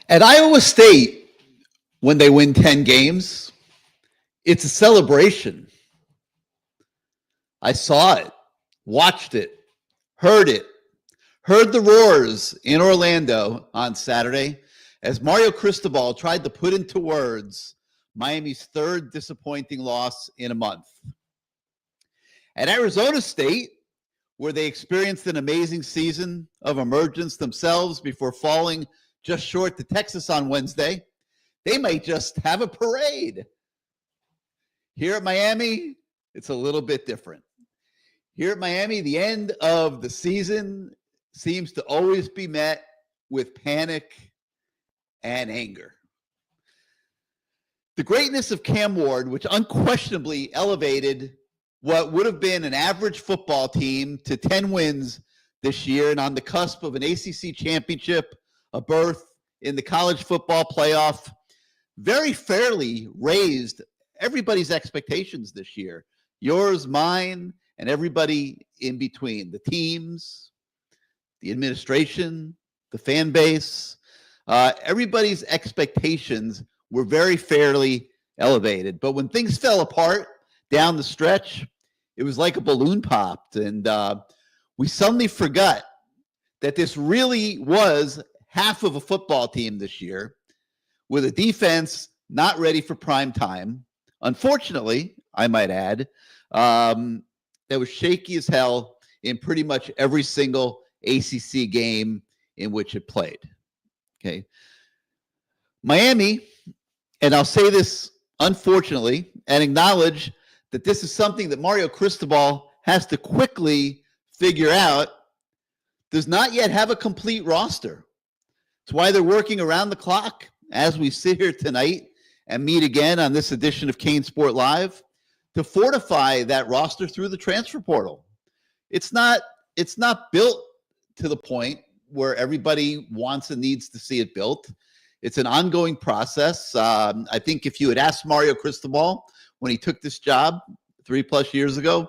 At Iowa State, when they win 10 games, it's a celebration. I saw it, watched it, heard the roars in Orlando on Saturday as Mario Cristobal tried to put into words Miami's third disappointing loss in a month. At Arizona State, where they experienced an amazing season of emergence themselves before falling just short to Texas on Wednesday, they might just have a parade. Here at Miami, it's a little bit different. Here at Miami, the end of the season seems to always be met with panic and anger. The greatness of Cam Ward, which unquestionably elevated what would have been an average football team to 10 wins this year and on the cusp of an ACC championship, a berth in the college football playoff, very fairly raised everybody's expectations this year. Yours, mine, and everybody in between. The teams, the administration, the fan base, everybody's expectations were very fairly elevated. But when things fell apart down the stretch, it was like a balloon popped. And we suddenly forgot that this really was half of a football team this year with a defense not ready for prime time. Unfortunately, I might add, that was shaky as hell in pretty much every single ACC game in which it played. Okay. Miami, and I'll say this unfortunately and acknowledge that this is something that Mario Cristobal has to quickly figure out, does not yet have a complete roster. It's why they're working around the clock as we sit here tonight and meet again on this edition of CaneSport Live to fortify that roster through the transfer portal. It's not built to the point where everybody wants and needs to see it built. It's an ongoing process. I think if you had asked Mario Cristobal when he took this job 3+ years ago,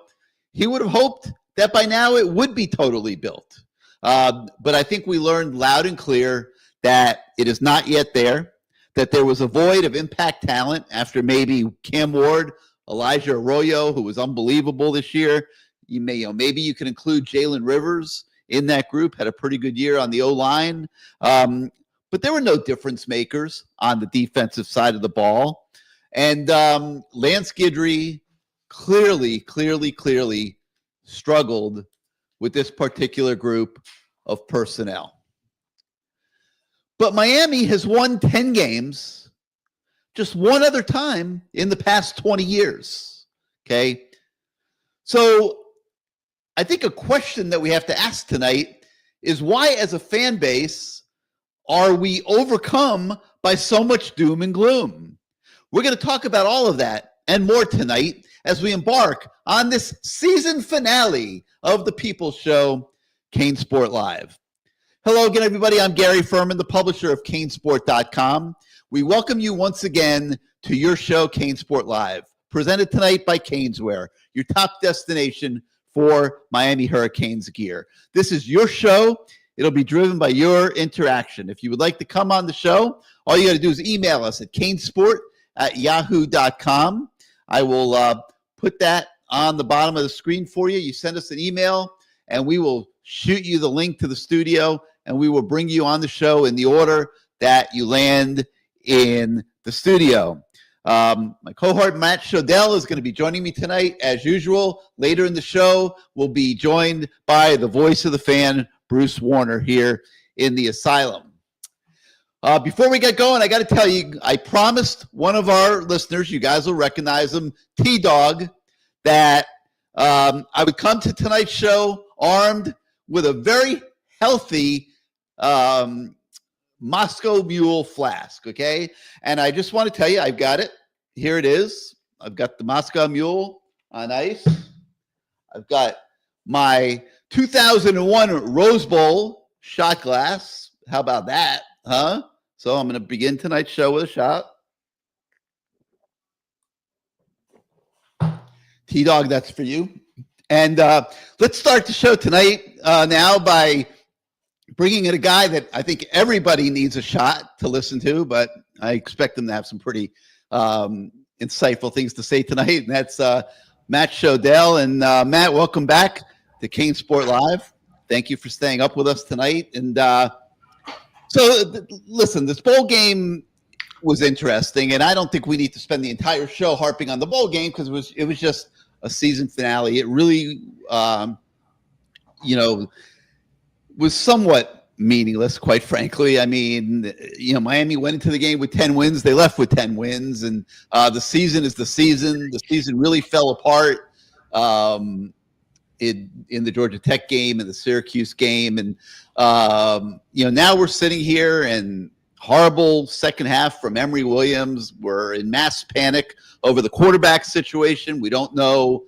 he would have hoped that by now it would be totally built. But I think we learned loud and clear that it is not yet there, that there was a void of impact talent after maybe Cam Ward, Elijah Arroyo, who was unbelievable this year. Maybe you can include Jalen Rivers in that group, had a pretty good year on the O-line. But there were no difference makers on the defensive side of the ball. And Lance Guidry clearly struggled with this particular group of personnel. But Miami has won 10 games just one other time in the past 20 years, okay? So I think a question that we have to ask tonight is why, as a fan base, are we overcome by so much doom and gloom? We're going to talk about all of that and more tonight as we embark on this season finale of the People's Show, CaneSport Live. Hello again, everybody. I'm Gary Ferman, the publisher of CaneSport.com. We welcome you once again to your show, CaneSport Live, presented tonight by Caneswear, your top destination for Miami Hurricanes gear. This is your show. It'll be driven by your interaction. If you would like to come on the show, all you got to do is email us at canesport@yahoo.com. I will put that on the bottom of the screen for you. You send us an email, and we will shoot you the link to the studio, and we will bring you on the show in the order that you land in the studio. My cohort, Matt Shodell, is going to be joining me tonight. As usual, later in the show, we'll be joined by the voice of the fan, Bruce Warner, here in the Asylum. Before we get going, I got to tell you, I promised one of our listeners, you guys will recognize him, T-Dog, that I would come to tonight's show armed with a very healthy Moscow Mule flask, okay? And I just want to tell you, I've got it. Here it is. I've got the Moscow Mule on ice. I've got my 2001 Rose Bowl shot glass. How about that, huh? So I'm going to begin tonight's show with a shot. T-Dog, that's for you. And let's start the show tonight now by bringing in a guy that I think everybody needs a shot to listen to, but I expect him to have some pretty insightful things to say tonight, and that's Matt Shodell. And Matt, welcome back to CaneSport Live. Thank you for staying up with us tonight. And listen, this bowl game was interesting, and I don't think we need to spend the entire show harping on the bowl game because it was just a season finale. It really, was somewhat meaningless, quite frankly. I mean, Miami went into the game with 10 wins. They left with 10 wins, and the season is the season. The season really fell apart in the Georgia Tech game and the Syracuse game, and now we're sitting here and horrible second half from Emory Williams. We're in mass panic over the quarterback situation. We don't know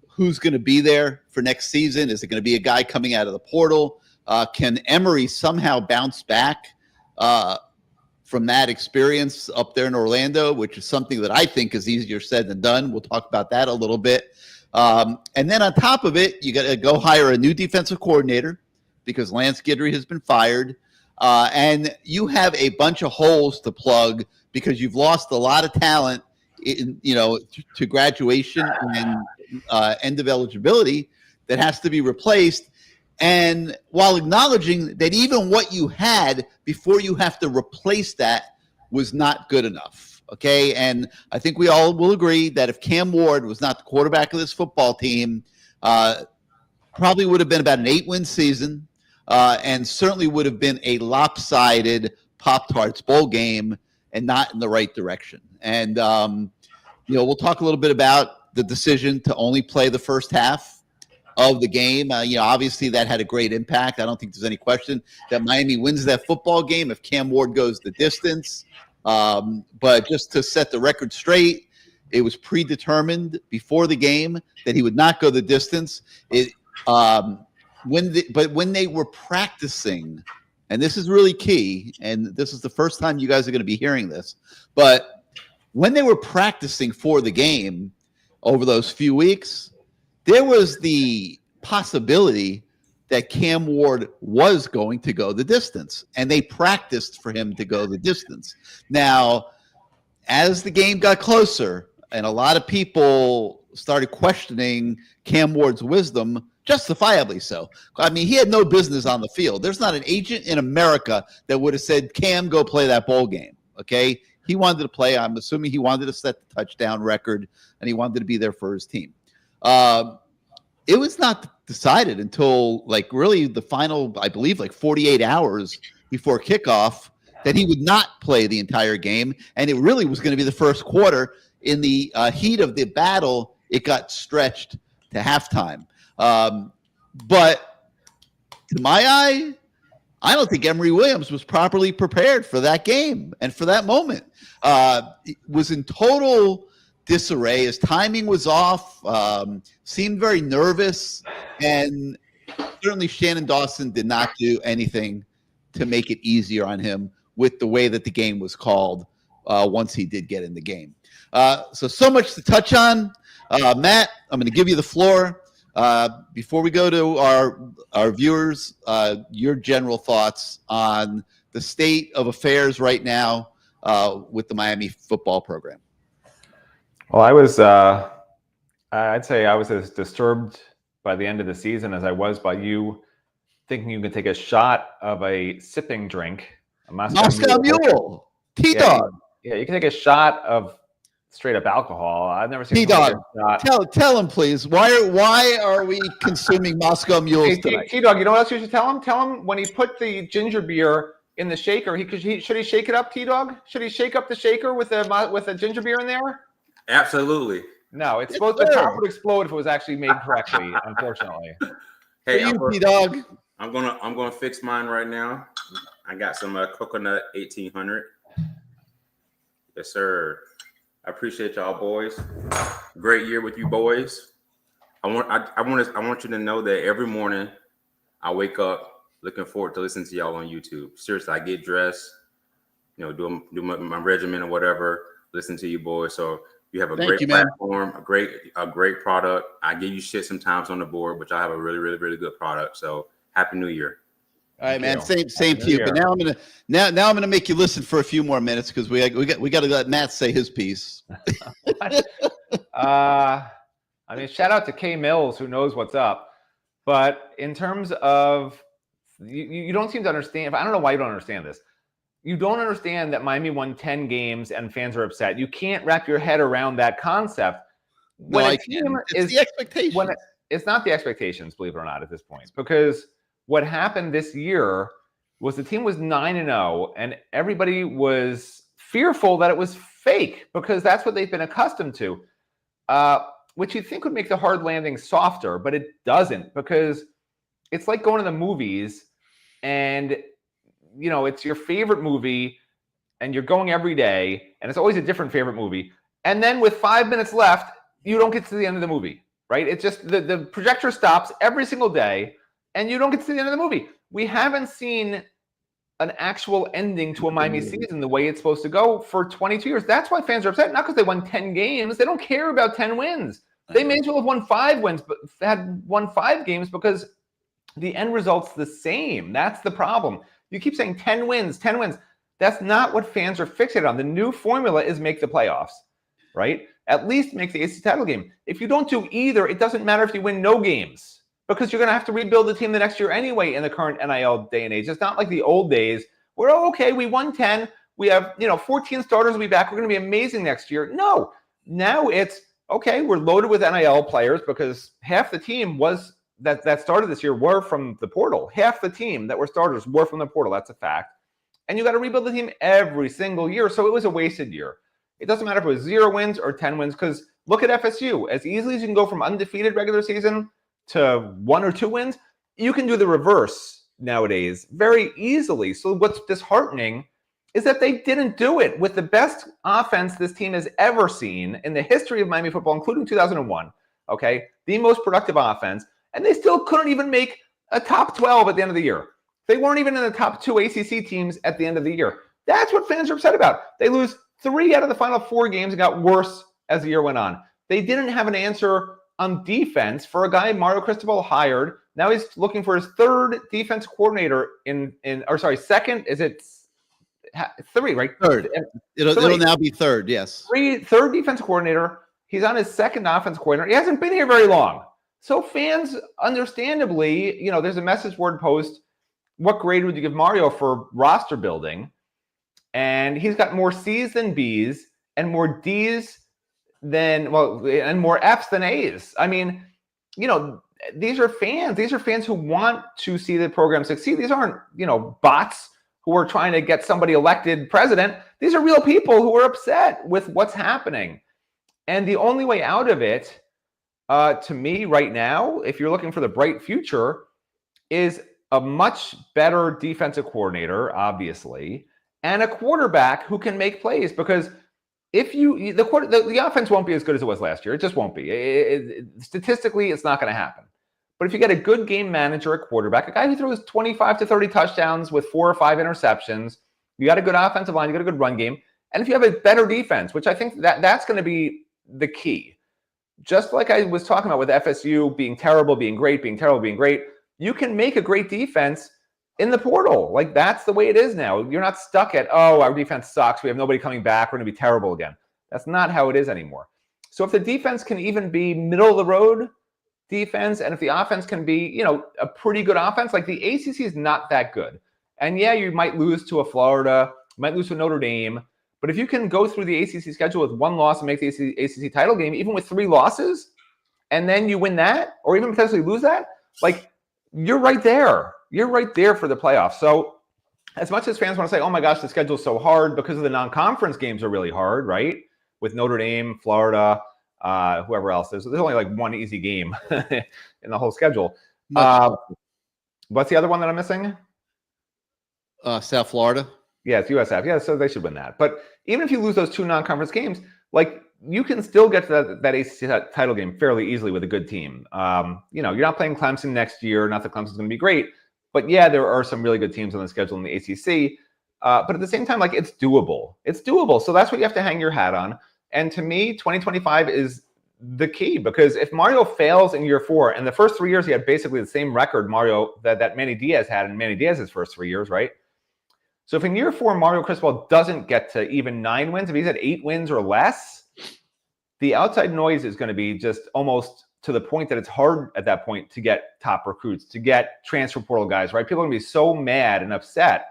who's going to be there for next season. Is it going to be a guy coming out of the portal? Can Emory somehow bounce back from that experience up there in Orlando, which is something that I think is easier said than done. We'll talk about that a little bit. And then on top of it, you got to go hire a new defensive coordinator because Lance Guidry has been fired. And you have a bunch of holes to plug because you've lost a lot of talent to graduation and end of eligibility that has to be replaced. And while acknowledging that even what you had before you have to replace that was not good enough. Okay. And I think we all will agree that if Cam Ward was not the quarterback of this football team, probably would have been about an 8-win season, and certainly would have been a lopsided Pop-Tarts bowl game and not in the right direction. And, we'll talk a little bit about the decision to only play the first half of the game. Obviously that had a great impact. I don't think there's any question that Miami wins that football game if Cam Ward goes the distance. But just to set the record straight, it was predetermined before the game that he would not go the distance. When they were practicing, and this is really key, and this is the first time you guys are going to be hearing this, but when they were practicing for the game over those few weeks, there was the possibility that Cam Ward was going to go the distance, and they practiced for him to go the distance. Now, as the game got closer and a lot of people started questioning Cam Ward's wisdom, justifiably so. I mean, he had no business on the field. There's not an agent in America that would have said, Cam, go play that bowl game, okay? He wanted to play. I'm assuming he wanted to set the touchdown record, and he wanted to be there for his team. It was not decided until really the final, I believe, 48 hours before kickoff that he would not play the entire game. And it really was going to be the first quarter. In the heat of the battle, it got stretched to halftime. But to my eye, I don't think Emory Williams was properly prepared for that game and for that moment. It was in total disarray. His timing was off, seemed very nervous, and certainly Shannon Dawson did not do anything to make it easier on him with the way that the game was called once he did get in the game. So much to touch on. Matt, I'm going to give you the floor. Before we go to our viewers, your general thoughts on the state of affairs right now with the Miami football program. Well, I'd say I was as disturbed by the end of the season as I was by you thinking you could take a shot of a sipping drink, a Moscow Mule, T-Dog. Yeah, you can take a shot of straight up alcohol. I've never seen T-Dog. Tell him, please. Why are we consuming Moscow Mules tonight? T-Dog, you know what else you should tell him? Tell him when he put the ginger beer in the shaker, should he shake it up, T-Dog? Should he shake up the shaker with a ginger beer in there? Absolutely. No, it's supposed the top would explode if it was actually made correctly, unfortunately. Hey, T-Dog. I'm gonna fix mine right now. I got some coconut 1800. Yes, sir. I appreciate y'all, boys. Great year with you, boys. I want you to know that every morning I wake up looking forward to listening to y'all on YouTube. Seriously, I get dressed, do my regimen or whatever, listen to you, boys. So you have a great platform, a great product. I give you shit sometimes on the board, but y'all have a really, really, really good product. So happy New Year. All right, man. you. Same to you. But now I'm gonna make you listen for a few more minutes because we got to let Matt say his piece. I mean, shout out to K Mills who knows what's up. But in terms of you don't seem to understand. I don't know why you don't understand this. You don't understand that Miami won 10 games and fans are upset. You can't wrap your head around that concept. When a team it's the expectation. It's not the expectations, believe it or not, at this point, because what happened this year was the team was 9-0, and everybody was fearful that it was fake because that's what they've been accustomed to, which you'd think would make the hard landing softer, but it doesn't, because it's like going to the movies and, you know, it's your favorite movie and you're going every day and it's always a different favorite movie. And then with 5 minutes left, you don't get to the end of the movie, right? It's just the projector stops every single day and you don't get to the end of the movie. We haven't seen an actual ending to a Miami season the way it's supposed to go for 22 years. That's why fans are upset, not because they won 10 games. They don't care about 10 wins. They may as well have won 5 wins, but had won 5 games because the end result's the same. That's the problem. You keep saying 10 wins, 10 wins. That's not what fans are fixated on. The new formula is make the playoffs, right? At least make the ACC title game. If you don't do either, it doesn't matter if you win no games because you're going to have to rebuild the team the next year anyway in the current NIL day and age. It's not like the old days where, oh, okay, we won 10. We have, 14 starters will be back. We're going to be amazing next year. No, now it's, okay, we're loaded with NIL players because half the team was that started this year were from the portal. Half the team that were starters were from the portal. That's a fact. And you got to rebuild the team every single year. So it was a wasted year. It doesn't matter if it was 0 wins or 10 wins because look at FSU. As easily as you can go from undefeated regular season to 1 or 2 wins, you can do the reverse nowadays very easily. So what's disheartening is that they didn't do it with the best offense this team has ever seen in the history of Miami football, including 2001, okay? The most productive offense, and they still couldn't even make a top 12 at the end of the year. They weren't even in the top 2 ACC teams at the end of the year. That's what fans are upset about. They lose 3 out of the final 4 games and got worse as the year went on. They didn't have an answer on defense for a guy Mario Cristobal hired. Now he's looking for his 3rd defense coordinator second, is it 3, right? 3rd. It'll now be 3rd, yes. 3rd defense coordinator. He's on his 2nd offense coordinator. He hasn't been here very long. So fans, understandably, there's a message board post. What grade would you give Mario for roster building? And he's got more C's than B's and more D's and more F's than A's. I mean, these are fans. These are fans who want to see the program succeed. These aren't, bots who are trying to get somebody elected president. These are real people who are upset with what's happening. And the only way out of it, to me right now, if you're looking for the bright future, is a much better defensive coordinator, obviously, and a quarterback who can make plays. Because if the offense won't be as good as it was last year. It just won't be. Statistically, it's not going to happen. But if you get a good game manager, a quarterback, a guy who throws 25 to 30 touchdowns with 4 or 5 interceptions, you got a good offensive line, you got a good run game, and if you have a better defense, which I think that's going to be the key. Just like I was talking about with FSU being terrible, being great, being terrible, being great, you can make a great defense in the portal. Like, that's the way it is now. You're not stuck at, oh, our defense sucks, we have nobody coming back, we're going to be terrible again. That's not how it is anymore. So if the defense can even be middle of the road defense, and if the offense can be, a pretty good offense, like the ACC is not that good. And yeah, you might lose to a Florida, you might lose to Notre Dame, but if you can go through the ACC schedule with 1 loss and make the ACC title game, even with 3 losses, and then you win that, or even potentially lose that, like, you're right there. You're right there for the playoffs. So as much as fans want to say, oh my gosh, the schedule's so hard because of the non-conference games are really hard, right? With Notre Dame, Florida, whoever else. There's only like 1 easy game in the whole schedule. What's the other one that I'm missing? South Florida. Yeah, it's USF. Yeah, so they should win that. But even if you lose those 2 non-conference games, like, you can still get to that ACC title game fairly easily with a good team. You're not playing Clemson next year. Not that Clemson's going to be great, but yeah, there are some really good teams on the schedule in the ACC. But at the same time, like, it's doable. It's doable. So that's what you have to hang your hat on. And to me, 2025 is the key, because if Mario fails in year 4, and the first 3 years he had basically the same record that Manny Diaz had in Manny Diaz's first 3 years, right? So if in year 4 Mario Cristobal doesn't get to even 9 wins, if he's at 8 wins or less, the outside noise is going to be just almost to the point that it's hard at that point to get top recruits, to get transfer portal guys, right? People are going to be so mad and upset,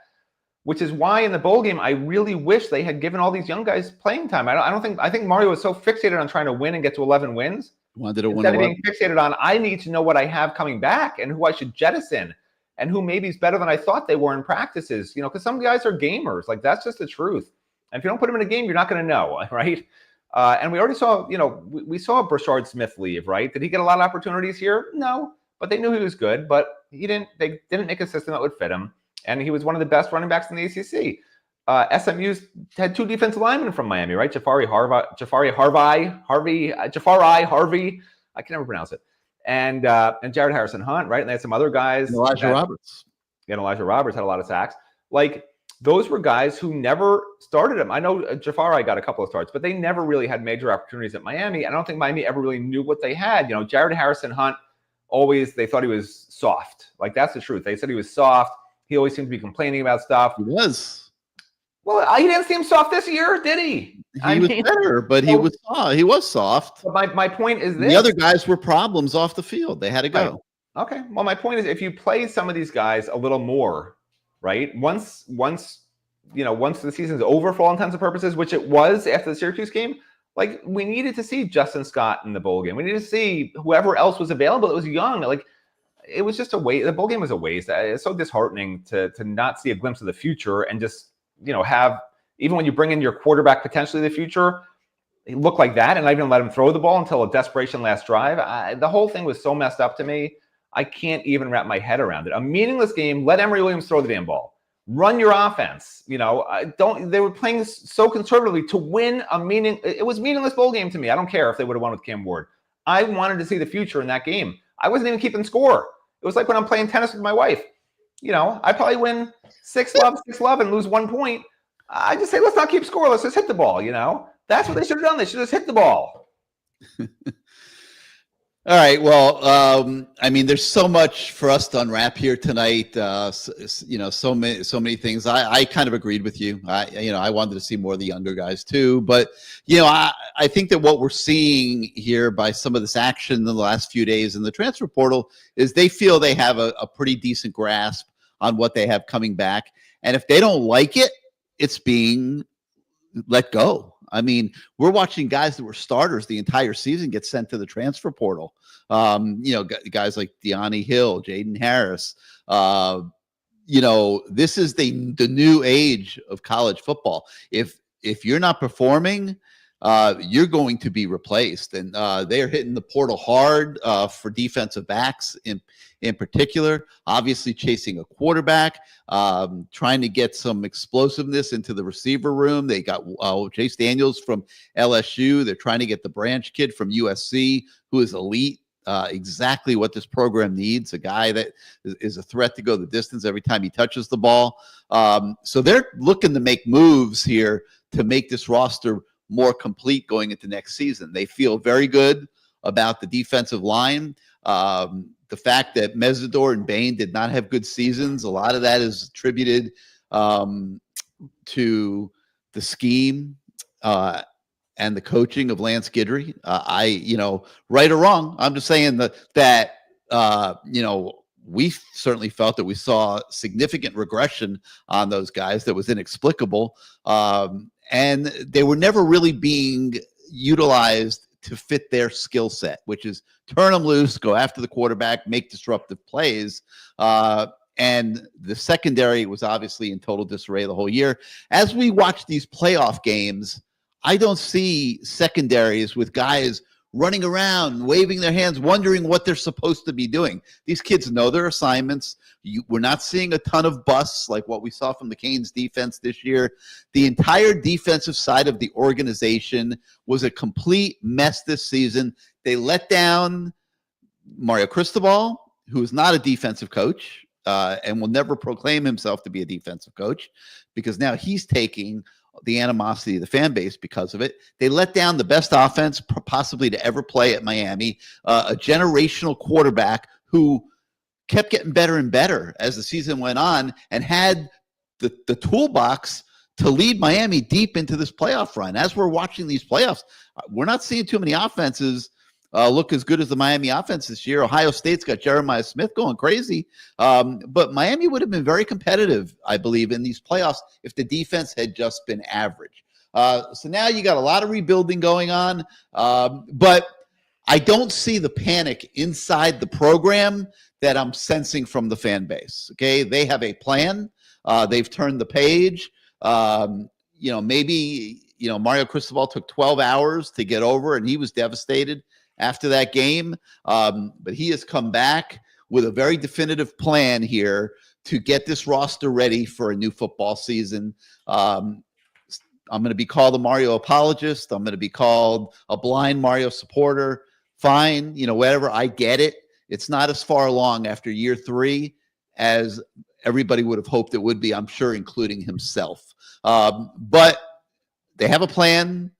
which is why in the bowl game, I really wish they had given all these young guys playing time. I think Mario was so fixated on trying to win and get to 11 wins. Wanted to win Instead of being fixated on, I need to know what I have coming back and who I should jettison and who maybe is better than I thought they were in practices, because some guys are gamers. Like, that's just the truth. And if you don't put them in a game, you're not going to know, right? And we already saw, we saw Brashard Smith leave, right? Did he get a lot of opportunities here? No, but they knew he was good, but they didn't make a system that would fit him. And he was one of the best running backs in the ACC. SMU's had 2 defensive linemen from Miami, right? Jafari Harvey, I can never pronounce it. And Jared Harrison Hunt, right? And they had some other guys. And Elijah Roberts. And Elijah Roberts had a lot of sacks. Like, those were guys who never started him. I know Jafari got a couple of starts, but they never really had major opportunities at Miami. I don't think Miami ever really knew what they had. Jared Harrison Hunt, they thought he was soft. Like, that's the truth. They said he was soft. He always seemed to be complaining about stuff. He was. Well, he didn't seem soft this year, did he? He was better, but he was soft. But my point is this. The other guys were problems off the field. They had to go. Right. Okay. Well, my point is, if you play some of these guys a little more, right? Once the season's over for all intents and purposes, which it was after the Syracuse game, like, we needed to see Justin Scott in the bowl game. We needed to see whoever else was available that was young. Like, it was just a waste. The bowl game was a waste. It's so disheartening to not see a glimpse of the future and just, have, even when you bring in your quarterback potentially in the future, look like that and not even let him throw the ball until a desperation last drive. The whole thing was so messed up to me. I can't even wrap my head around it. A meaningless game. Let Emory Williams throw the damn ball. Run your offense. They were playing so conservatively to win it was a meaningless bowl game to me. I don't care if they would have won with Cam Ward. I wanted to see the future in that game. I wasn't even keeping score. It was like when I'm playing tennis with my wife. I probably win 6-love, and lose 1 point. I just say, let's not keep score. Let's just hit the ball, That's what they should have done. They should have just hit the ball. All right. Well, there's so much for us to unwrap here tonight. So many things. I kind of agreed with you. I wanted to see more of the younger guys too. But I think that what we're seeing here by some of this action in the last few days in the transfer portal is they feel they have a pretty decent grasp on what they have coming back, and if they don't like it, it's being let go. We're watching guys that were starters the entire season get sent to the transfer portal. Guys like Deani Hill, Jaden Harris. This is the new age of college football. If you're not performing, you're going to be replaced. And they are hitting the portal hard for defensive backs in particular, obviously chasing a quarterback, trying to get some explosiveness into the receiver room. They got Chase Daniels from LSU. They're trying to get the Branch kid from USC, who is elite, exactly what this program needs, a guy that is a threat to go the distance every time he touches the ball. So they're looking to make moves here to make this roster more complete going into next season. They feel very good about the defensive line. The fact that Mesidor and Bain did not have good seasons, a lot of that is attributed to the scheme and the coaching of Lance Guidry. Right or wrong, I'm just saying that we certainly felt that we saw significant regression on those guys that was inexplicable. And they were never really being utilized to fit their skill set, which is turn them loose, go after the quarterback, make disruptive plays. And the secondary was obviously in total disarray the whole year. As we watch these playoff games, I don't see secondaries with guys running around, waving their hands, wondering what they're supposed to be doing. These kids know their assignments. We're not seeing a ton of busts like what we saw from the Canes defense this year. The entire defensive side of the organization was a complete mess this season. They let down Mario Cristobal, who is not a defensive coach and will never proclaim himself to be a defensive coach, because now he's taking the animosity of the fan base because of it. They let down the best offense possibly to ever play at Miami, a generational quarterback who kept getting better and better as the season went on and had the toolbox to lead Miami deep into this playoff run. As we're watching these playoffs, we're not seeing too many offenses look as good as the Miami offense this year. Ohio State's got Jeremiah Smith going crazy. But Miami would have been very competitive, I believe, in these playoffs if the defense had just been average. So now you got a lot of rebuilding going on. But I don't see the panic inside the program that I'm sensing from the fan base. Okay, they have a plan. They've turned the page. Maybe Mario Cristobal took 12 hours to get over, and he was devastated after that game. But he has come back with a very definitive plan here to get this roster ready for a new football season. I'm going to be called a Mario apologist. I'm going to be called a blind Mario supporter. Fine, whatever. I get it. It's not as far along after year 3 as everybody would have hoped it would be, I'm sure, including himself. But they have a plan.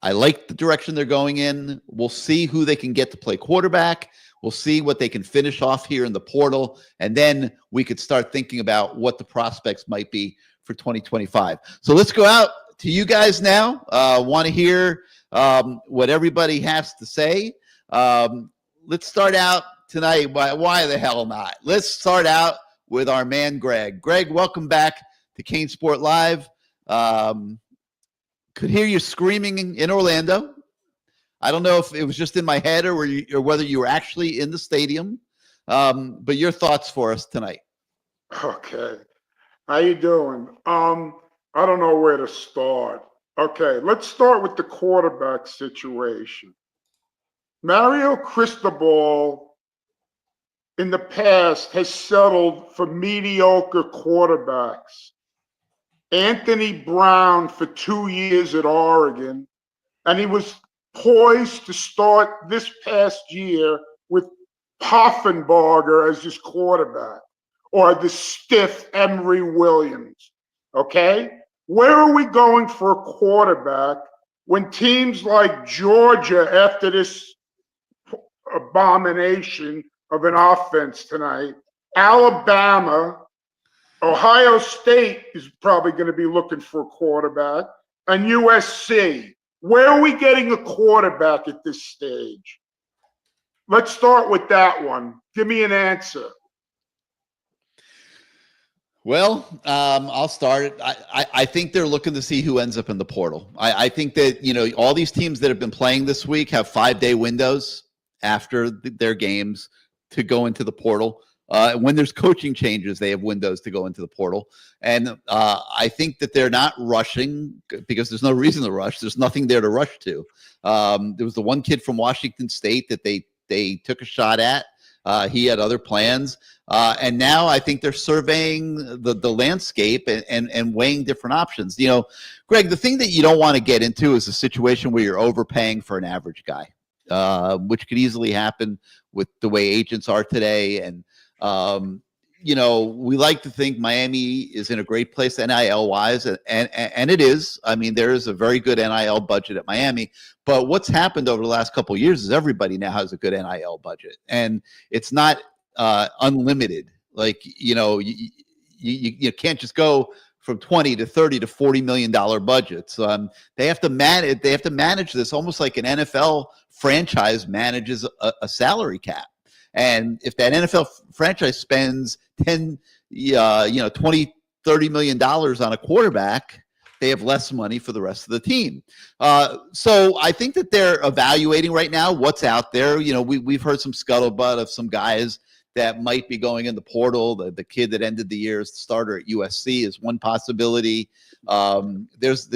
I like the direction they're going in. We'll see who they can get to play quarterback. We'll see what they can finish off here in the portal. And then we could start thinking about what the prospects might be for 2025. So let's go out to you guys now. Want to hear what everybody has to say. Let's start out tonight. Why the hell not? Let's start out with our man, Greg. Greg, welcome back to CaneSport Live. Could hear you screaming in Orlando. I don't know if it was just in my head or whether you were actually in the stadium. But your thoughts for us tonight. Okay. How you doing? I don't know where to start. Okay, let's start with the quarterback situation. Mario Cristobal in the past has settled for mediocre quarterbacks. Anthony Brown for 2 years at Oregon, and he was poised to start this past year with Poffenbarger as his quarterback, or the stiff Emory Williams. Okay? Where are we going for a quarterback when teams like Georgia, after this abomination of an offense tonight, Alabama, Ohio State is probably going to be looking for a quarterback, and USC? Where are we getting a quarterback at this stage? Let's start with that one. Give me an answer. Well, I'll start. I think they're looking to see who ends up in the portal. I think that, all these teams that have been playing this week have 5-day windows after their games to go into the portal. When there's coaching changes, they have windows to go into the portal. And I think that they're not rushing because there's no reason to rush. There's nothing there to rush to. There was the one kid from Washington State that they took a shot at. He had other plans. And now I think they're surveying the landscape and weighing different options. Greg, the thing that you don't want to get into is a situation where you're overpaying for an average guy, which could easily happen with the way agents are today. And, we like to think Miami is in a great place NIL-wise, and it is. I mean, there is a very good NIL budget at Miami. But what's happened over the last couple of years is everybody now has a good NIL budget, and it's not unlimited. Like, you can't just go from 20 to 30 to $40 million budgets. They have to manage. They have to manage this almost like an NFL franchise manages a salary cap. And if that NFL franchise spends 10, 20, $30 million on a quarterback, they have less money for the rest of the team. So I think that they're evaluating right now what's out there. We've heard some scuttlebutt of some guys that might be going in the portal. The kid that ended the year as the starter at USC is one possibility. There's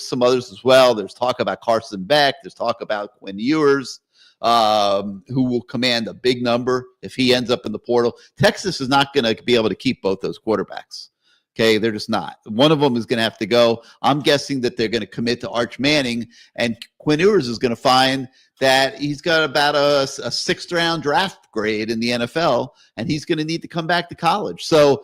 some others as well. There's talk about Carson Beck. There's talk about Quinn Ewers, who will command a big number if he ends up in the portal. Texas is not going to be able to keep both those quarterbacks. Okay, they're just not. One of them is going to have to go. I'm guessing that they're going to commit to Arch Manning, and Quinn Ewers is going to find that he's got about a 6th-round draft grade in the NFL, and he's going to need to come back to college. So,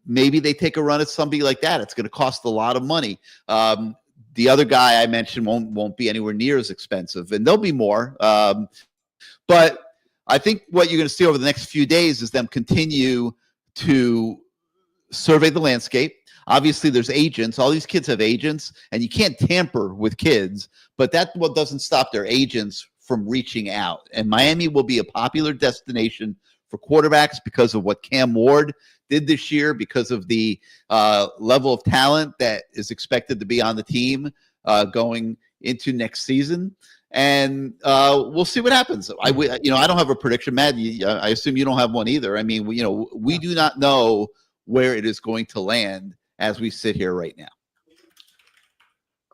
maybe they take a run at somebody like that. It's going to cost a lot of money. The other guy I mentioned won't be anywhere near as expensive, and there'll be more. But I think what you're going to see over the next few days is them continue to survey the landscape. Obviously, there's agents. All these kids have agents, and you can't tamper with kids, but that what doesn't stop their agents from reaching out. And Miami will be a popular destination for quarterbacks because of what Cam Ward did this year, because of the level of talent that is expected to be on the team going into next season. And we'll see what happens. I don't have a prediction, Matt. I assume you don't have one either. I mean, we do not know where it is going to land as we sit here right now.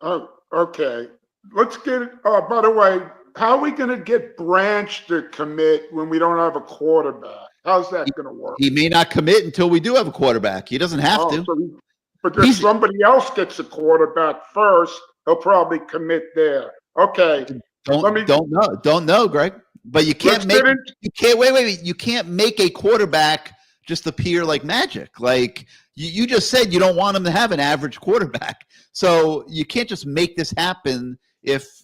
Oh, okay. Let's get. By the way, how are we going to get Branch to commit when we don't have a quarterback? How's that going to work? He may not commit until we do have a quarterback. He doesn't have to. But if somebody else gets a quarterback first, he'll probably commit there. Okay. Don't know, Greg. But you can't you can't make a quarterback just appear like magic. Like you just said, you don't want him to have an average quarterback. So you can't just make this happen if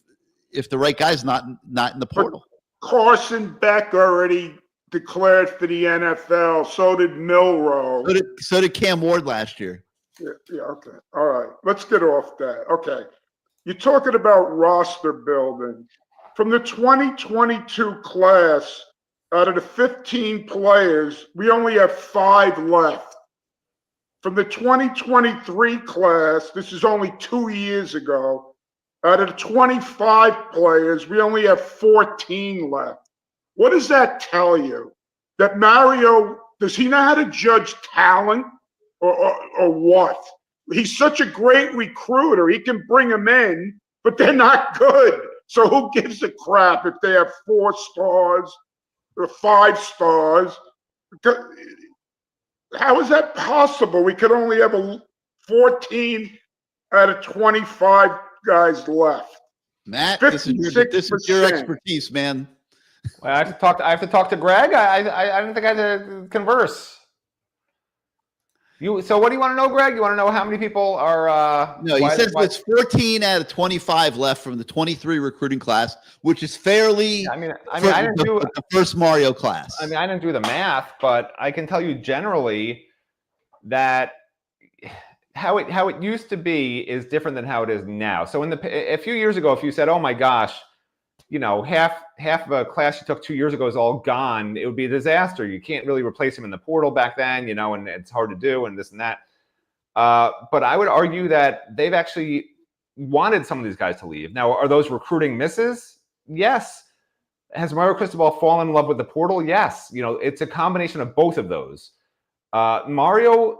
the right guy's not in the portal. But Carson Beck already declared for the NFL. So did Milroe. So did Cam Ward last year. Yeah. Okay. All right. Let's get off that. Okay. You're talking about roster building. From the 2022 class, out of the 15 players, we only have 5 left. From the 2023 class, this is only 2 years ago, out of the 25 players, we only have 14 left. What does that tell you? That Mario, does he know how to judge talent or what? He's such a great recruiter. He can bring them in, but they're not good. So who gives a crap if they have 4 stars or 5 stars? How is that possible? We could only have 14 out of 25 guys left. Matt, this is your expertise, man. Well, I have to talk to Greg. I don't think I had to converse. So what do you want to know, Greg? You want to know how many people are? No, he says it's 14 out of 25 left from the 23 recruiting class, which is fairly. I didn't do the first Mario class. I mean, I didn't do the math, but I can tell you generally that how it used to be is different than how it is now. So a few years ago, if you said, "Oh my gosh," half of a class you took 2 years ago is all gone, it would be a disaster. You can't really replace him in the portal back then, and it's hard to do and this and that. But I would argue that they've actually wanted some of these guys to leave. Now, are those recruiting misses? Yes. Has Mario Cristobal fallen in love with the portal? Yes. It's a combination of both of those. Mario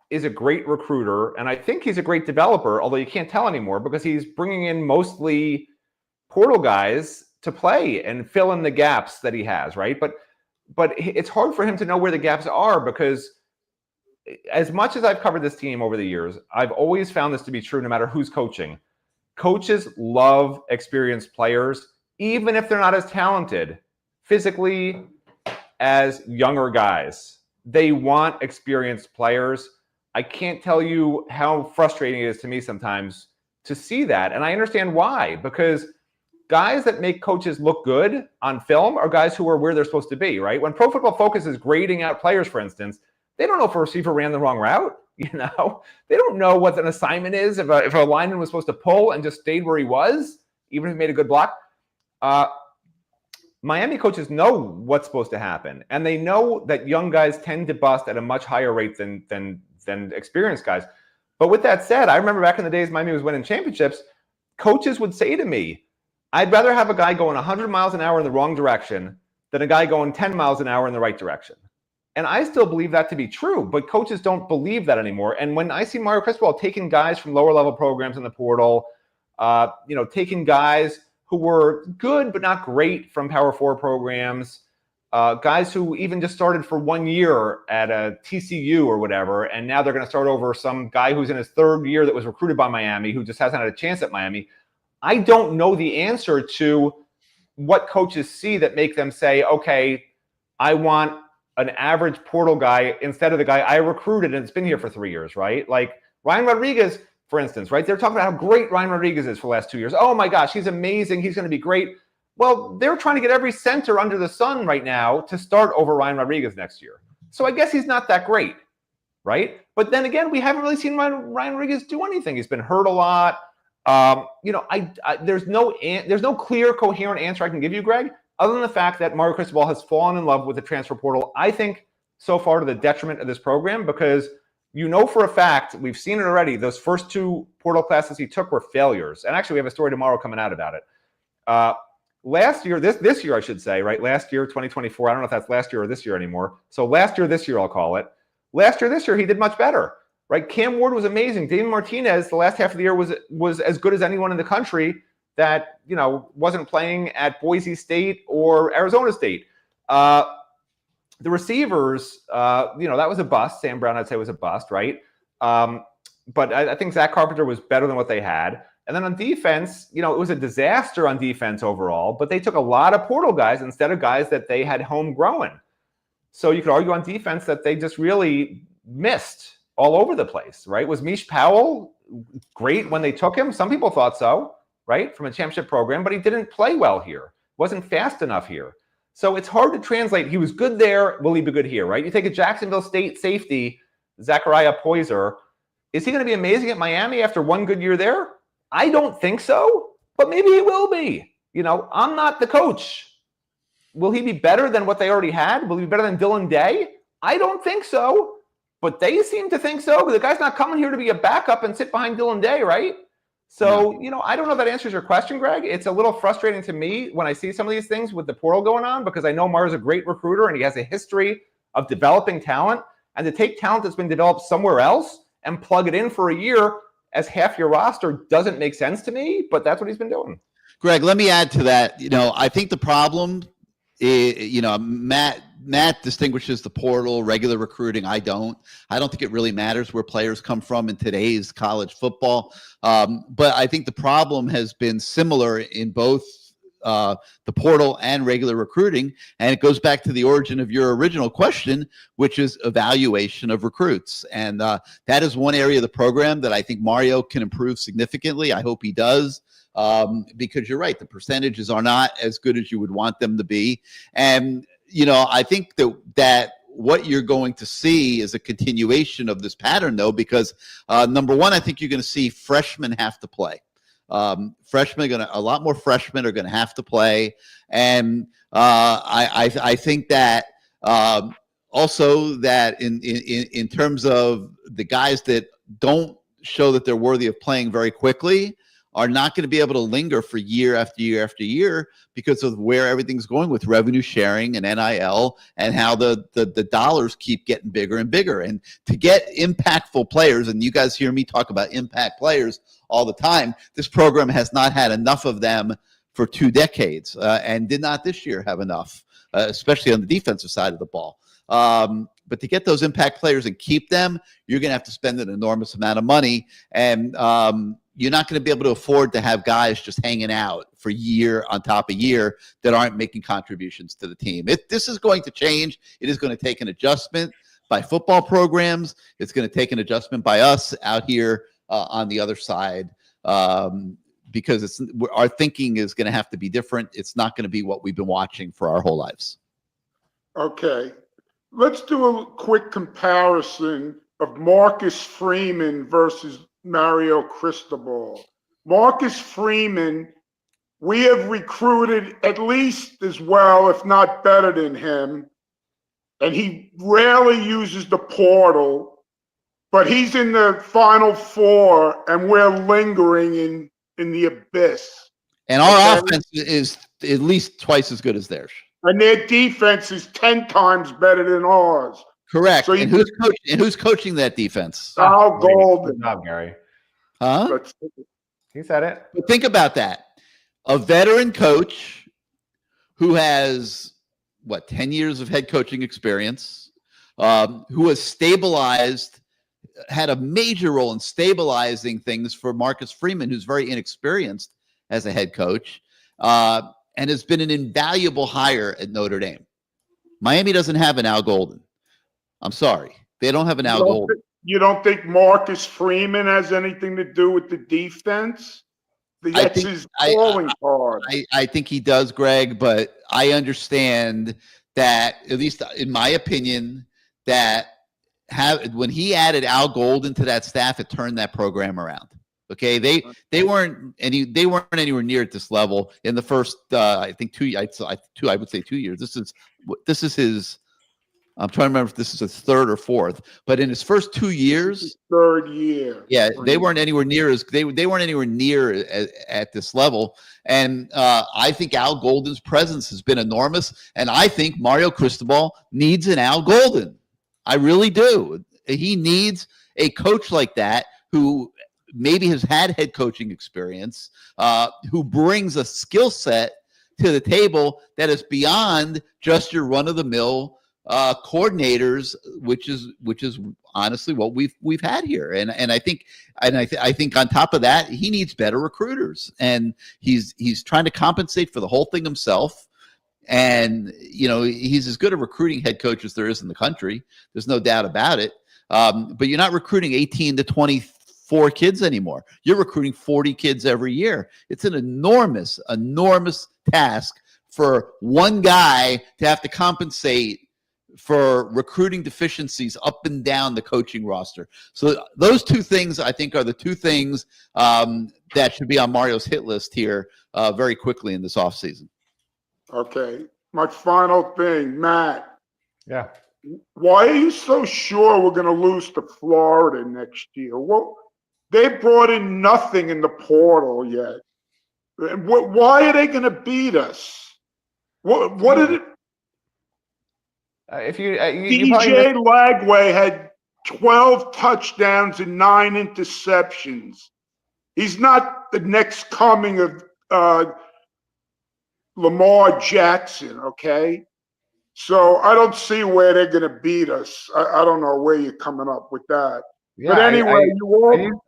is a great recruiter, and I think he's a great developer, although you can't tell anymore because he's bringing in mostly portal guys to play and fill in the gaps that he has, right? But it's hard for him to know where the gaps are because as much as I've covered this team over the years, I've always found this to be true no matter who's coaching. Coaches love experienced players, even if they're not as talented physically as younger guys. They want experienced players. I can't tell you how frustrating it is to me sometimes to see that. And I understand why, because guys that make coaches look good on film are guys who are where they're supposed to be, right? When Pro Football Focus is grading out players, for instance, they don't know if a receiver ran the wrong route. They don't know what an assignment is if a lineman was supposed to pull and just stayed where he was, even if he made a good block. Miami coaches know what's supposed to happen, and they know that young guys tend to bust at a much higher rate than experienced guys. But with that said, I remember back in the days Miami was winning championships, coaches would say to me, I'd rather have a guy going 100 miles an hour in the wrong direction than a guy going 10 miles an hour in the right direction. And I still believe that to be true, but coaches don't believe that anymore. And when I see Mario Cristobal taking guys from lower level programs in the portal, taking guys who were good but not great from Power 4 programs, guys who even just started for 1 year at a TCU or whatever, and now they're going to start over some guy who's in his 3rd year that was recruited by Miami who just hasn't had a chance at Miami. I don't know the answer to what coaches see that make them say, okay, I want an average portal guy instead of the guy I recruited and it's been here for 3 years, right? Like Ryan Rodriguez, for instance, right? They're talking about how great Ryan Rodriguez is for the last 2 years. Oh my gosh, he's amazing. He's going to be great. Well, they're trying to get every center under the sun right now to start over Ryan Rodriguez next year. So I guess he's not that great, right? But then again, we haven't really seen Ryan Rodriguez do anything. He's been hurt a lot. There's no clear, coherent answer I can give you, Greg, other than the fact that Mario Cristobal has fallen in love with the transfer portal, I think, so far to the detriment of this program, because you know for a fact, we've seen it already, those first 2 portal classes he took were failures. And actually, we have a story tomorrow coming out about it. Last year, this year, I should say, right? Last year, 2024, I don't know if that's last year or this year anymore. So last year, this year, I'll call it. Last year, this year, he did much better, right? Cam Ward was amazing. David Martinez, the last half of the year, was as good as anyone in the country that, wasn't playing at Boise State or Arizona State. The receivers, that was a bust. Sam Brown, I'd say, was a bust, right? But I think Zach Carpenter was better than what they had. And then on defense, it was a disaster on defense overall, but they took a lot of portal guys instead of guys that they had homegrown. So you could argue on defense that they just really missed all over the place, right? Was Mish Powell great when they took him? Some people thought so, right? From a championship program, but he didn't play well here. Wasn't fast enough here. So it's hard to translate. He was good there. Will he be good here, right? You take a Jacksonville State safety, Zachariah Poyser. Is he going to be amazing at Miami after one good year there? I don't think so, but maybe he will be. I'm not the coach. Will he be better than what they already had? Will he be better than Dylan Day? I don't think so, but they seem to think so. The guy's not coming here to be a backup and sit behind Dylan Day, right? So, I don't know if that answers your question, Greg. It's a little frustrating to me when I see some of these things with the portal going on, because I know Mario's a great recruiter and he has a history of developing talent. And to take talent that's been developed somewhere else and plug it in for a year as half your roster doesn't make sense to me, but that's what he's been doing. Greg, let me add to that. I think the problem is, Matt distinguishes the portal, regular recruiting. I don't think it really matters where players come from in today's college football. But I think the problem has been similar in both the portal and regular recruiting. And it goes back to the origin of your original question, which is evaluation of recruits. And that is one area of the program that I think Mario can improve significantly. I hope he does. Because you're right, the percentages are not as good as you would want them to be. And, I think that what you're going to see is a continuation of this pattern, though, because number one, I think you're going to see freshmen have to play. A lot more freshmen are going to have to play. And I think that also that in terms of the guys that don't show that they're worthy of playing very quickly are not going to be able to linger for year after year after year because of where everything's going with revenue sharing and NIL and how the dollars keep getting bigger and bigger. And to get impactful players, and you guys hear me talk about impact players all the time, this program has not had enough of them for 2 decades and did not this year have enough, especially on the defensive side of the ball. But to get those impact players and keep them, you're going to have to spend an enormous amount of money. And you're not going to be able to afford to have guys just hanging out for year on top of year that aren't making contributions to the team. This is going to change. It is going to take an adjustment by football programs. It's going to take an adjustment by us out here on the other side because our thinking is going to have to be different. It's not going to be what we've been watching for our whole lives. Okay. Let's do a quick comparison of Marcus Freeman versus Mario Cristobal. Marcus Freeman, we have recruited at least as well, if not better than him. And he rarely uses the portal, but he's in the Final Four and we're lingering in the abyss. And our offense is at least twice as good as theirs. And their defense is 10 times better than ours. Correct. So and who's coaching that defense? Al Golden. Good job, Gary. Huh? He said it. But think about that. A veteran coach who has, 10 years of head coaching experience, who has stabilized, had a major role in stabilizing things for Marcus Freeman, who's very inexperienced as a head coach, and has been an invaluable hire at Notre Dame. Miami doesn't have an Al Golden. I'm sorry. They don't have an Al Golden. You don't think Marcus Freeman has anything to do with the defense? That's his calling card. I think he does, Greg, but I understand that, at least in my opinion, that when he added Al Golden to that staff, it turned that program around. Okay, they weren't anywhere near at this level in the first I think 2 years. I would say 2 years. This is his. I'm trying to remember if this is his third or fourth, but in his first 2 years, third year, yeah, they weren't anywhere near at this level. And I think Al Golden's presence has been enormous, and I think Mario Cristobal needs an Al Golden. I really do. He needs a coach like that who maybe has had head coaching experience, who brings a skill set to the table that is beyond just your run-of-the-mill coordinators, which is honestly what we've had here. And I think on top of that, he needs better recruiters, and he's trying to compensate for the whole thing himself. And he's as good a recruiting head coach as there is in the country. There's no doubt about it. But you're not recruiting 18 to 24 kids anymore. You're recruiting 40 kids every year. It's an enormous task for one guy to have to compensate for recruiting deficiencies up and down the coaching roster. So those two things, I think, are the two things that should be on Mario's hit list here very quickly in this offseason. Okay. My final thing, Matt. Yeah. Why are you so sure we're going to lose to Florida next year? Well, they brought in nothing in the portal yet. Why are they going to beat us? What did it? DJ Lagway had 12 touchdowns and 9 interceptions. He's not the next coming of Lamar Jackson, okay? So I don't see where they're going to beat us. I don't know where you're coming up with that. Yeah, but anyway,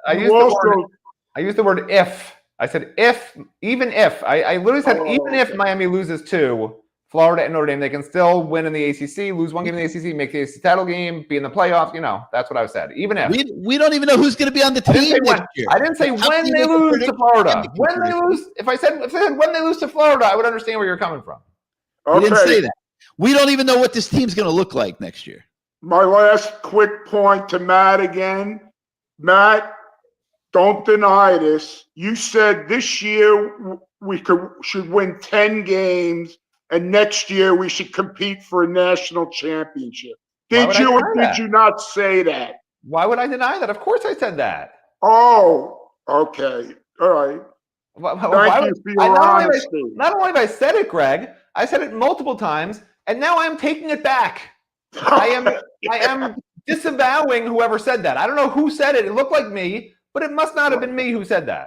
I used the word if. I said if, even if. I literally said even if Miami loses to Florida and Notre Dame, they can still win in the ACC, lose one game in the ACC, make the ACC title game, be in the playoffs. That's what I said. Even if. We don't even know who's going to be on the team next year. I didn't say when they lose to Florida. When they lose, if I said when they lose to Florida, I would understand where you're coming from. Okay. We didn't say that. We don't even know what this team's going to look like next year. My last quick point to Matt again. Matt, don't deny this. You said this year we should win 10 games, and next year we should compete for a national championship. Did you or did you not say that? Why would I deny that? Of course I said that. Oh, okay. All right. Thank you for your honesty. Not only have I said it, Greg, I said it multiple times, and now I'm taking it back. I am disavowing whoever said that. I don't know who said it. It looked like me, but it must not have been me who said that.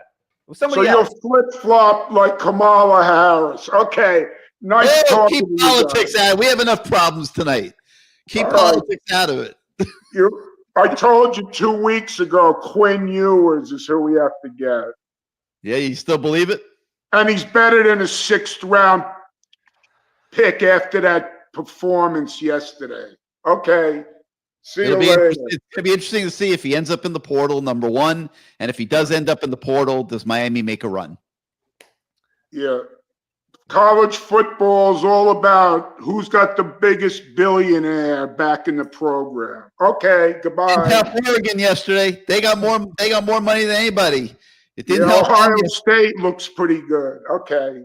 It was somebody else. You'll flip-flop like Kamala Harris. Okay. Nice talking keep politics out. We have enough problems tonight. Keep politics out of it. I told you 2 weeks ago, Quinn Ewers is who we have to get. Yeah, you still believe it? And he's better than a 6th-round pick after that performance yesterday. Okay. See you later. It's going to be interesting to see if he ends up in the portal, number one. And if he does end up in the portal, does Miami make a run? Yeah. College football is all about who's got the biggest billionaire back in the program. Okay, goodbye. Didn't help Oregon yesterday. They got more money than anybody. It didn't help. Ohio State looks pretty good. Okay.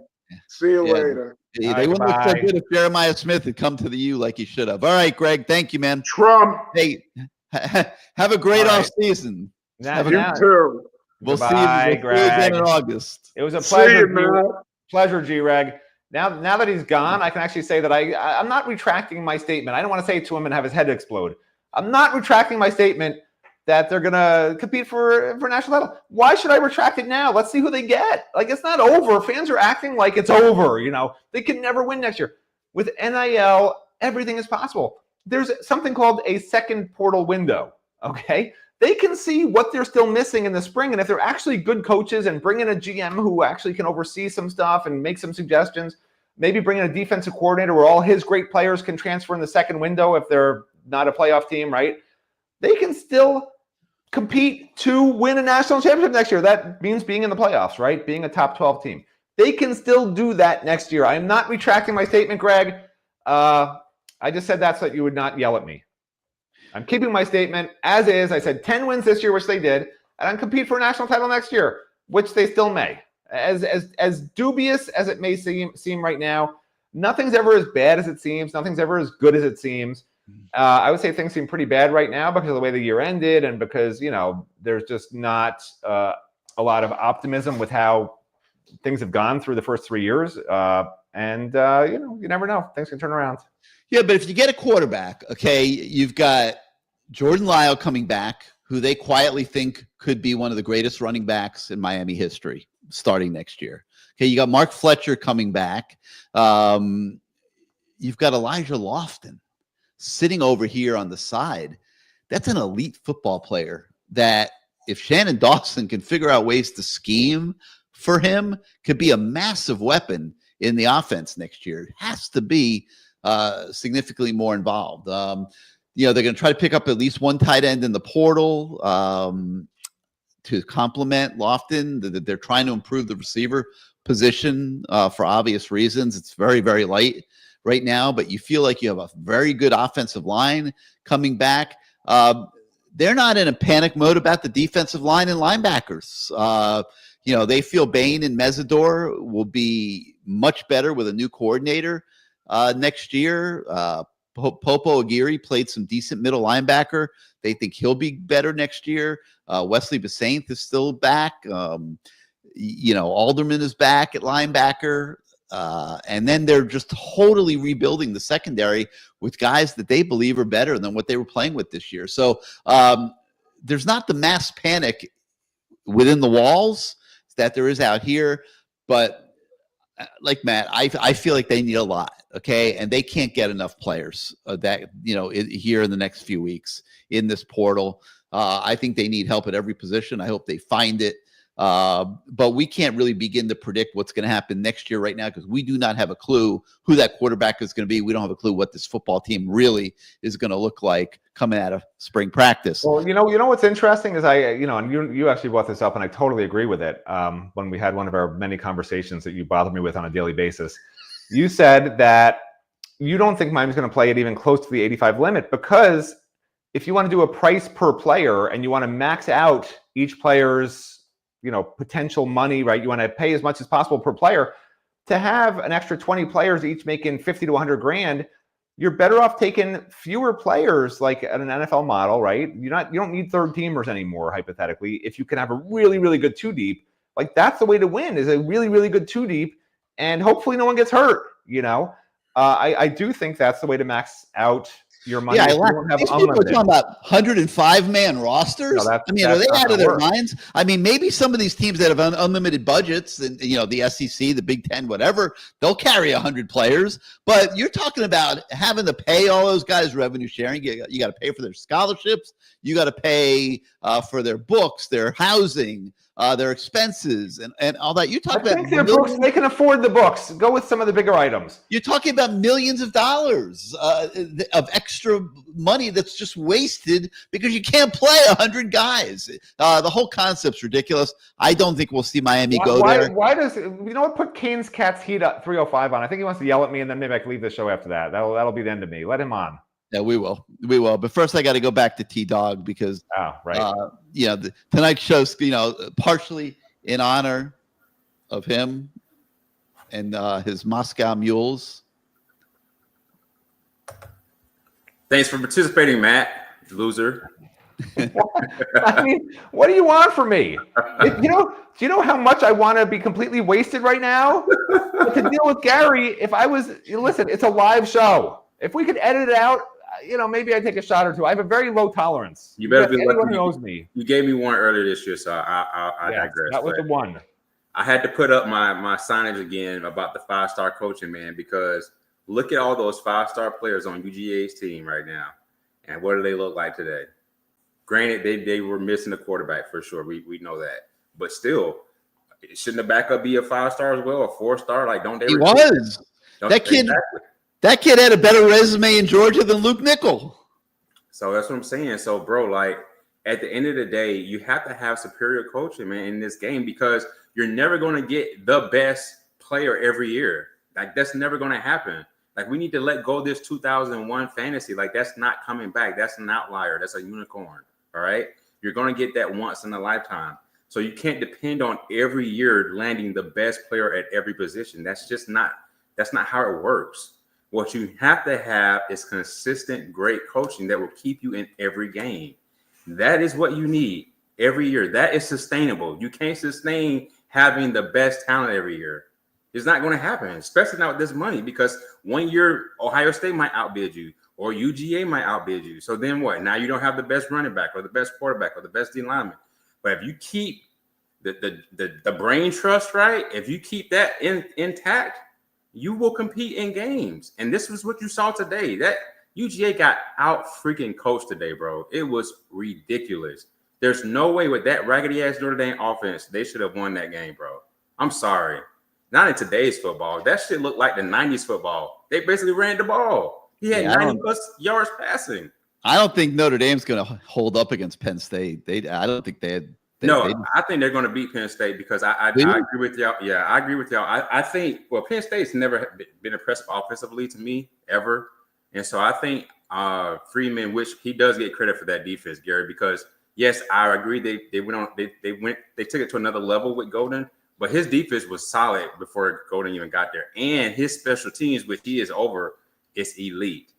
See you later. They wouldn't look so good if Jeremiah Smith had come to the U like he should have. All right, Greg. Thank you, man. Trump. Hey, have a great off season. You too. We'll see you again in August. It was a pleasure, pleasure, G-Reg. Now that he's gone, I can actually say that I'm not retracting my statement. I don't want to say it to him and have his head explode. I'm not retracting my statement that they're going to compete for national title. Why should I retract it now? Let's see who they get. Like, it's not over. Fans are acting like it's over. They can never win next year. With NIL, everything is possible. There's something called a second portal window, okay? They can see what they're still missing in the spring, and if they're actually good coaches and bring in a GM who actually can oversee some stuff and make some suggestions, maybe bring in a defensive coordinator where all his great players can transfer in the second window if they're not a playoff team, right? They can still compete to win a national championship next year. That means being in the playoffs, right? Being a top 12 team. They can still do that next year. I am not retracting my statement, Greg. I just said that so that you would not yell at me. I'm keeping my statement as is. I said 10 wins this year, which they did, and I'm compete for a national title next year, which they still may. As dubious as it may seem right now, nothing's ever as bad as it seems. Nothing's ever as good as it seems. I would say things seem pretty bad right now because of the way the year ended and because, there's just not a lot of optimism with how things have gone through the first 3 years. You never know. Things can turn around. Yeah, but if you get a quarterback, okay, you've got Jordan Lyle coming back, who they quietly think could be one of the greatest running backs in Miami history starting next year. Okay, you got Mark Fletcher coming back. You've got Elijah Lofton sitting over here on the side. That's an elite football player that if Shannon Dawson can figure out ways to scheme for him, could be a massive weapon in the offense next year. It has to be significantly more involved. They're going to try to pick up at least one tight end in the portal to complement Lofton. They're trying to improve the receiver position for obvious reasons. It's very, very light right now, but you feel like you have a very good offensive line coming back. They're not in a panic mode about the defensive line and linebackers. They feel Bain and Mesidor will be much better with a new coordinator next year. Popo Aguirre played some decent middle linebacker. They think he'll be better next year. Wesley Besaint is still back. Alderman is back at linebacker. And then they're just totally rebuilding the secondary with guys that they believe are better than what they were playing with this year. So there's not the mass panic within the walls that there is out here. But like Matt, I feel like they need a lot, okay? And they can't get enough players here in the next few weeks in this portal. I think they need help at every position. I hope they find it. But we can't really begin to predict what's going to happen next year right now because we do not have a clue who that quarterback is going to be. We don't have a clue what this football team really is going to look like coming out of spring practice. Well, what's interesting is and you actually brought this up and I totally agree with it. When we had one of our many conversations that you bother me with on a daily basis, you said that you don't think Miami's going to play it even close to the 85 limit because if you want to do a price per player and you want to max out each player's potential money, right? You want to pay as much as possible per player. To have an extra 20 players each making 50 to 100 grand, you're better off taking fewer players like at an NFL model, right? You don't need third teamers anymore, hypothetically. If you can have a really, really good two deep, like that's the way to win is a really, really good two deep. And hopefully no one gets hurt, I do think that's the way to max out your money. Yeah, these people are talking about 105-man rosters. No, are they out of their minds? I mean, maybe some of these teams that have unlimited budgets, and the SEC, the Big Ten, whatever, they'll carry 100 players. But you're talking about having to pay all those guys revenue sharing. You got to pay for their scholarships. You got to pay for their books, their housing, their expenses, and all that. You talk about their books. They can afford the books. Go with some of the bigger items. You're talking about millions of dollars of extra money that's just wasted because you can't play 100 guys. The whole concept's ridiculous. I don't think we'll see Miami go there. Why does what? Put Kane's Cats Heat up 305 on. I think he wants to yell at me, and then maybe I can leave the show after that. That'll be the end of me. Let him on. Yeah, we will. But first, I got to go back to T-Dog because tonight's show's partially in honor of him and his Moscow Mules. Thanks for participating, Matt. Loser. I mean, what do you want from me? Do you know how much I want to be completely wasted right now? To deal with Gary, listen, it's a live show. If we could edit it out, maybe I'd take a shot or two. I have a very low tolerance. You better be anyone who knows me. You gave me one earlier this year, so I digress. That was the one. I had to put up my signage again about the 5-star coaching, man, because look at all those 5-star players on UGA's team right now. And what do they look like today? Granted, they were missing a quarterback for sure. We know that. But still, shouldn't the backup be a 5-star as well, a 4-star? Like, don't they? He was. That kid, Exactly. that kid had a better resume in Georgia than Luke Nickel. So that's what I'm saying. So, bro, like at the end of the day, you have to have superior coaching, man, in this game because you're never going to get the best player every year. Like that's never going to happen. Like we need to let go of this 2001 fantasy. Like that's not coming back. That's an outlier. That's a unicorn. All right. You're going to get that once in a lifetime. So you can't depend on every year landing the best player at every position. That's not how it works. What you have to have is consistent, great coaching that will keep you in every game. That is what you need every year. That is sustainable. You can't sustain having the best talent every year. It's not going to happen, especially not with this money, because 1 year Ohio State might outbid you or UGA might outbid you. So then what? Now you don't have the best running back or the best quarterback or the best D lineman. But if you keep the brain trust right, if you keep that intact, you will compete in games. And this was what you saw today. That UGA got out freaking coached today, bro. It was ridiculous. There's no way with that raggedy ass Notre Dame offense, they should have won that game, bro. I'm sorry. Not in today's football. That shit looked like the 90s football. They basically ran the ball. He had 90 plus yards passing. I don't think Notre Dame's going to hold up against Penn State. I don't think they had. I think they're going to beat Penn State because I agree with y'all. Yeah, I agree with y'all. I think, well, Penn State's never been impressive offensively to me ever. And so I think Freeman, which he does get credit for that defense, Gary, because yes, I agree. They took it to another level with Golden, but his defense was solid before Golden even got there. And his special teams, which he is over, is elite.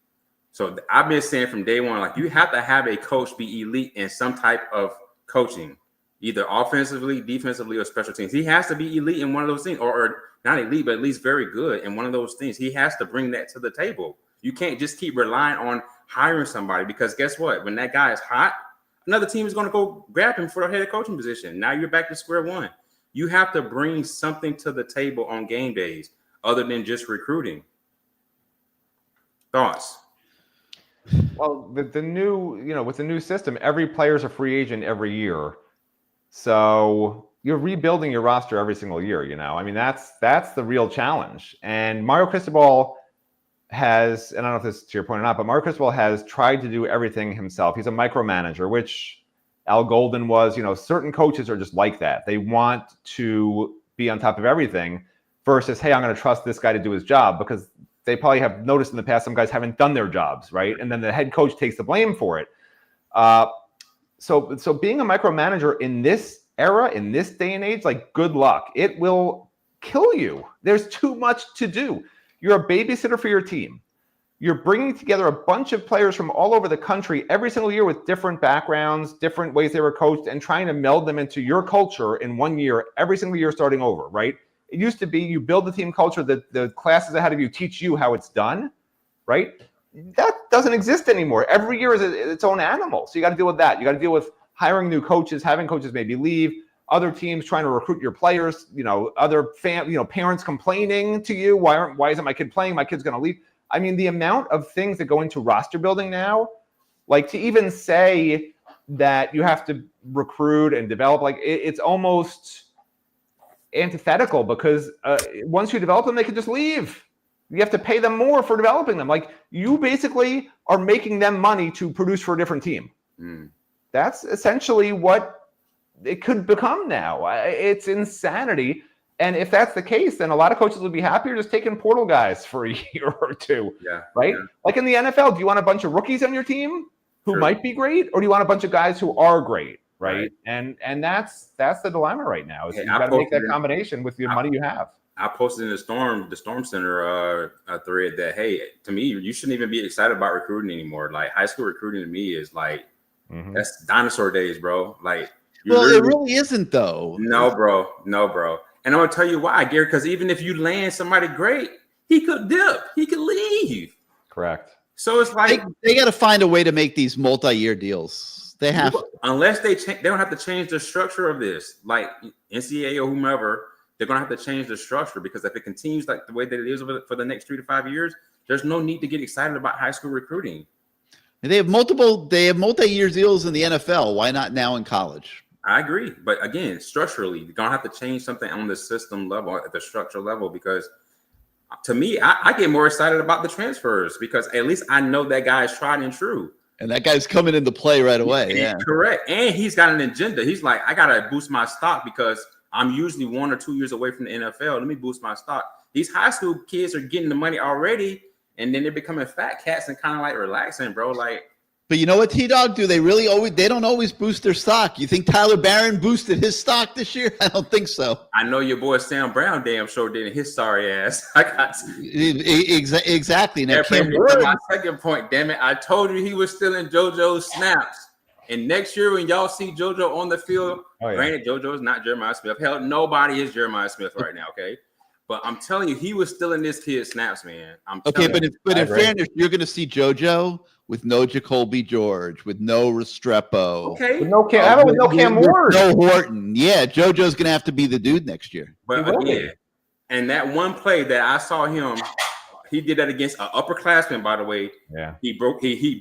So I've been saying from day one, like you have to have a coach be elite in some type of coaching, either offensively, defensively, or special teams. He has to be elite in one of those things, or not elite, but at least very good in one of those things. He has to bring that to the table. You can't just keep relying on hiring somebody because guess what? When that guy is hot, another team is going to go grab him for the head coaching position. Now you're back to square one. You have to bring something to the table on game days other than just recruiting. Thoughts? Well, with the new system, every player is a free agent every year. So you're rebuilding your roster every single year, I mean, that's the real challenge. And Mario Cristobal has, and I don't know if this is to your point or not, but Mario Cristobal has tried to do everything himself. He's a micromanager, which Al Golden was. Certain coaches are just like that. They want to be on top of everything versus, hey, I'm going to trust this guy to do his job, because they probably have noticed in the past some guys haven't done their jobs, right? And then the head coach takes the blame for it. So being a micromanager in this era, in this day and age, like, good luck. It will kill you. There's too much to do. You're a babysitter for your team. You're bringing together a bunch of players from all over the country every single year with different backgrounds, different ways they were coached, and trying to meld them into your culture in 1 year, every single year starting over, right? It used to be you build the team culture, that the classes ahead of you teach you how it's done, right? That doesn't exist anymore. Every year is its own animal. So you got to deal with that. You got to deal with hiring new coaches, having coaches maybe leave, other teams trying to recruit your players, other parents complaining to you, why isn't my kid playing? My kid's going to leave. I mean, the amount of things that go into roster building now, like to even say that you have to recruit and develop, like it's almost antithetical, because once you develop them, they can just leave. You have to pay them more for developing them. Like, you basically are making them money to produce for a different team. That's essentially what it could become now. It's insanity. And if that's the case, then a lot of coaches would be happier just taking portal guys for a year or two. Yeah. Right? Yeah. Like in the NFL, do you want a bunch of rookies on your team who might be great, or do you want a bunch of guys who are great? Right. And that's the dilemma right now. Is you got to make that combination with the money you have. I posted in the Storm Center thread that, hey, to me, you shouldn't even be excited about recruiting anymore. Like, high school recruiting to me is like, that's dinosaur days, bro. Like, it really isn't, though. No, bro. And I'm gonna tell you why, Gary. Because even if you land somebody great, he could dip, he could leave. Correct. So it's like they got to find a way to make these multi-year deals. They have, unless they don't have to change the structure of this, like NCAA or whomever. They're gonna have to change the structure, because if it continues like the way that it is for the next 3 to 5 years, there's no need to get excited about high school recruiting. And they have multi-year deals in the NFL. Why not now in college? I agree, but again, structurally, you're gonna have to change something on the system level, at the structure level, because to me, I get more excited about the transfers because at least I know that guy is tried and true. And that guy's coming into play right away. Yeah. Correct. And he's got an agenda. He's like, I got to boost my stock because I'm usually 1 or 2 years away from the NFL. Let me boost my stock. These high school kids are getting the money already, and then they're becoming fat cats and kind of like relaxing, bro. Like, but you know what, T-Dog? Do they really always? They don't always boost their stock. You think Tyler Barron boosted his stock this year? I don't think so. I know your boy Sam Brown damn sure did his sorry ass. I got exactly. Now, my second point, damn it. I told you he was stealing JoJo's snaps. And next year, when y'all see JoJo on the field, granted, JoJo is not Jeremiah Smith. Hell, nobody is Jeremiah Smith right now, okay? But I'm telling you, he was stealing this kid's snaps, man. But in fairness, you're going to see JoJo with no Jacoby George, with no Restrepo. Okay. With no Cam Ward. No Horton. Yeah, JoJo's going to have to be the dude next year. But again, and that one play that I saw him, he did that against an upperclassman, by the way. Yeah. He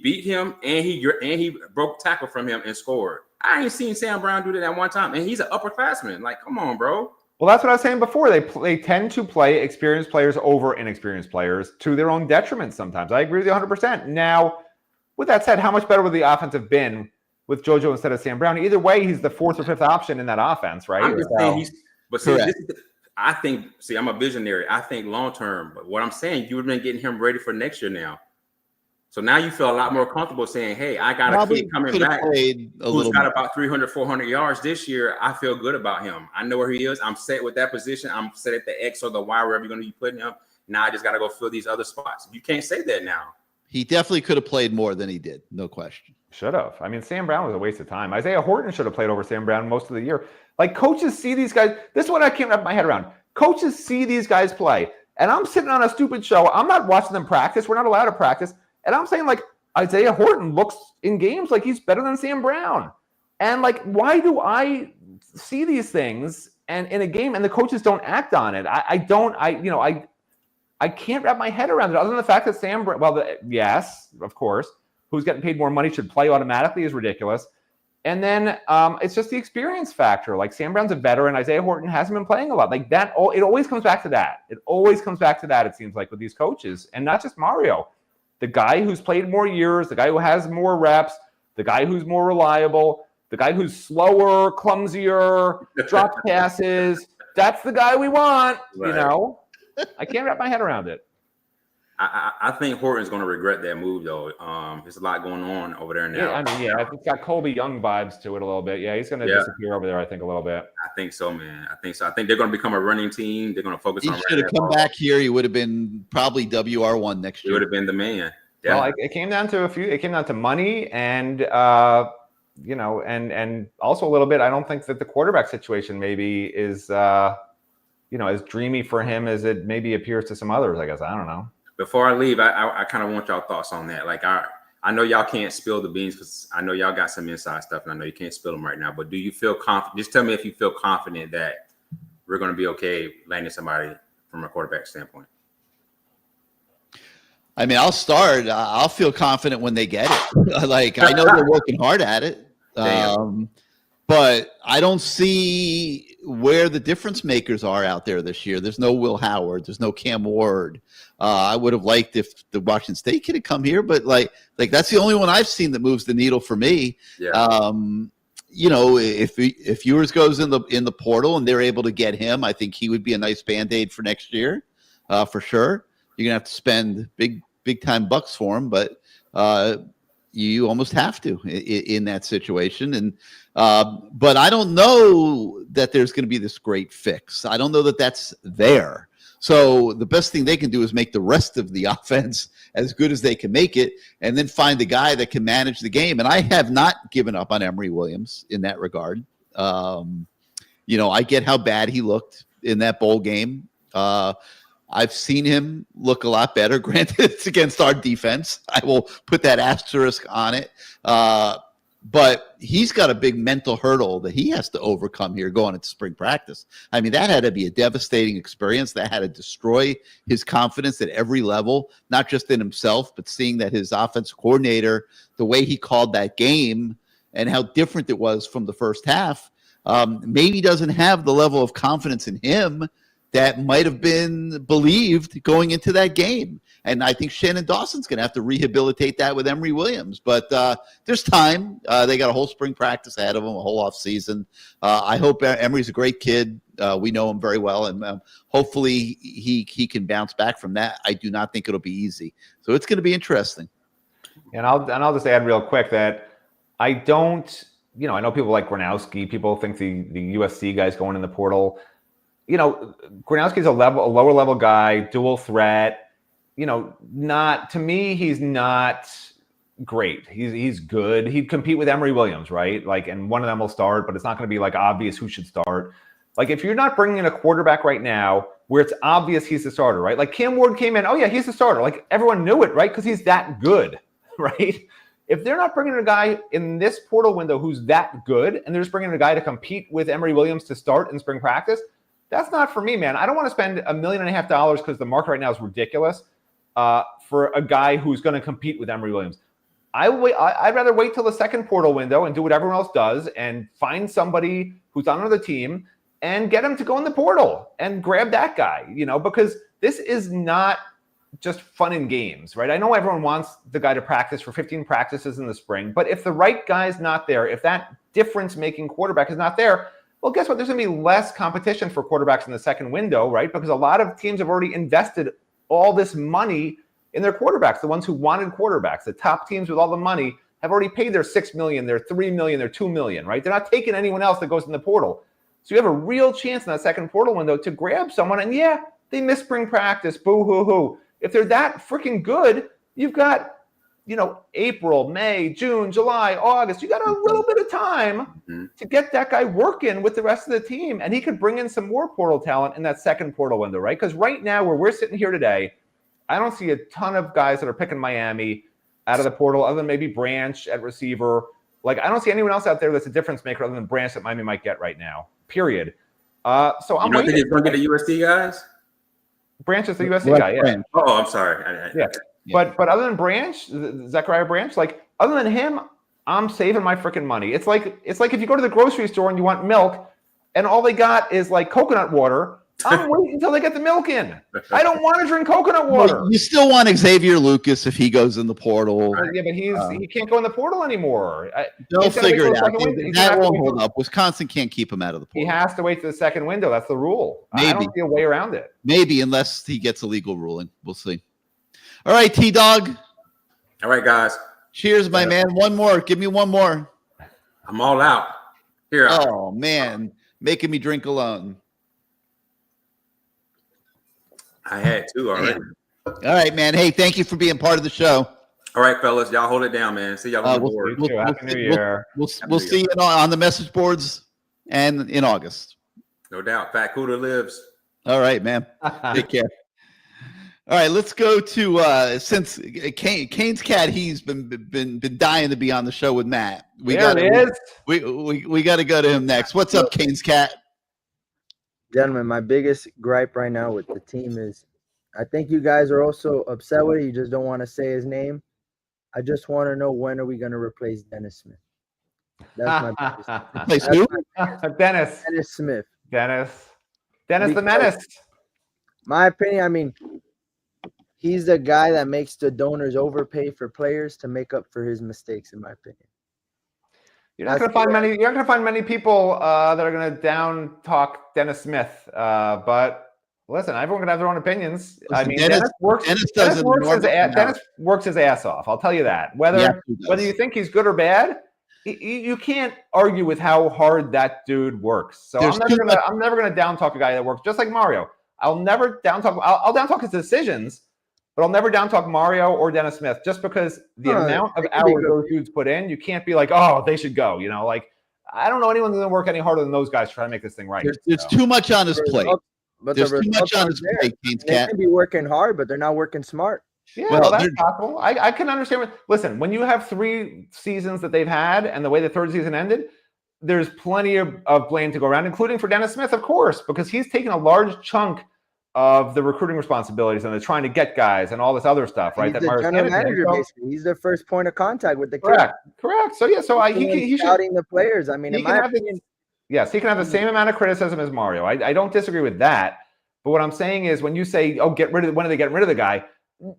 beat him and he broke tackle from him and scored. I ain't seen Sam Brown do that one time. And he's an upperclassman. Like, come on, bro. Well, that's what I was saying before. They tend to play experienced players over inexperienced players to their own detriment sometimes. I agree with you 100%. Now, with that said, how much better would the offense have been with JoJo instead of Sam Brown? Either way, he's the 4th or 5th option in that offense, right? I'm just saying I think, I'm a visionary. I think long term. But what I'm saying, you would have been getting him ready for next year now. So now you feel a lot more comfortable saying, hey, I got a kid coming back who's got about 300, 400 yards this year. I feel good about him. I know where he is. I'm set with that position. I'm set at the X or the Y, wherever you're going to be putting him. Now I just got to go fill these other spots. You can't say that now. He definitely could have played more than he did. No question. Should have. I mean, Sam Brown was a waste of time. Isaiah Horton should have played over Sam Brown most of the year. Like, coaches see these guys. This is what I can't wrap my head around. Coaches see these guys play. And I'm sitting on a stupid show. I'm not watching them practice. We're not allowed to practice. And I'm saying, like, Isaiah Horton looks in games like he's better than Sam Brown. And, like, why do I see these things and in a game and the coaches don't act on it? I can't wrap my head around it other than the fact that Sam Brown, yes, of course, who's getting paid more money should play automatically is ridiculous. And then it's just the experience factor. Like, Sam Brown's a veteran. Isaiah Horton hasn't been playing a lot. Like, that, it always comes back to that. It always comes back to that, it seems like, with these coaches. And not just Mario. The guy who's played more years, the guy who has more reps, the guy who's more reliable, the guy who's slower, clumsier, drops passes. That's the guy we want, right. You know? I can't wrap my head around it. I think Horton's going to regret that move, though. There's a lot going on over there now. It's got Colby Young vibes to it a little bit. Yeah, he's going to disappear over there, I think, a little bit. I think so, man. I think they're going to become a running team. They're going to focus on. He should have come back here. He would have been probably WR1 next year. He would have been the man. Yeah. Well, it came down to It came down to money and and also a little bit. I don't think that the quarterback situation maybe is as dreamy for him as it maybe appears to some others. I guess I don't know. Before I leave, I kind of want y'all thoughts on that. Like, I know y'all can't spill the beans because I know y'all got some inside stuff, and I know you can't spill them right now. But do you feel confident? Just tell me if you feel confident that we're going to be okay landing somebody from a quarterback standpoint. I mean, I'll start. I'll feel confident when they get it. Like, I know they're working hard at it, but I don't see where the difference makers are out there this year. There's no Will Howard. There's no Cam Ward. I would have liked if the Washington State kid had come here, but like that's the only one I've seen that moves the needle for me. Yeah. If Ewers goes in the portal and they're able to get him, I think he would be a nice Band-Aid for next year, for sure. You're gonna have to spend big time bucks for him, but you almost have to in that situation. And but I don't know that there's going to be this great fix. I don't know that that's there. So the best thing they can do is make the rest of the offense as good as they can make it, and then find a guy that can manage the game. And I have not given up on Emory Williams in that regard. I get how bad he looked in that bowl game. I've seen him look a lot better. Granted, it's against our defense. I will put that asterisk on it. But he's got a big mental hurdle that he has to overcome here going into spring practice. I mean, that had to be a devastating experience. That had to destroy his confidence at every level, not just in himself, but seeing that his offensive coordinator, the way he called that game and how different it was from the first half, maybe doesn't have the level of confidence in him that might have been believed going into that game. And I think Shannon Dawson's going to have to rehabilitate that with Emory Williams. But there's time. They got a whole spring practice ahead of them, a whole off season. I hope Emory's a great kid. We know him very well, and hopefully he can bounce back from that. I do not think it'll be easy. So it's going to be interesting. And I'll just add real quick that I don't, I know people like Gronowski. People think the USC guy's going in the portal. Gronowski's a lower level guy, dual threat. Not to me, he's not great. He's good. He'd compete with Emory Williams, right? Like, and one of them will start, but it's not going to be like obvious who should start. Like, if you're not bringing in a quarterback right now where it's obvious he's the starter, right? Like Cam Ward came in, oh yeah, he's the starter. Like everyone knew it, right? Because he's that good, right? If they're not bringing in a guy in this portal window who's that good, and they're just bringing in a guy to compete with Emory Williams to start in spring practice, that's not for me, man. I don't want to spend $1.5 million because the market right now is ridiculous for a guy who's going to compete with Emory Williams. I'd rather wait till the second portal window and do what everyone else does and find somebody who's on another team and get him to go in the portal and grab that guy, because this is not just fun and games, right? I know everyone wants the guy to practice for 15 practices in the spring, but if the right guy's not there, if that difference-making quarterback is not there, well, guess what? There's going to be less competition for quarterbacks in the second window, right? Because a lot of teams have already invested all this money in their quarterbacks, the ones who wanted quarterbacks. The top teams with all the money have already paid their $6 million, their $3 million, their $2 million, right? They're not taking anyone else that goes in the portal. So you have a real chance in that second portal window to grab someone. And yeah, they miss spring practice, boo-hoo-hoo. If they're that freaking good, you've got, April, May, June, July, August. You got a little bit of time to get that guy working with the rest of the team. And he could bring in some more portal talent in that second portal window, right? Because right now, where we're sitting here today, I don't see a ton of guys that are picking Miami out of the portal, other than maybe Branch at receiver. Like, I don't see anyone else out there that's a difference maker other than Branch that Miami might get right now, period. So I'm waiting. You think he's going to get the USC guys? Branch is the USC guy, yeah. Oh, I'm sorry. Yeah. But other than Branch, Zechariah Branch, like, other than him, I'm saving my freaking money. It's like if you go to the grocery store and you want milk and all they got is like coconut water, I'm waiting until they get the milk in. I don't want to drink coconut water. Well, you still want Xavier Lucas if he goes in the portal. Yeah, but he can't go in the portal anymore. They'll figure it out. That won't hold up. Wisconsin can't keep him out of the portal. He has to wait to the second window. That's the rule. Maybe. I don't see a way around it. Maybe, unless he gets a legal ruling. We'll see. All right, T-Dog. All right, guys. Cheers, my man. One more. Give me one more. I'm all out. Here. Oh, man. Making me drink alone. I had two already. All right, man. Hey, thank you for being part of the show. All right, fellas. Y'all hold it down, man. See y'all on the board. We'll see you on the message boards and in August. No doubt. Fat Cooter lives. All right, man. Take care. All right, let's go to since Kane's cat, he's been dying to be on the show with Matt. We got to go to him next. What's up, Kane's cat? Gentlemen, my biggest gripe right now with the team is I think you guys are also upset with it. You just don't want to say his name. I just want to know, when are we going to replace Dennis Smith? That's my biggest. Replace who? Dennis Smith. Dennis the Menace. My opinion, I mean, he's the guy that makes the donors overpay for players to make up for his mistakes, in my opinion. You're not going to find many people that are going to down talk Dennis Smith. But listen, everyone can have their own opinions. Listen, I mean, Dennis works his ass off. I'll tell you that. Whether you think he's good or bad, you can't argue with how hard that dude works. So I'm never gonna down talk a guy that works just like Mario. I'll never down talk. I'll down talk his decisions, but I'll never down talk Mario or Dennis Smith just because the amount of hours those dudes put in. You can't be like, oh, they should go. Like, I don't know anyone that's gonna work any harder than those guys trying to make this thing right. There's too much on his plate. But there's too much on his plate. They can be working hard, but they're not working smart. Yeah, well, that's possible. I can understand. Listen, when you have 3 seasons that they've had and the way the third season ended, there's plenty of blame to go around, including for Dennis Smith, of course, because he's taken a large chunk of the recruiting responsibilities and they're trying to get guys and all this other stuff, right? He's the general manager, basically. He's the first point of contact with the kids. Correct. So, yeah, he scouting the players. I mean, in my opinion, yes, he can have the same amount of criticism as Mario. I don't disagree with that. But what I'm saying is when you say, oh, when are they getting rid of the guy?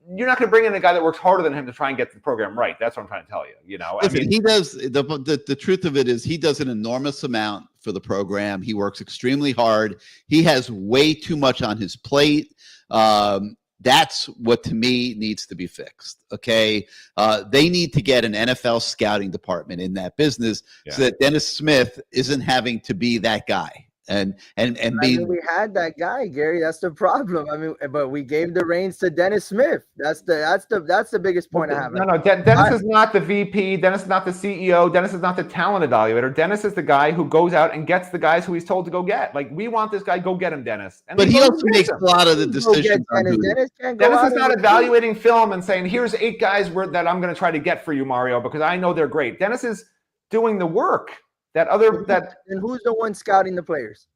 You're not going to bring in a guy that works harder than him to try and get the program right. That's what I'm trying to tell you. You know, Listen, I mean, he does the truth of it is he does an enormous amount for the program. He works extremely hard. He has way too much on his plate. That's what to me needs to be fixed. Okay. They need to get an NFL scouting department in that business so that Dennis Smith isn't having to be that guy. And we had that guy, Gary. That's the problem. I mean, but we gave the reins to Dennis Smith. That's the biggest point I have. No, Dennis is not the VP. Dennis is not the CEO. Dennis is not the talent evaluator. Dennis is the guy who goes out and gets the guys who he's told to go get. Like, we want this guy, go get him, Dennis. And but he also makes a lot of the decisions. Dennis is not evaluating film and saying, here's 8 guys that I'm going to try to get for you, Mario, because I know they're great. Dennis is doing the work. And who's the one scouting the players?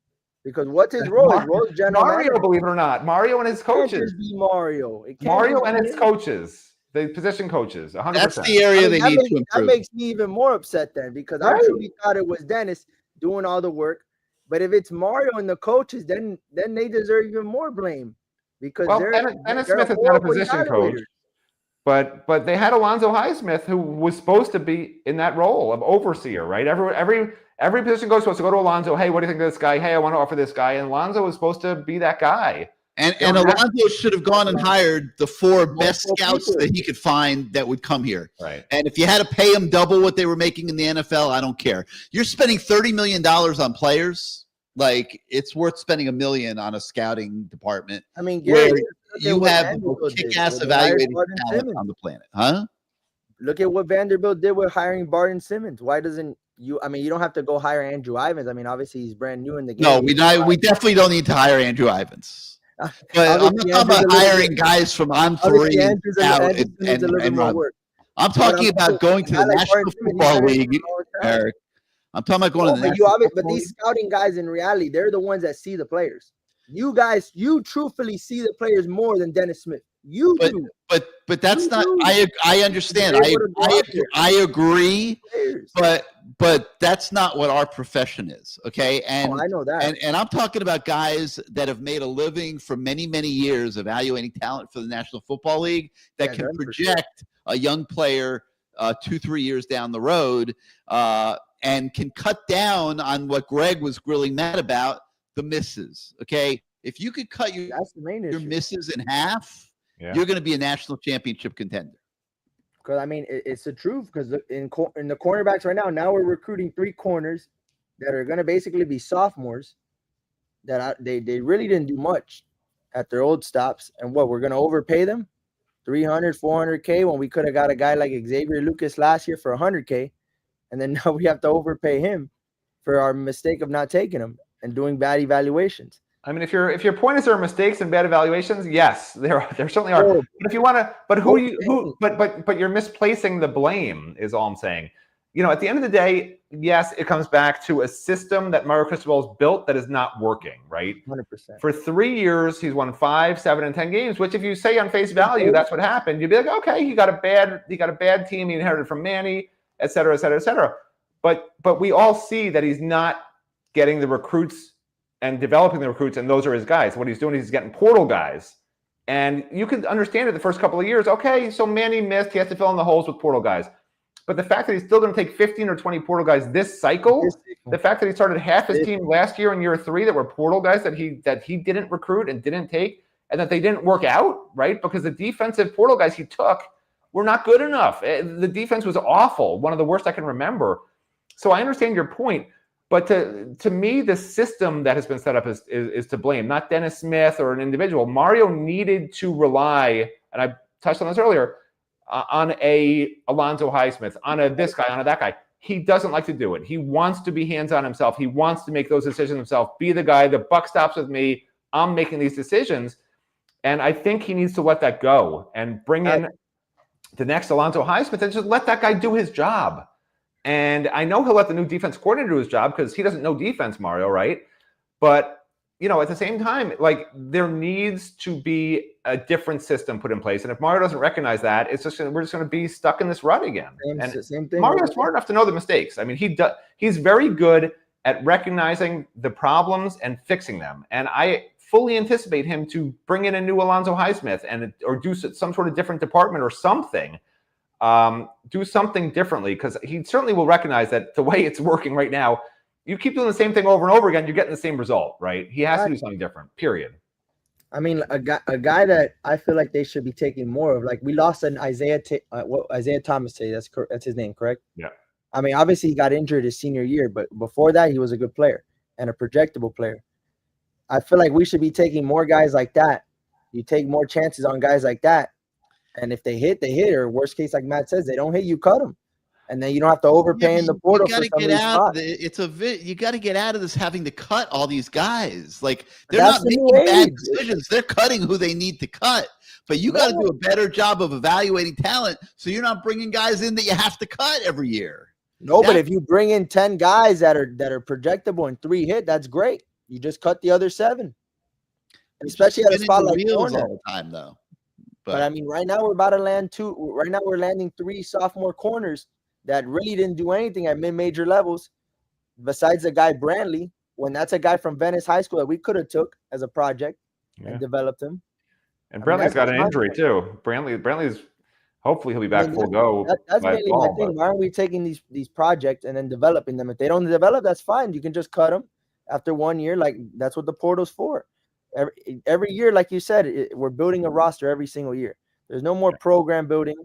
Because what's his role? His role is general Mario, manager. believe it or not. Mario and his coaches. Mario and his coaches. The position coaches. 100%. That's the area they need to improve. That makes me even more upset then, because I truly thought it was Dennis doing all the work. But if it's Mario and the coaches, then they deserve even more blame. Because Dennis Smith is not a position coach. But they had Alonzo Highsmith, who was supposed to be in that role of overseer, right? Every position coach is supposed to go to Alonzo. Hey, what do you think of this guy? Hey, I want to offer this guy. And Alonzo was supposed to be that guy. And Alonzo should have gone and hired the 4 best scouts that he could find that would come here. Right. And if you had to pay them double what they were making in the NFL, I don't care. You're spending $30 million on players. Like, it's worth spending $1 million on a scouting department. I mean, Gary, you have kick-ass evaluating talent on the planet, huh? Look at what Vanderbilt did with hiring Barton Simmons. Why doesn't you? I mean, you don't have to go hire Andrew Ivins. I mean, obviously he's brand new in the game. No, we definitely don't need to hire Andrew Ivins. But I'm not talking about hiring guys from On3 and I'm talking about going to the National Football League, Eric. I'm talking about going to the National Football League. But these scouting guys, in reality, they're the ones that see the players. You guys, you truthfully see the players more than Dennis Smith. You do. But that's not. I understand. I agree. But that's not what our profession is. Okay. And I know that. And I'm talking about guys that have made a living for many, many years evaluating talent for the National Football League that can project a young player 2-3 years down the road and can cut down on what Greg was really mad about, the misses. Okay. If you could cut your misses in half, you're going to be a national championship contender. Because I mean, it's the truth. Because in the cornerbacks right now we're recruiting 3 corners that are going to basically be sophomores. They really didn't do much at their old stops, and we're going to overpay them $300,000, $400K when we could have got a guy like Xavier Lucas last year for $100K, and then now we have to overpay him for our mistake of not taking him and doing bad evaluations. I mean, if your point is there are mistakes and bad evaluations, yes, there certainly are. But if you want to, but you're misplacing the blame is all I'm saying. You know, at the end of the day, yes, it comes back to a system that Mario Cristobal's built that is not working, right? 100%. For 3 years, he's won 5, 7, and 10 games. Which, if you say on face value, that's what happened, you'd be like, okay, he got a bad team. He inherited from Manny, et cetera, et cetera, et cetera. But we all see that he's not getting the recruits and developing the recruits, and those are his guys. What he's doing is he's getting portal guys. And you can understand it the first couple of years. Okay, so Manny missed. He has to fill in the holes with portal guys. But the fact that he's still going to take 15 or 20 portal guys this cycle, the fact that he started half his team last year in year 3 that were portal guys that he didn't recruit and didn't take, and that they didn't work out, right? Because the defensive portal guys he took were not good enough. The defense was awful, one of the worst I can remember. So I understand your point. But to me, the system that has been set up is to blame, not Dennis Smith or an individual. Mario needed to rely, and I touched on this earlier, on a Alonzo Highsmith, on a this guy, on a that guy. He doesn't like to do it. He wants to be hands-on himself. He wants to make those decisions himself, be the guy, the buck stops with me. I'm making these decisions. And I think he needs to let that go and bring in the next Alonzo Highsmith and just let that guy do his job. And I know he'll let the new defense coordinator do his job because he doesn't know defense, Mario, right? But, you know, at the same time, like, there needs to be a different system put in place. And if Mario doesn't recognize that, we're just going to be stuck in this rut again. Same thing. Mario's smart enough to know the mistakes. I mean, he's very good at recognizing the problems and fixing them. And I fully anticipate him to bring in a new Alonzo Highsmith or do some sort of different department or something. Do something differently, because he certainly will recognize that the way it's working right now, you keep doing the same thing over and over again, you're getting the same result, right? He has to do something different, period. I mean, a guy that I feel like they should be taking more of, like we lost an Isaiah Thomas today. That's his name, correct? Yeah. I mean, obviously he got injured his senior year, but before that he was a good player and a projectable player. I feel like we should be taking more guys like that. You take more chances on guys like that, and if they hit, they hit. Or worst case, like Matt says, they don't hit, you cut them. And then you don't have to overpay in the portal for some of these spots. You got to get out of this having to cut all these guys. Like, they're That's not the making new bad age. decisions. They're cutting who they need to cut. But you got to do a better job of evaluating talent, so you're not bringing guys in that you have to cut every year. No, but if you bring in 10 guys that are projectable and 3 hit, that's great. You just cut the other 7, especially at a spot like corner all the time, though. But I mean, right now we're about to land 2. Right now we're landing 3 sophomore corners that really didn't do anything at mid-major levels, besides the guy Brantley, when that's a guy from Venice High School that we could have took as a project and developed him. And Brantley's got an injury too. Brantley's hopefully he'll be back full go. That's mainly my thing. Why aren't we taking these projects and then developing them? If they don't develop, that's fine. You can just cut them after 1 year. Like, that's what the portal's for. Every year, like you said, we're building a roster every single year. There's no more program building.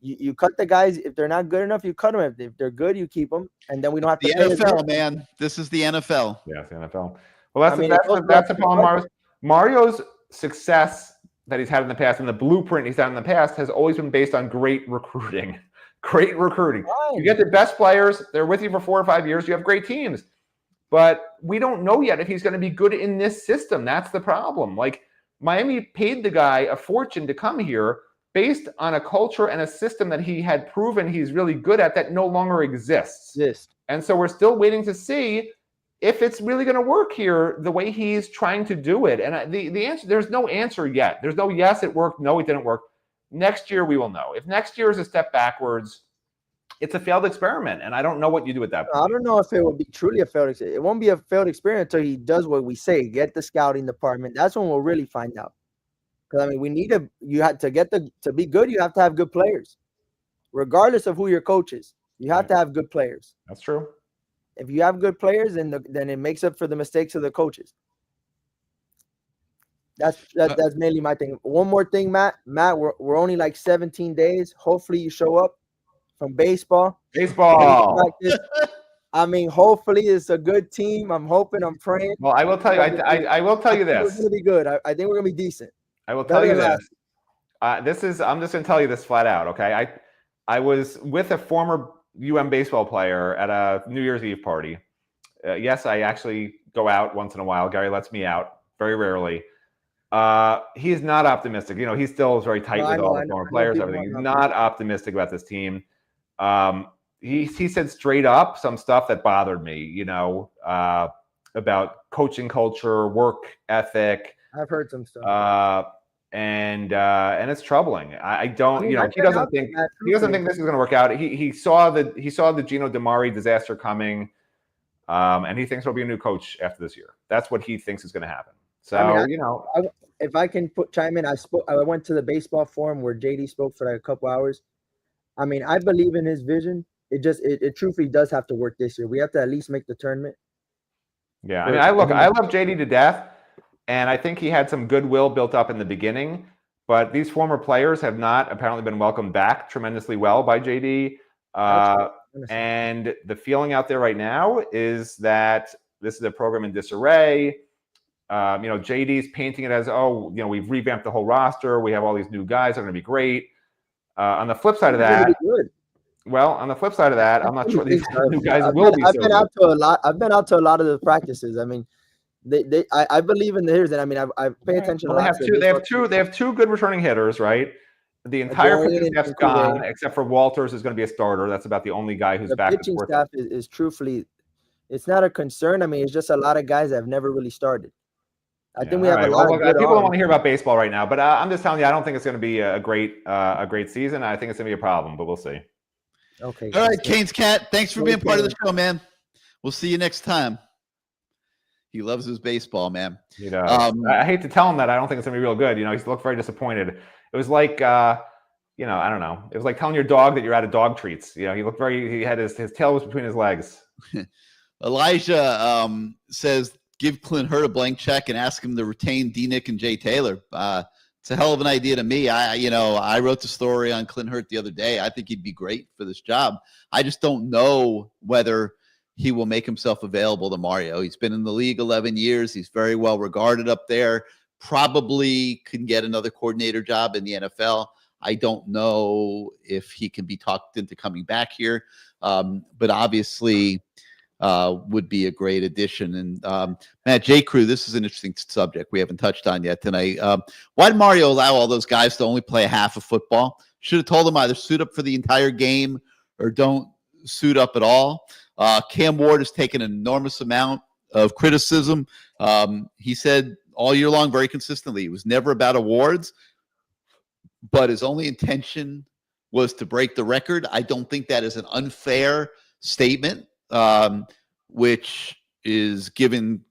You cut the guys. If they're not good enough, you cut them. If they're good, you keep them, and then we don't have to pay NFL, man. This is the NFL. Yeah, it's the NFL. Well, that's the problem. Mario's success that he's had in the past and the blueprint he's had in the past has always been based on great recruiting. Great recruiting. Fine. You get the best players. They're with you for 4 or 5 years. You have great teams. But we don't know yet if he's going to be good in this system. That's the problem. Like, Miami paid the guy a fortune to come here based on a culture and a system that he had proven he's really good at that no longer exists. And so we're still waiting to see if it's really going to work here the way he's trying to do it. And the answer, there's no answer yet. There's no yes, it worked, no, it didn't work. Next year we will know. If next year is a step backwards, it's a failed experiment, and I don't know what you do at that point. I don't know if it will be truly a failed experiment. It won't be a failed experiment until he does what we say, get the scouting department. That's when we'll really find out. Because, I mean, to be good, you have to have good players. Regardless of who your coach is, you have to have good players. That's true. If you have good players, then it makes up for the mistakes of the coaches. That's mainly my thing. One more thing, Matt, we're only like 17 days. Hopefully you show up from baseball. I mean, hopefully it's a good team. I'm hoping, I'm praying. Well, I will tell you. I will tell you this. We're gonna be good. I think we're gonna be decent. I will tell you this. I'm just gonna tell you this flat out. Okay. I was with a former UM baseball player at a New Year's Eve party. Yes, I actually go out once in a while. Gary lets me out very rarely. He is not optimistic. You know, he still is very tight with all the former players, everything. He's not optimistic about this team. He said straight up some stuff that bothered me, you know, about coaching culture, work ethic. I've heard some stuff. And it's troubling. I don't, you know, he doesn't think this is going to work out. He saw the Gino DiMari disaster coming, and he thinks there'll be a new coach after this year. That's what he thinks is going to happen. So, you know, if I can chime in, I went to the baseball forum where JD spoke for like a couple hours. I mean, I believe in his vision. It truthfully does have to work this year. We have to at least make the tournament. Yeah, I mean, I love JD to death, and I think he had some goodwill built up in the beginning, but these former players have not apparently been welcomed back tremendously well by JD. And the feeling out there right now is that this is a program in disarray. You know, JD's painting it as, oh, you know, we've revamped the whole roster. We have all these new guys that are going to be great. On the flip side of that, I'm not sure these new guys will be. I've been out to a lot of the practices. I mean, I believe in the hitters, and I mean, I pay attention. Well, they have two good returning hitters, right? The entire pitching staff's gone, except for Walters is going to be a starter. That's about the only guy who's back. The pitching staff is truthfully, it's not a concern. I mean, it's just a lot of guys that have never really started. I think we have a lot of good people don't want to hear about baseball right now, but I'm just telling you, I don't think it's going to be a great season. I think it's going to be a problem, but we'll see. Okay. All right, Canes Cat, thanks for being part of the show, man. We'll see you next time. He loves his baseball, man. He does. I hate to tell him that. I don't think it's gonna be real good. He's looked very disappointed. It was like, I don't know. It was like telling your dog that you're out of dog treats. He looked he had his tail was between his legs. Elijah says, give Clint Hurt a blank check and ask him to retain D. Nick and Jay Taylor. It's a hell of an idea to me. I wrote the story on Clint Hurt the other day. I think he'd be great for this job. I just don't know whether he will make himself available to Mario. He's been in the league 11 years. He's very well regarded up there. Probably can get another coordinator job in the NFL. I don't know if he can be talked into coming back here, but obviously would be a great addition. And Matt, J. Crew, this is an interesting subject we haven't touched on yet tonight. Why did Mario allow all those guys to only play half of football? Should have told them either suit up for the entire game or don't suit up at all. Cam Ward has taken an enormous amount of criticism. He said all year long, very consistently, it was never about awards, but his only intention was to break the record. I don't think that is an unfair statement, which is given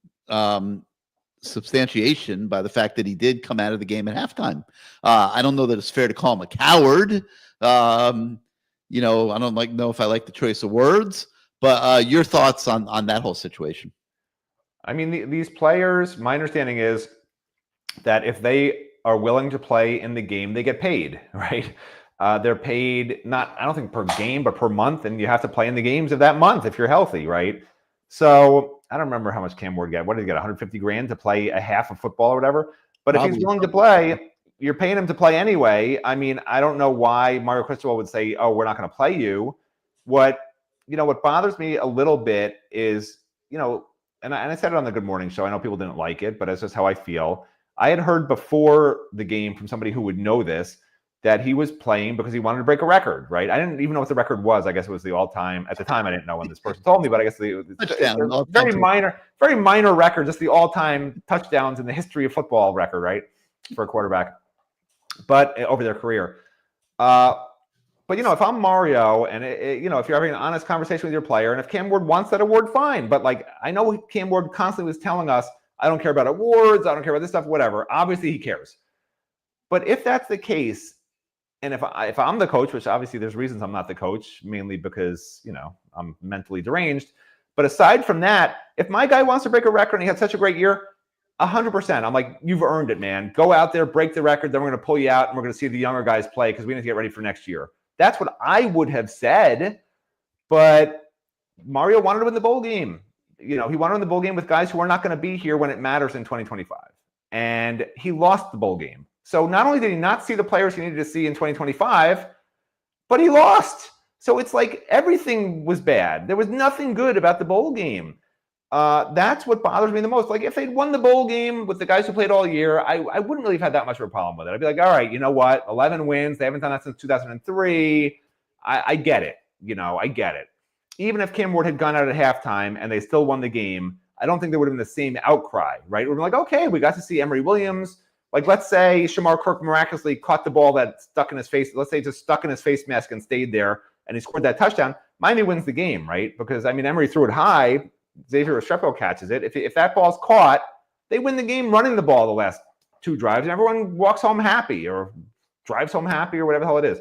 substantiation by the fact that he did come out of the game at halftime. I don't know that it's fair to call him a coward. I don't know if I like the choice of words, but your thoughts on that whole situation? I mean, these players, my understanding is that if they are willing to play in the game, they get paid, right? They're paid not, I don't think per game, but per month, and you have to play in the games of that month if you're healthy, right? So I don't remember how much Cam Ward got. What did he get? 150 grand to play a half of football or whatever? But if he's willing to play, you're paying him to play anyway. I mean, I don't know why Mario Cristobal would say, oh, we're not going to play you. What bothers me a little bit is, and I said it on the Good Morning Show. I know people didn't like it, but it's just how I feel. I had heard before the game from somebody who would know this, that he was playing because he wanted to break a record, right? I didn't even know what the record was. I guess it was the all-time. At the time, I didn't know when this person told me, but I guess the very minor record, just the all-time touchdowns in the history of football record, right, for a quarterback, but over their career. But if I'm Mario, and if you're having an honest conversation with your player, and if Cam Ward wants that award, fine. But I know Cam Ward constantly was telling us, I don't care about awards, I don't care about this stuff, whatever. Obviously, he cares. But if that's the case, and if I'm the coach, which obviously there's reasons I'm not the coach, mainly because, I'm mentally deranged. But aside from that, if my guy wants to break a record and he had such a great year, 100%, I'm like, you've earned it, man. Go out there, break the record, then we're going to pull you out and we're going to see the younger guys play because we need to get ready for next year. That's what I would have said. But Mario wanted to win the bowl game. He wanted to win the bowl game with guys who are not going to be here when it matters in 2025. And he lost the bowl game. So not only did he not see the players he needed to see in 2025, but he lost. So it's like everything was bad. There was nothing good about the bowl game. That's what bothers me the most. Like if they'd won the bowl game with the guys who played all year, I wouldn't really have had that much of a problem with it. I'd be like, all right, you know what? 11 wins. They haven't done that since 2003. I get it. I get it. Even if Cam Ward had gone out at halftime and they still won the game, I don't think there would have been the same outcry, right? We're like, okay, we got to see Emory Williams. Like, let's say Shamar Kirk miraculously caught the ball that stuck in his face. Let's say it just stuck in his face mask and stayed there, and he scored that touchdown. Miami wins the game, right? Because, Emory threw it high. Xavier Restrepo catches it. If that ball's caught, they win the game running the ball the last two drives, and everyone walks home happy or drives home happy or whatever the hell it is.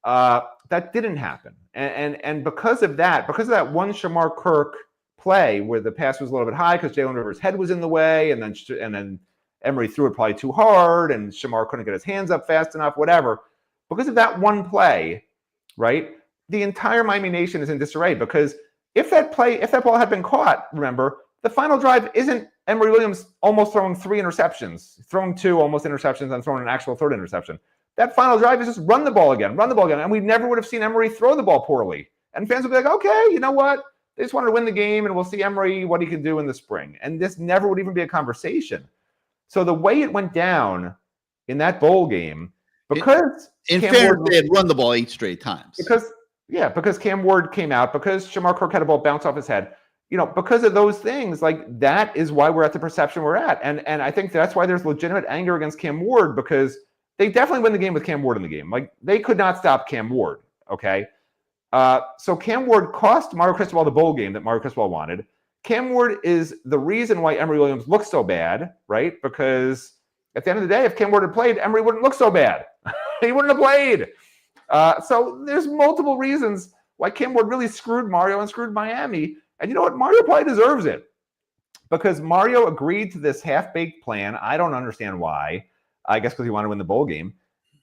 That didn't happen. And because of that one Shamar Kirk play where the pass was a little bit high because Jalen Rivers' head was in the way, and then Emory threw it probably too hard, and Shamar couldn't get his hands up fast enough, whatever. Because of that one play, right, the entire Miami Nation is in disarray because if that ball had been caught, remember, the final drive isn't Emory Williams almost throwing 3 interceptions, throwing 2 almost interceptions, and throwing an actual 3rd interception. That final drive is just run the ball again. And we never would have seen Emory throw the ball poorly. And fans would be like, okay, you know what? They just wanted to win the game, and we'll see Emory, what he can do in the spring. And this never would even be a conversation. So the way it went down in that bowl game, because in fairness, they had run the ball 8 straight times. Because Cam Ward came out, because Shamar Kirk had a ball bounce off his head, because of those things, like that is why we're at the perception we're at. And I think that's why there's legitimate anger against Cam Ward, because they definitely win the game with Cam Ward in the game. Like they could not stop Cam Ward. Okay. So Cam Ward cost Mario Cristobal the bowl game that Mario Cristobal wanted. Cam Ward is the reason why Emory Williams looks so bad, right? Because at the end of the day, if Cam Ward had played, Emory wouldn't look so bad. He wouldn't have played. So there's multiple reasons why Cam Ward really screwed Mario and screwed Miami. And you know what? Mario probably deserves it because Mario agreed to this half-baked plan. I don't understand why. I guess because he wanted to win the bowl game.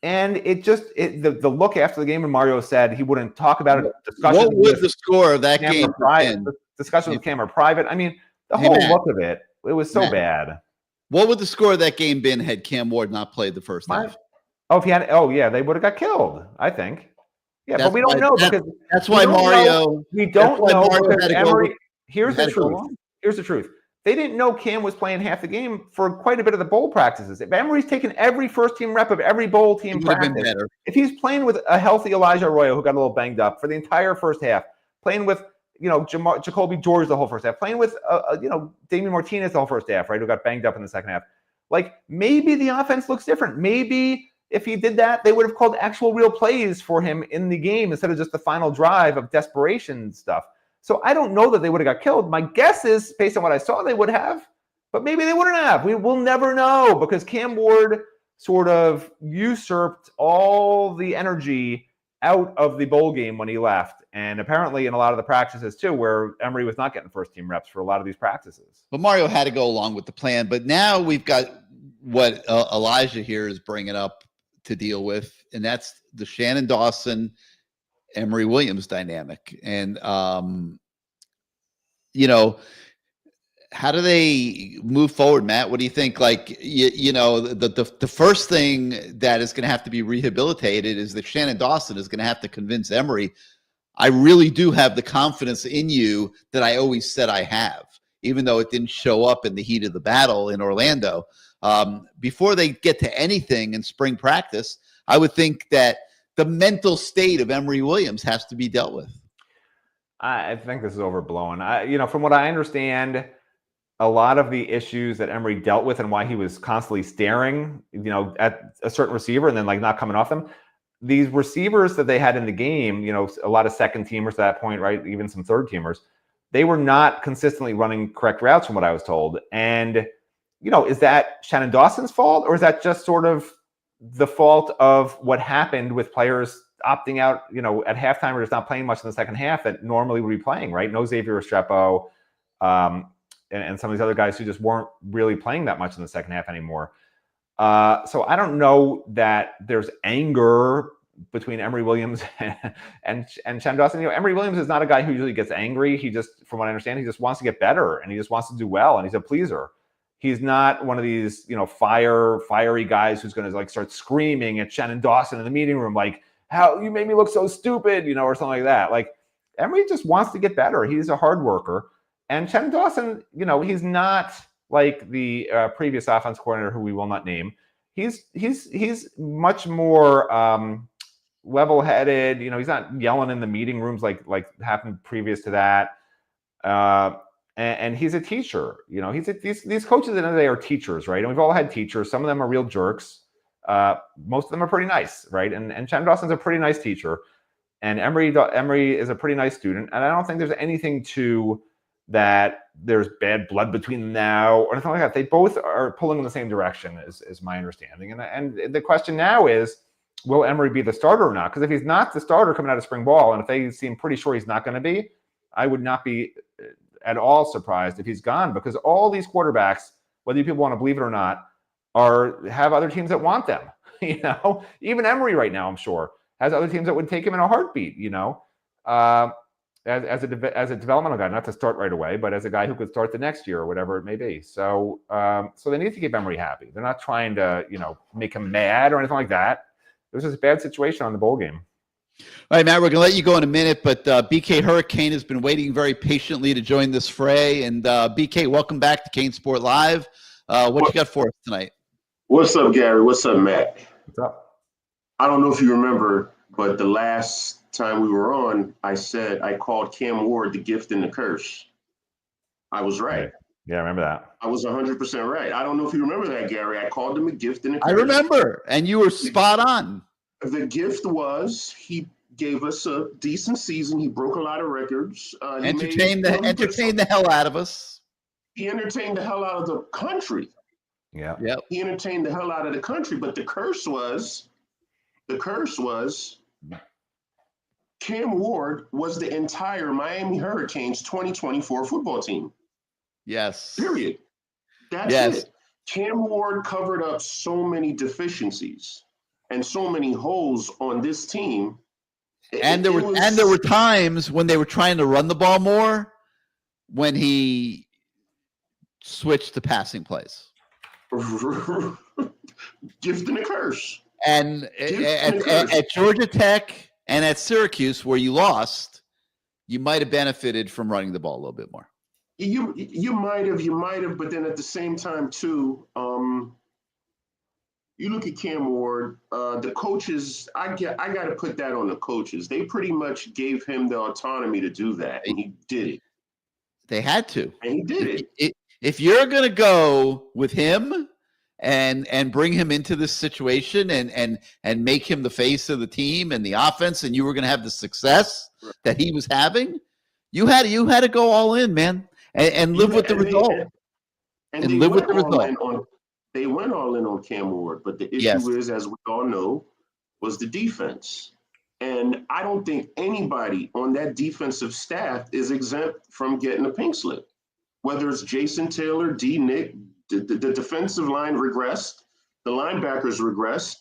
And the look after the game when Mario said he wouldn't talk about it. What would the score of that game have been? Discussions with Cam are private. I mean, the whole look of it was so bad. What would the score of that game been had Cam Ward not played the first half? Oh, if he had, they would have got killed, I think. Yeah, but we don't know because that's why Mario. We don't know because Emory. Here's the truth. Here's the truth. They didn't know Cam was playing half the game for quite a bit of the bowl practices. If Emory's taken every first team rep of every bowl team practice, if he's playing with a healthy Elijah Arroyo who got a little banged up for the entire first half, playing with Jacoby George the whole first half, playing with Damian Martinez the whole first half, right, who got banged up in the second half, like maybe the offense looks different. Maybe if he did that, they would have called actual real plays for him in the game instead of just the final drive of desperation stuff. So I don't know that they would have got killed. My guess is, based on what I saw, they would have, but maybe they wouldn't have. We will never know because Cam Ward sort of usurped all the energy out of the bowl game when he left. And apparently in a lot of the practices too, where Emory was not getting first team reps for a lot of these practices. But Mario had to go along with the plan. But now we've got what Elijah here is bringing up to deal with, and that's the Shannon Dawson, Emory Williams dynamic. And, how do they move forward, Matt? What do you think? Like, the first thing that is going to have to be rehabilitated is that Shannon Dawson is going to have to convince Emory, I really do have the confidence in you that I always said I have, even though it didn't show up in the heat of the battle in Orlando. Before they get to anything in spring practice, I would think that the mental state of Emory Williams has to be dealt with. I think this is overblown. From what I understand, a lot of the issues that Emory dealt with and why he was constantly staring, at a certain receiver and then not coming off them. These receivers that they had in the game, a lot of second teamers at that point, right? Even some third teamers, they were not consistently running correct routes from what I was told. And, is that Shannon Dawson's fault or is that just sort of the fault of what happened with players opting out, at halftime or just not playing much in the second half that normally would be playing, right? No Xavier Restrepo, and some of these other guys who just weren't really playing that much in the second half anymore. So I don't know that there's anger between Emory Williams and Shannon Dawson. Emory Williams is not a guy who usually gets angry. He just, from what I understand, he just wants to get better and he just wants to do well and he's a pleaser. He's not one of these, fiery guys who's going to start screaming at Shannon Dawson in the meeting room, like, how you made me look so stupid, or something like that. Like, Emory just wants to get better. He's a hard worker. And Shannon Dawson, he's not like the previous offense coordinator who we will not name. He's much more level-headed. He's not yelling in the meeting rooms like happened previous to that. And he's a teacher. These coaches at the end of the day are teachers, right? And we've all had teachers. Some of them are real jerks. Most of them are pretty nice, right? And Shannon Dawson's a pretty nice teacher. And Emory is a pretty nice student. And I don't think there's anything to that there's bad blood between them now or anything like that. They both are pulling in the same direction is my understanding. And the question now is, will Emory be the starter or not? Because if he's not the starter coming out of spring ball, and if they seem pretty sure he's not going to be, I would not be at all surprised if he's gone, because all these quarterbacks, whether you people want to believe it or not, have other teams that want them. Even Emory right now, I'm sure, has other teams that would take him in a heartbeat. As a developmental guy, not to start right away, but as a guy who could start the next year or whatever it may be. So they need to keep Emory happy. They're not trying to make him mad or anything like that. It was just a bad situation on the bowl game. All right, Matt, we're going to let you go in a minute, but BK Hurricane has been waiting very patiently to join this fray. And BK, welcome back to CaneSport Live. What you got for us tonight? What's up, Gary? What's up, Matt? What's up? I don't know if you remember, but the last time we were on, I called Cam Ward the gift and the curse. I was right. Yeah, I remember that. I was 100% right. I don't know if you remember that, Gary. I called him a gift and a curse. I remember, and you were spot on. The gift was he gave us a decent season. He broke a lot of records. He Entertained the hell out of us. He entertained the hell out of the country. Yeah. Yep. He entertained the hell out of the country. But the curse was Cam Ward was the entire Miami Hurricanes 2024 football team. Yes. Period. That's it. Cam Ward covered up so many deficiencies and so many holes on this team. And there were times when they were trying to run the ball more when he switched to passing plays. Gift and a curse. And at Georgia Tech and at Syracuse, where you lost, you might have benefited from running the ball a little bit more. You might have, but then at the same time too, you look at Cam Ward, the coaches. I got to put that on the coaches. They pretty much gave him the autonomy to do that, and he did it. They had to, and he did it. If you're gonna go with him and bring him into this situation and make him the face of the team and the offense, and you were gonna have the success that he was having, you had to go all in, man. And live with the result. And live with the result. They went all in on Cam Ward, but the issue is, as we all know, was the defense. And I don't think anybody on that defensive staff is exempt from getting a pink slip. Whether it's Jason Taylor, D. Nick, the defensive line regressed, the linebackers regressed,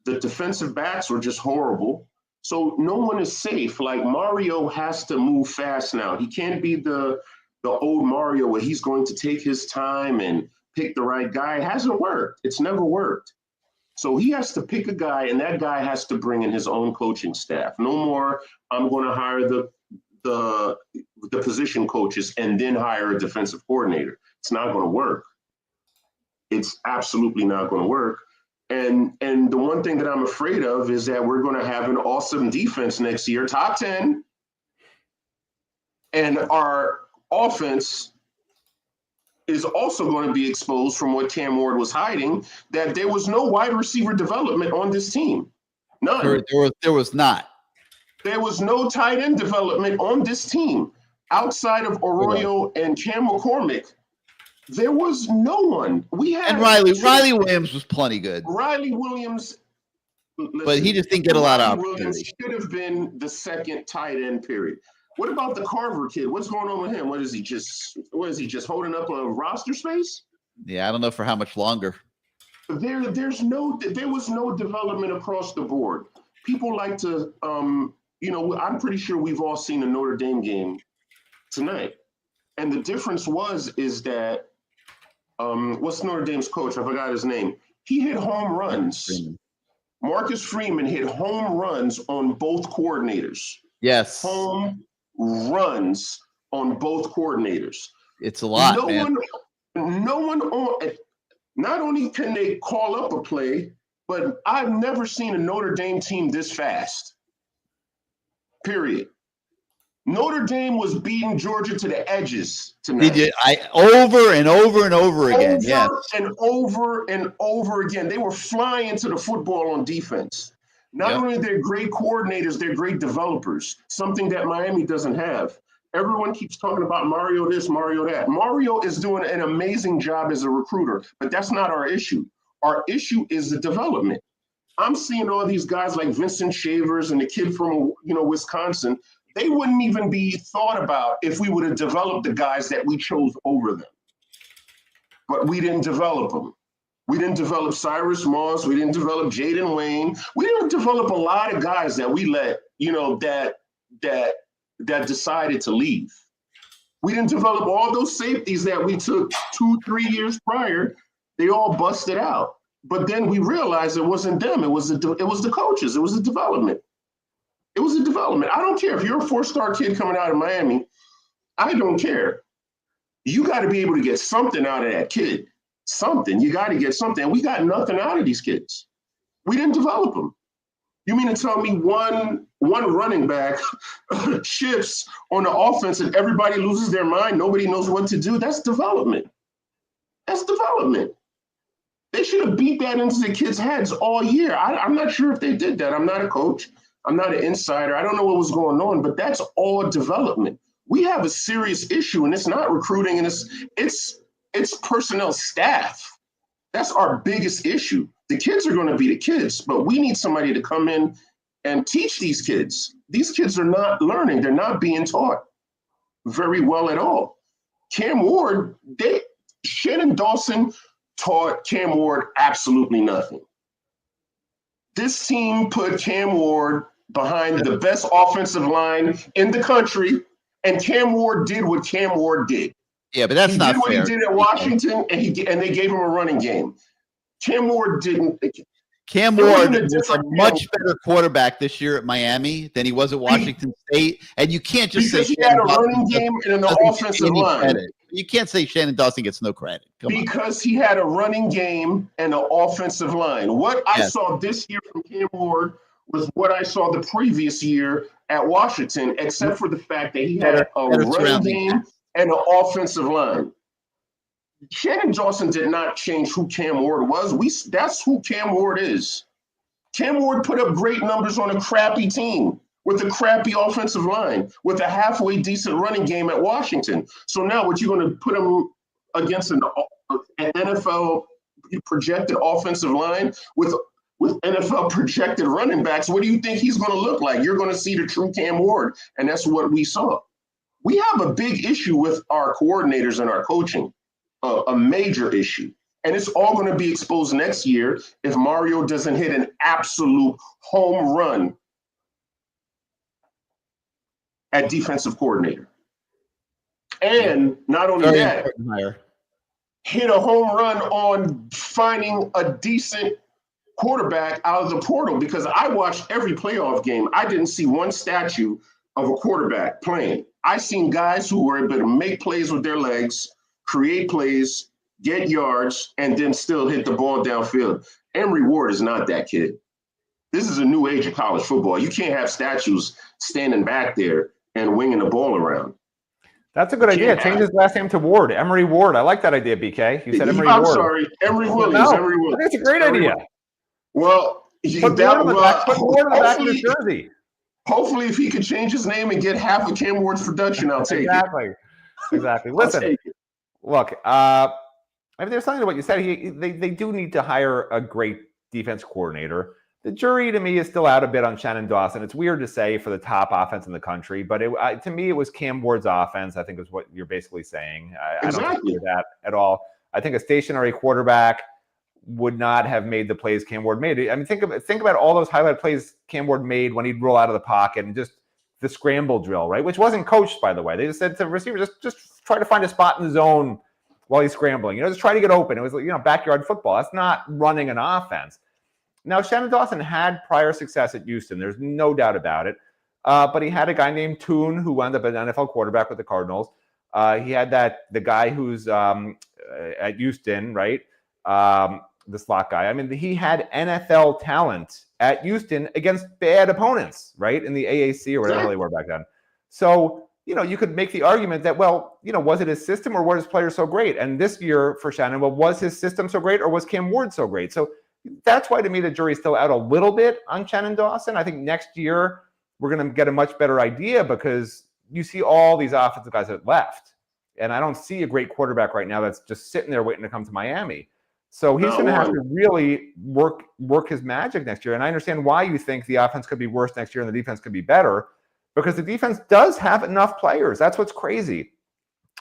the defensive backs were just horrible. So no one is safe. Like, Mario has to move fast now. He can't be the old Mario where he's going to take his time and pick the right guy. It hasn't worked. It's never worked. So he has to pick a guy, and that guy has to bring in his own coaching staff. No more, I'm going to hire the position coaches and then hire a defensive coordinator. It's not going to work. It's absolutely not going to work. And the one thing that I'm afraid of is that we're going to have an awesome defense next year, top 10, and our offense is also going to be exposed from what Cam Ward was hiding, that there was no wide receiver development on this team. None. There was not. There was no tight end development on this team. Outside of Arroyo and Cam McCormick, there was no one. We had Riley Williams was plenty good. Riley Williams, but he just didn't get a lot of opportunity. Williams should have been the second tight end, period. What about the Carver kid? What's going on with him? What is he just holding up a roster space? Yeah, I don't know for how much longer. There was no development across the board. People like to, I'm pretty sure we've all seen a Notre Dame game tonight. And the difference is that, what's Notre Dame's coach? I forgot his name. He hit home runs. Marcus Freeman hit home runs on both coordinators. Yes. Home runs on both coordinators. It's a lot, man. No one not only can they call up a play, but I've never seen a Notre Dame team this fast. Period. Notre Dame was beating Georgia to the edges tonight. Over and over and over again. Over and over again. They were flying to the football on defense. Not only they're great coordinators, they're great developers, something that Miami doesn't have. Everyone keeps talking about Mario this, Mario that. Mario is doing an amazing job as a recruiter, but that's not our issue. Our issue is the development. I'm seeing all these guys like Vincent Shavers and the kid from Wisconsin. They wouldn't even be thought about if we would have developed the guys that we chose over them. But we didn't develop them. We didn't develop Cyrus Moss. We didn't develop Jaden Wayne. We didn't develop a lot of guys that we let, that decided to leave. We didn't develop all those safeties that we took 2-3 years prior. They all busted out. But then we realized it wasn't them. It was the coaches. It was the development. It was a development. I don't care if you're a 4-star kid coming out of Miami. I don't care. You got to be able to get something out of that kid. Something. You got to get something. And we got nothing out of these kids. We didn't develop them. You mean to tell me one running back shifts on the offense and everybody loses their mind? Nobody knows what to do. That's development. That's development. They should have beat that into the kids' heads all year. I'm not sure if they did that. I'm not a coach. I'm not an insider. I don't know what was going on, but that's all development. We have a serious issue, and it's not recruiting, and it's personnel staff. That's our biggest issue. The kids are going to be the kids, but we need somebody to come in and teach these kids. These kids are not learning. They're not being taught very well at all. Cam Ward, Shannon Dawson taught Cam Ward absolutely nothing. This team put Cam Ward behind the best offensive line in the country, and Cam Ward did what Cam Ward did. Yeah, but that's not fair. He did what he did at Washington, and they gave him a running game. Cam Ward didn't. Cam Ward was a much better quarterback this year at Miami than he was at Washington State, and you can't just say he had a running game and an offensive line. You can't say Shannon Dawson gets no credit. Because he had a running game and an offensive line. What I saw this year from Cam Ward was what I saw the previous year at Washington, except for the fact that he had a running game and an offensive line. Shannon Dawson did not change who Cam Ward was. That's who Cam Ward is. Cam Ward put up great numbers on a crappy team with a crappy offensive line, with a halfway decent running game at Washington. So now what you're going to put him against an NFL projected offensive line with NFL projected running backs, what do you think he's going to look like? You're going to see the true Cam Ward, and that's what we saw. We have a big issue with our coordinators and our coaching, a major issue. And it's all going to be exposed next year if Mario doesn't hit an absolute home run at defensive coordinator. And not only that, hit a home run on finding a decent quarterback out of the portal, because I watched every playoff game. I didn't see one statue of a quarterback playing. I seen guys who were able to make plays with their legs, create plays, get yards, and then still hit the ball downfield. Emory Ward is not that kid. This is a new age of college football. You can't have statues standing back there and winging the ball around. That's a good idea. Change his last name to Ward. Emory Ward. I like that idea, BK. You said Emory Ward. I'm sorry. Emory Williams. No, Emory Williams. That's a great idea. Well, put Ward on the back of his jersey. Hopefully, if he could change his name and get half of Cam Ward's production, I'll take it. Exactly. Listen, look, I mean, there's something to what you said. They do need to hire a great defense coordinator. The jury, to me, is still out a bit on Shannon Dawson. It's weird to say for the top offense in the country, but to me, it was Cam Ward's offense, I think is what you're basically saying. I don't agree with that at all. I think a stationary quarterback would not have made the plays Cam Ward made. I mean, think about all those highlight plays Cam Ward made when he'd roll out of the pocket and just the scramble drill, right? Which wasn't coached, by the way. They just said to the receiver, just try to find a spot in the zone while he's scrambling. Just try to get open. It was, backyard football. That's not running an offense. Now, Shannon Dawson had prior success at Houston. There's no doubt about it. But he had a guy named Toon who wound up an NFL quarterback with the Cardinals. He had the guy who's at Houston, right? The slot guy. I mean, he had NFL talent at Houston against bad opponents, right? In the AAC or whatever they were back then. So, you could make the argument that, well, was it his system or were his players so great? And this year for Shannon, well, was his system so great or was Cam Ward so great? So that's why, to me, the jury's still out a little bit on Shannon Dawson. I think next year we're going to get a much better idea because you see all these offensive guys that left. And I don't see a great quarterback right now that's just sitting there waiting to come to Miami. So he's going to have to really work his magic next year. And I understand why you think the offense could be worse next year and the defense could be better, because the defense does have enough players. That's what's crazy.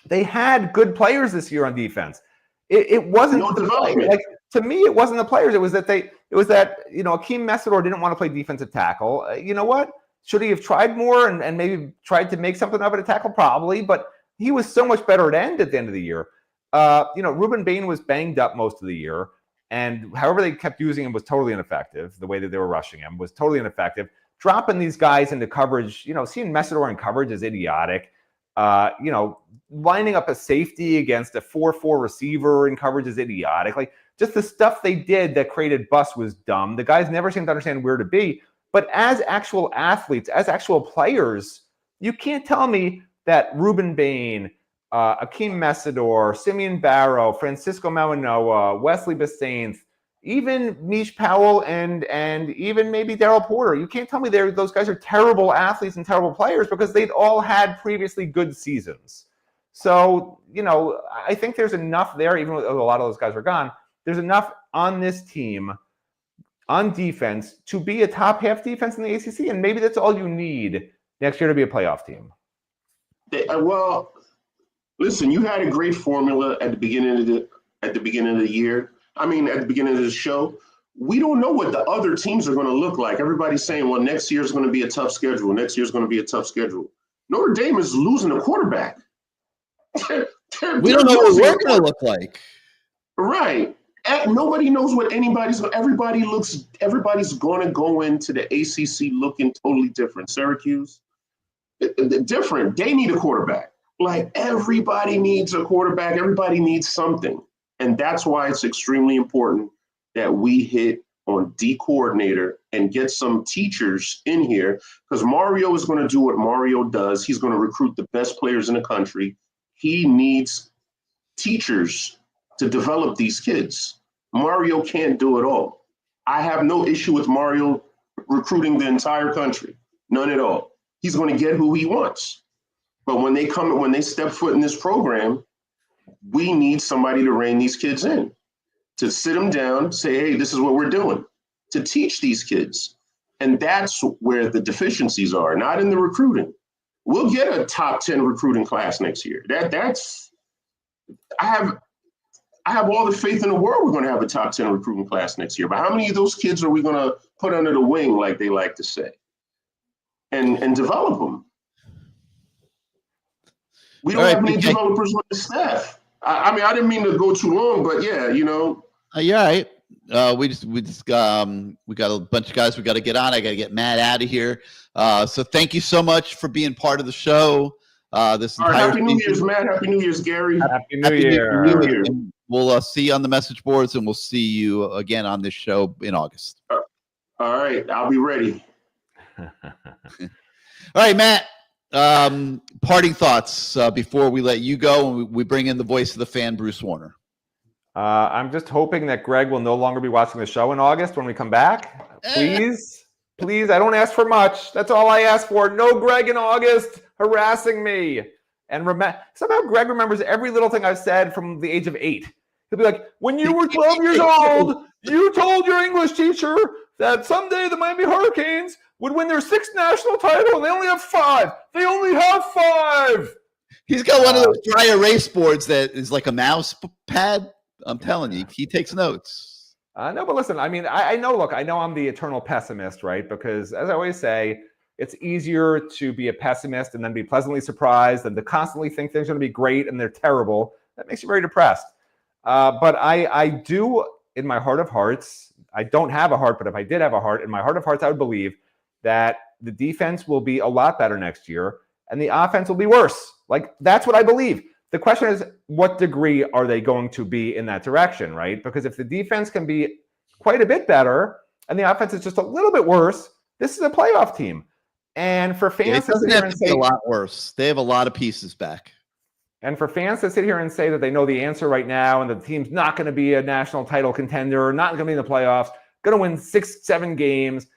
They had good players this year on defense. It wasn't the players. Like, to me, it wasn't the players. It was that Akeem Messidor didn't want to play defensive tackle. You know what? Should he have tried more and maybe tried to make something of it at tackle? Probably, but he was so much better at the end of the year. Ruben Bain was banged up most of the year, and however they kept using him was totally ineffective. The way that they were rushing him was totally ineffective. Dropping these guys into coverage, seeing Messidor in coverage is idiotic. Lining up a safety against a 4-4 receiver in coverage is idiotic. Like, just the stuff they did that created bust was dumb. The guys never seemed to understand where to be. But as actual athletes, as actual players, you can't tell me that Ruben Bain, Akeem Messidor, Simeon Barrow, Francisco Mauanoa, Wesley Bastainth, even Mish Powell and even maybe Daryl Porter. You can't tell me those guys are terrible athletes and terrible players because they'd all had previously good seasons. So, I think there's enough there, even though a lot of those guys are gone. There's enough on this team on defense to be a top half defense in the ACC, and maybe that's all you need next year to be a playoff team. Well, listen, you had a great formula at the beginning of the year. I mean, at the beginning of the show. We don't know what the other teams are going to look like. Everybody's saying, well, next year's going to be a tough schedule. Next year's going to be a tough schedule. Notre Dame is losing a quarterback. We don't know what we're going to look like. Right. Nobody knows what everybody's going to go into the ACC looking totally different. Syracuse, different. They need a quarterback. Like, everybody needs a quarterback. Everybody needs something. And that's why it's extremely important that we hit on D coordinator and get some teachers in here, because Mario is going to do what Mario does. He's going to recruit the best players in the country. He needs teachers to develop these kids. Mario can't do it all. I have no issue with Mario recruiting the entire country. None at all. He's going to get who he wants. But when they step foot in this program, we need somebody to rein these kids in, to sit them down, say, hey, this is what we're doing, to teach these kids. And that's where the deficiencies are, not in the recruiting. We'll get a top 10 recruiting class next year. I have all the faith in the world we're going to have a top 10 recruiting class next year. But how many of those kids are we going to put under the wing, like they like to say, and develop them? We don't have any developers on the staff. I mean, I didn't mean to go too long, but yeah, You're right. We got a bunch of guys we got to get on. I got to get Matt out of here. So thank you so much for being part of the show. Happy New Year's, Matt. Happy New Year's, Gary. Happy New Year. We'll see you on the message boards, and we'll see you again on this show in August. All right, I'll be ready. All right, Matt. Parting thoughts before we let you go and we bring in the voice of the fan, Bruce Warner. I'm just hoping that Greg will no longer be watching the show in August when we come back. Please, I don't ask for much. That's all I ask for. No Greg in August harassing me. And somehow Greg remembers every little thing I've said from the age of 8. He'll be like, when you were 12 years old, you told your English teacher that someday the Miami Hurricanes would win their 6th national title, and they only have 5. They only have 5. He's got one of those dry erase boards that is like a mouse pad. I'm telling you, he takes notes. No, but listen, I mean, I know I'm the eternal pessimist, right? Because as I always say, it's easier to be a pessimist and then be pleasantly surprised than to constantly think things are going to be great and they're terrible. That makes you very depressed. But I do, in my heart of hearts, I don't have a heart, but if I did have a heart, in my heart of hearts, I would believe that the defense will be a lot better next year and the offense will be worse. Like, that's what I believe. The question is, what degree are they going to be in that direction, right? Because if the defense can be quite a bit better and the offense is just a little bit worse, this is a playoff team. And for fans it doesn't have to be a lot worse. They have a lot of pieces back. And for fans to sit here and say that they know the answer right now and the team's not going to be a national title contender, not going to be in the playoffs, going to win 6-7 games,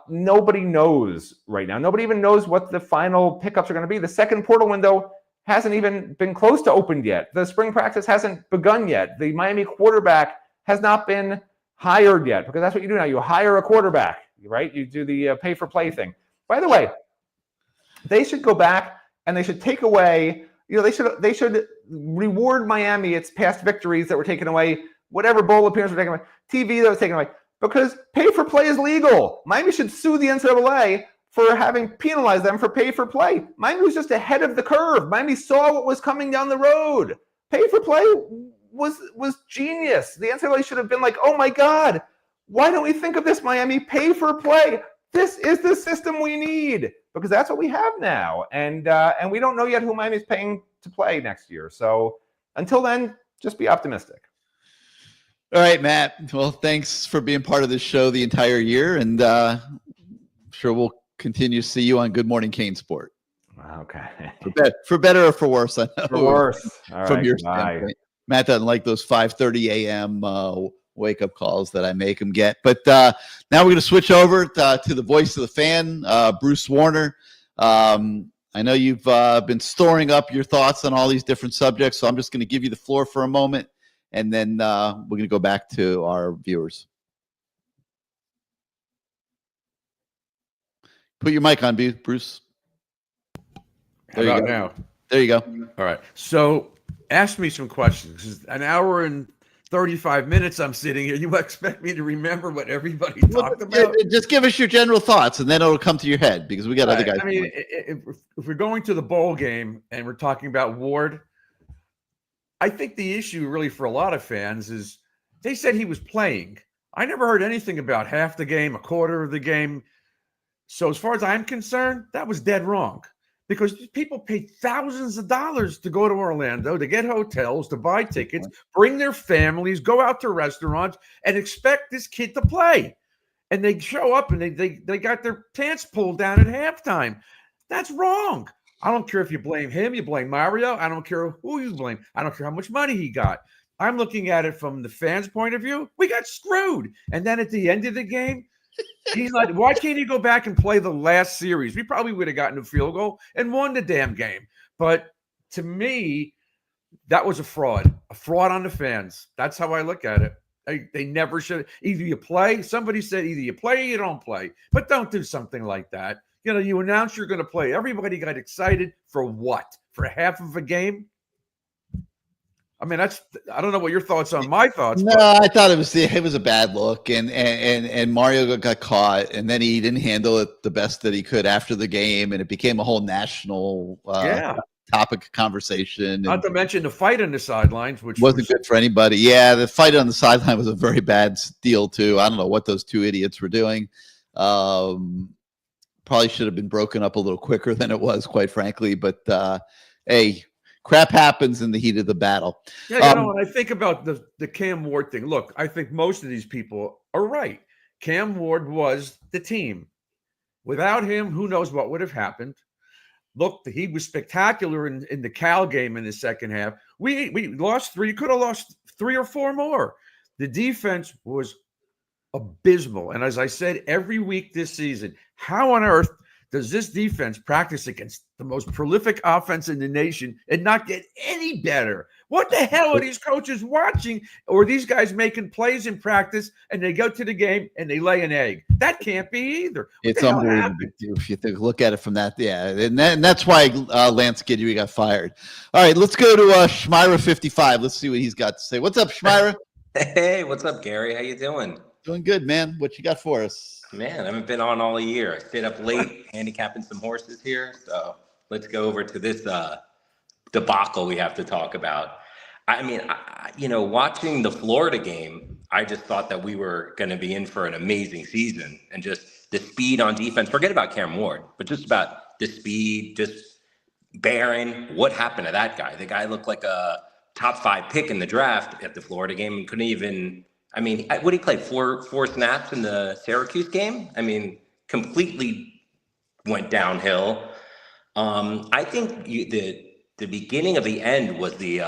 nobody knows right now. Nobody even knows what the final pickups are going to be. The second portal window hasn't even been close to opened yet. The spring practice hasn't begun yet. The Miami quarterback has not been hired yet, because that's what you do now. You hire a quarterback, right? You do the pay-for-play thing. By the way, they should go back and they should take away, they should reward Miami its past victories that were taken away, whatever bowl appearances were taken away, TV that was taken away, because pay-for-play is legal. Miami should sue the NCAA for having penalized them for pay-for-play. Miami was just ahead of the curve. Miami saw what was coming down the road. Pay-for-play was genius. The NCAA should have been like, oh my God, why don't we think of this, Miami? Pay-for-play. This is the system we need, because that's what we have now. And we don't know yet who Miami's paying to play next year. So until then, just be optimistic. All right, Matt. Well, thanks for being part of this show the entire year. And I'm sure we'll continue to see you on Good Morning CaneSport. Okay. For better or for worse, I know. For worse. All from right, your bye. standpoint. Matt doesn't like those 5:30 a.m. wake-up calls that I make him get. But now we're going to switch over to the voice of the fan, Bruce Warner. I know you've been storing up your thoughts on all these different subjects, so I'm just going to give you the floor for a moment, and then we're going to go back to our viewers. Put your mic on, Bruce. How about now? There you go. All right. So ask me some questions. An hour and 35 minutes I'm sitting here. You expect me to remember what everybody talked about? Just give us your general thoughts, and then it'll come to your head because we got other guys. I mean, if we're going to the bowl game and we're talking about Ward, I think the issue really for a lot of fans is they said he was playing. I never heard anything about half the game, a quarter of the game. So as far as I'm concerned, that was dead wrong. Because people pay thousands of dollars to go to Orlando, to get hotels, to buy tickets, bring their families, go out to restaurants, and expect this kid to play. And they show up and they got their pants pulled down at halftime. That's wrong. I don't care if you blame him, you blame Mario. I don't care who you blame. I don't care how much money he got. I'm looking at it from the fans' point of view. We got screwed. And then at the end of the game, he's like, why can't he go back and play the last series? We probably would have gotten a field goal and won the damn game. But to me, that was a fraud on the fans. That's how I look at it. They never should. Either you play. Somebody said either you play or you don't play. But don't do something like that. You know, you announce you're going to play. Everybody got excited for what? For half of a game? I mean, I don't know what your thoughts on my thoughts. No, I thought it was a bad look, and Mario got caught, and then he didn't handle it the best that he could after the game, and it became a whole national topic of conversation. Not to mention the fight on the sidelines, which wasn't good for anybody. Yeah, the fight on the sideline was a very bad deal too. I don't know what those two idiots were doing. Probably should have been broken up a little quicker than it was, quite frankly. But hey. Crap happens in the heat of the battle. Yeah, when I think about the Cam Ward thing, look, I think most of these people are right. Cam Ward was the team. Without him, who knows what would have happened. Look, he was spectacular in the Cal game in the second half. We lost 3. You could have lost 3 or 4 more. The defense was abysmal. And as I said, every week this season, how on earth does this defense practice against the most prolific offense in the nation and not get any better? What the hell are these coaches watching? Or these guys making plays in practice and they go to the game and they lay an egg? That can't be either. It's unbelievable if you look at it from that. Yeah, and that's why Lance Guidry got fired. All right, let's go to Schmira 55. Let's see what he's got to say. What's up, Schmira? Hey, what's up, Gary? How you doing? Doing good, man. What you got for us? Man, I haven't been on all year. I stayed up late handicapping some horses here. So let's go over to this debacle we have to talk about. I mean, watching the Florida game, I just thought that we were going to be in for an amazing season. And just the speed on defense, forget about Cam Ward, but just about the speed, just Barron. What happened to that guy? The guy looked like a top 5 pick in the draft at the Florida game and couldn't even... I mean, what he played 4 snaps in the Syracuse game. I mean, completely went downhill. I think the beginning of the end was the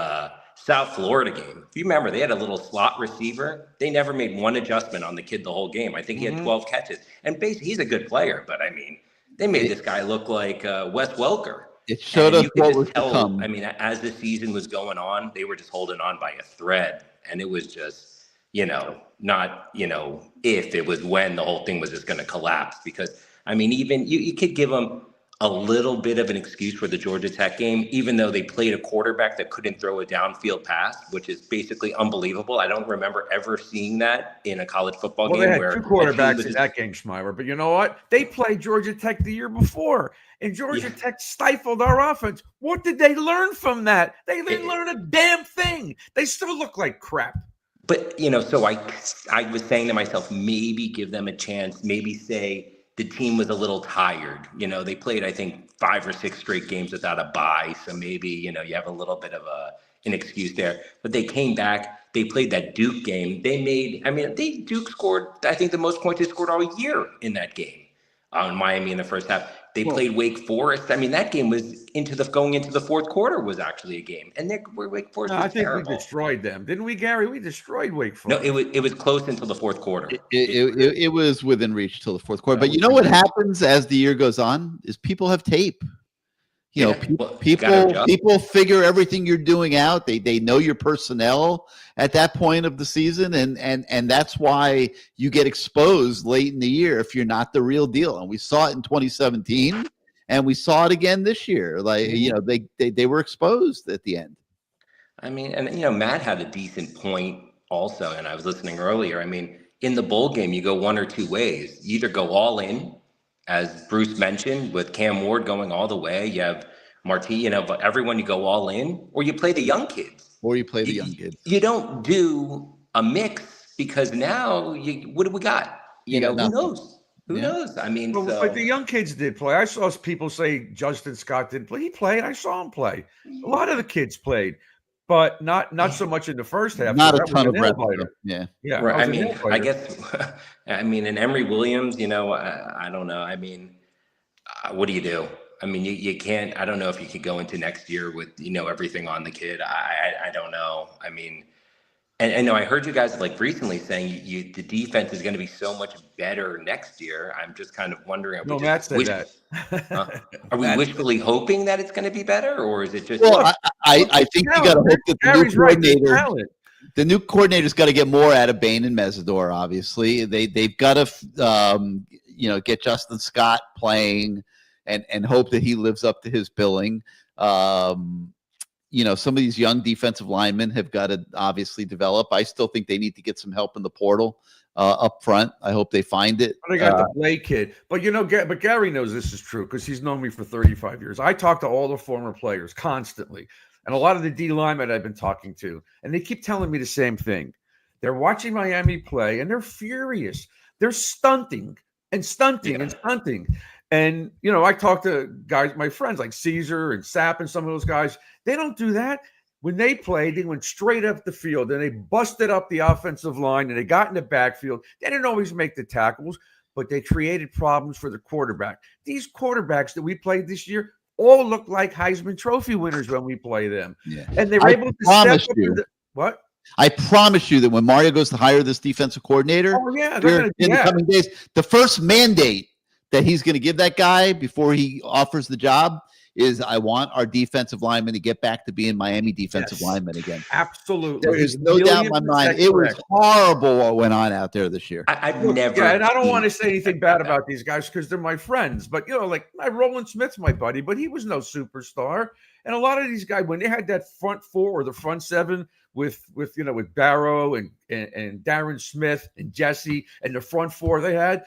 South Florida game. If you remember, they had a little slot receiver. They never made one adjustment on the kid the whole game. I think he had 12 catches. And basically, he's a good player, but I mean, they made this guy look like Wes Welker. It showed us what was to come. I mean, as the season was going on, they were just holding on by a thread, and it was just. Not, if it was when the whole thing was just going to collapse. Because, I mean, even you could give them a little bit of an excuse for the Georgia Tech game, even though they played a quarterback that couldn't throw a downfield pass, which is basically unbelievable. I don't remember ever seeing that in a college football game. They had 2 quarterbacks in that game, Schmeier. But you know what? They played Georgia Tech the year before, and Georgia Tech stifled our offense. What did they learn from that? They didn't learn a damn thing. They still look like crap. But, so I was saying to myself, maybe give them a chance, maybe say the team was a little tired. They played, I think, 5 or 6 straight games without a bye. So maybe, you have a little bit of an excuse there. But they came back. They played that Duke game. Duke scored, I think, the most points they scored all year in that game on Miami in the first half. They played Wake Forest. I mean, that game was going into the fourth quarter was actually a game, and Wake Forest was I think terrible. we destroyed them, didn't we, Gary? We destroyed Wake Forest. No, it was close until the fourth quarter. It was within reach till the fourth quarter. But you know what happens as the year goes on is people have tape. You know, people figure everything you're doing out. They know your personnel at that point of the season, and that's why you get exposed late in the year if you're not the real deal. And we saw it in 2017, and we saw it again this year. Like, you know, they were exposed at the end. I mean, and you know, Matt had a decent point also, and I was listening earlier. I mean, in the bowl game, you go one or two ways. You either go all in, as Bruce mentioned, with Cam Ward going all the way. You have Marti, you know, everyone, you go all in, or you play the young kids. You don't do a mix, because now what do we got? You know, who knows? Who knows? I mean, but the young kids did play. I saw people say Justin Scott didn't play. He played. I saw him play. A lot of the kids played, but not so much in the first half. Not a ton of reps. Yeah. Right. I mean, I guess. I mean, and Emory Williams. You know, I don't know. I mean, what do you do? I mean, you can't. I don't know if you could go into next year with, you know, everything on the kid. I don't know. I mean, and no, I heard you guys like recently saying the defense is going to be so much better next year. I'm just kind of wondering. No, Matt said that. Are we wishfully hoping that it's going to be better, or is it just? Well, I think you got to hope that the new coordinator's got to get more out of Bain and Mesidor. Obviously, they've got to you know, get Justin Scott playing. And hope that he lives up to his billing. You know, some of these young defensive linemen have got to obviously develop. I still think they need to get some help in the portal up front. I hope they find it. They got the Blake kid. But, you know, but Gary knows this is true because he's known me for 35 years. I talk to all the former players constantly, and a lot of the D linemen I've been talking to, and they keep telling me the same thing. They're watching Miami play, and they're furious. They're stunting. And, you know, I talk to guys, my friends like Caesar and Sapp and some of those guys. They don't do that. When they played, they went straight up the field and they busted up the offensive line and they got in the backfield. They didn't always make the tackles, but they created problems for the quarterback. These quarterbacks that we played this year all look like Heisman Trophy winners when we play them. Yeah. And they were able to step up. What? I promise you that when Mario goes to hire this defensive coordinator in the coming days, the first mandate that he's going to give that guy before he offers the job is, I want our defensive linemen to get back to being Miami defensive linemen again. Absolutely. There is no doubt in my mind. It was horrible what went on out there this year. I've never. Yeah, and I don't want to say anything bad about these guys because they're my friends. But, you know, like Roland Smith's my buddy, but he was no superstar. And a lot of these guys, when they had that front four or the front seven with Barrow and Darren Smith and Jesse and the front four they had,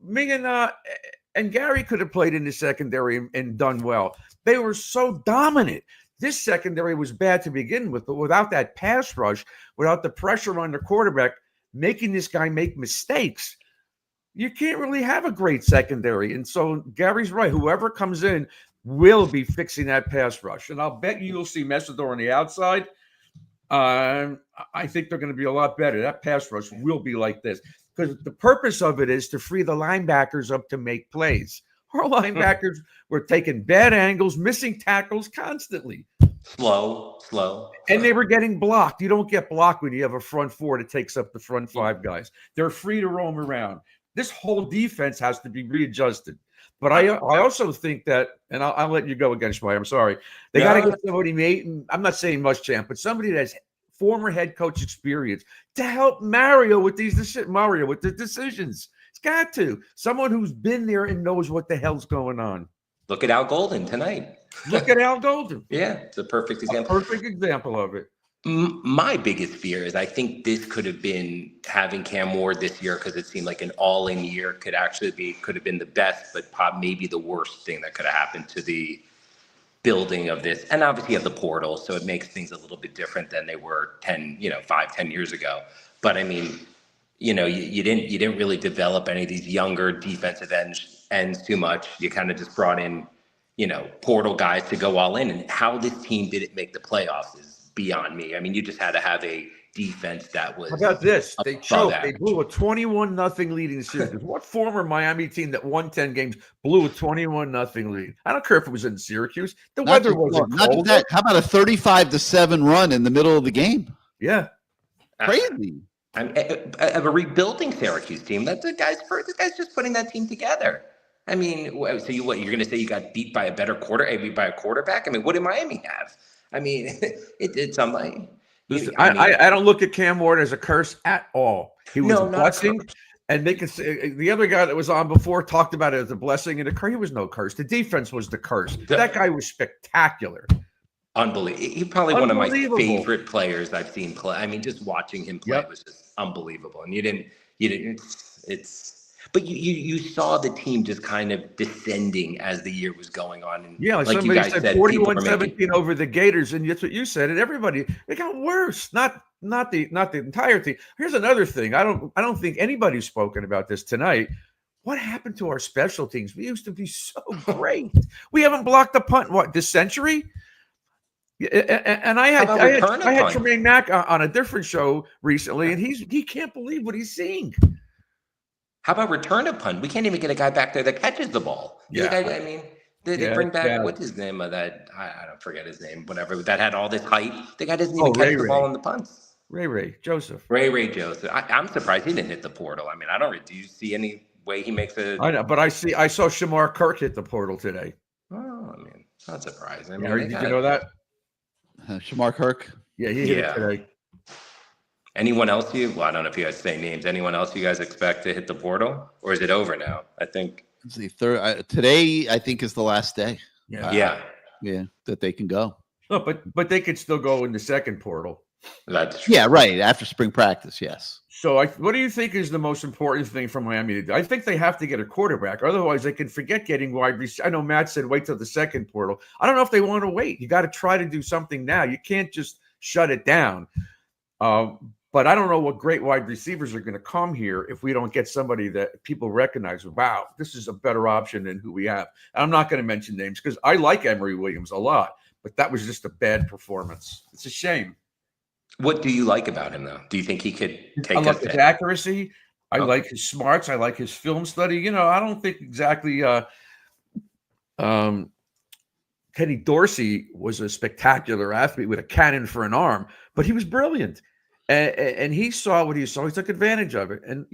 me and Gary could have played in the secondary and done well. They were so dominant. This secondary was bad to begin with, but without that pass rush, without the pressure on the quarterback, making this guy make mistakes, you can't really have a great secondary. And so Gary's right. Whoever comes in will be fixing that pass rush. And I'll bet you'll see Mesidor on the outside. I think they're going to be a lot better. That pass rush will be like this. Because the purpose of it is to free the linebackers up to make plays. Our linebackers were taking bad angles, missing tackles constantly. Slow. And they were getting blocked. You don't get blocked when you have a front four that takes up the front five guys. They're free to roam around. This whole defense has to be readjusted. But I also think that, and I'll let you go again, Schmeier. I'm sorry. They got to get somebody I'm not saying Muschamp, but somebody that's former head coach experience to help Mario with the decisions. It's got to. Someone who's been there and knows what the hell's going on. Look at Al Golden tonight. Look at Al Golden. Yeah, it's a perfect example. A perfect example of it. My biggest fear is I think this could have been having Cam Ward this year because it seemed like an all-in year could have been the best, but maybe the worst thing that could have happened to the building of this. And obviously you have the portal, so it makes things a little bit different than they were 10 years ago. But I mean, you didn't really develop any of these younger defensive ends too much. You kind of just brought in, portal guys to go all in, and how this team didn't make the playoffs is beyond me. I mean, you just had to have a defense that was. How about this? They above choked. They average. blew a 21-0 lead in Syracuse. What former Miami team that won 10 games blew a 21-0 lead? I don't care if it was in Syracuse. The weather wasn't not cold. that. How about a 35-7 run in the middle of the game? Yeah. Crazy. A rebuilding Syracuse team. That's the guy's first. This guy's just putting that team together. I mean, so you're going to say you got beat by a better quarterback? I mean, what did Miami have? I mean, it's something. Listen, I don't look at Cam Ward as a curse at all. He was a blessing, and they can say the other guy that was on before talked about it as a blessing and a curse. He was no curse. The defense was the curse. That guy was spectacular. Unbelievable. He's probably one of my favorite players I've seen play. I mean, just watching him play was just unbelievable. And but you saw the team just kind of descending as the year was going on. And like somebody you guys said 41-17 over the Gators, and that's what you said. And everybody, it got worse. Not the entire team. Here's another thing. I don't think anybody's spoken about this tonight. What happened to our special teams? We used to be so great. We haven't blocked a punt this century. And I had Tremaine Mack on a different show recently, and he can't believe what he's seeing. How about return a punt? We can't even get a guy back there that catches the ball. Yeah. I mean, they bring back, what's his name of that? I don't forget his name, whatever, that had all this height. The guy doesn't even catch the ball in the punts. Ray Joseph. Ray Joseph. I'm surprised he didn't hit the portal. I mean, do you see any way he makes a... I know, but I saw Shamar Kirk hit the portal today. Oh, I mean, it's not surprising. Did you know that? Shamar Kirk? Yeah, he hit it today. Anyone else I don't know if you guys say names. Anyone else you guys expect to hit the portal? Or is it over now? I think. It's the third. Today, I think, is the last day. Yeah. That they can go. No, but they could still go in the second portal. That's true. Yeah, right. After spring practice, yes. So what do you think is the most important thing for Miami to do? I think they have to get a quarterback. Otherwise, they can forget getting wide receiver. I know Matt said wait till the second portal. I don't know if they want to wait. You got to try to do something now. You can't just shut it down. But I don't know what great wide receivers are going to come here if we don't get somebody that people recognize. Wow, this is a better option than who we have. And I'm not going to mention names because I like Emory Williams a lot, but that was just a bad performance. It's a shame. What do you like about him, though? Do you think he could take I like his accuracy. I like his smarts. I like his film study. I don't think exactly Kenny Dorsey was a spectacular athlete with a cannon for an arm, but he was brilliant. And he saw what he saw. He took advantage of it. And,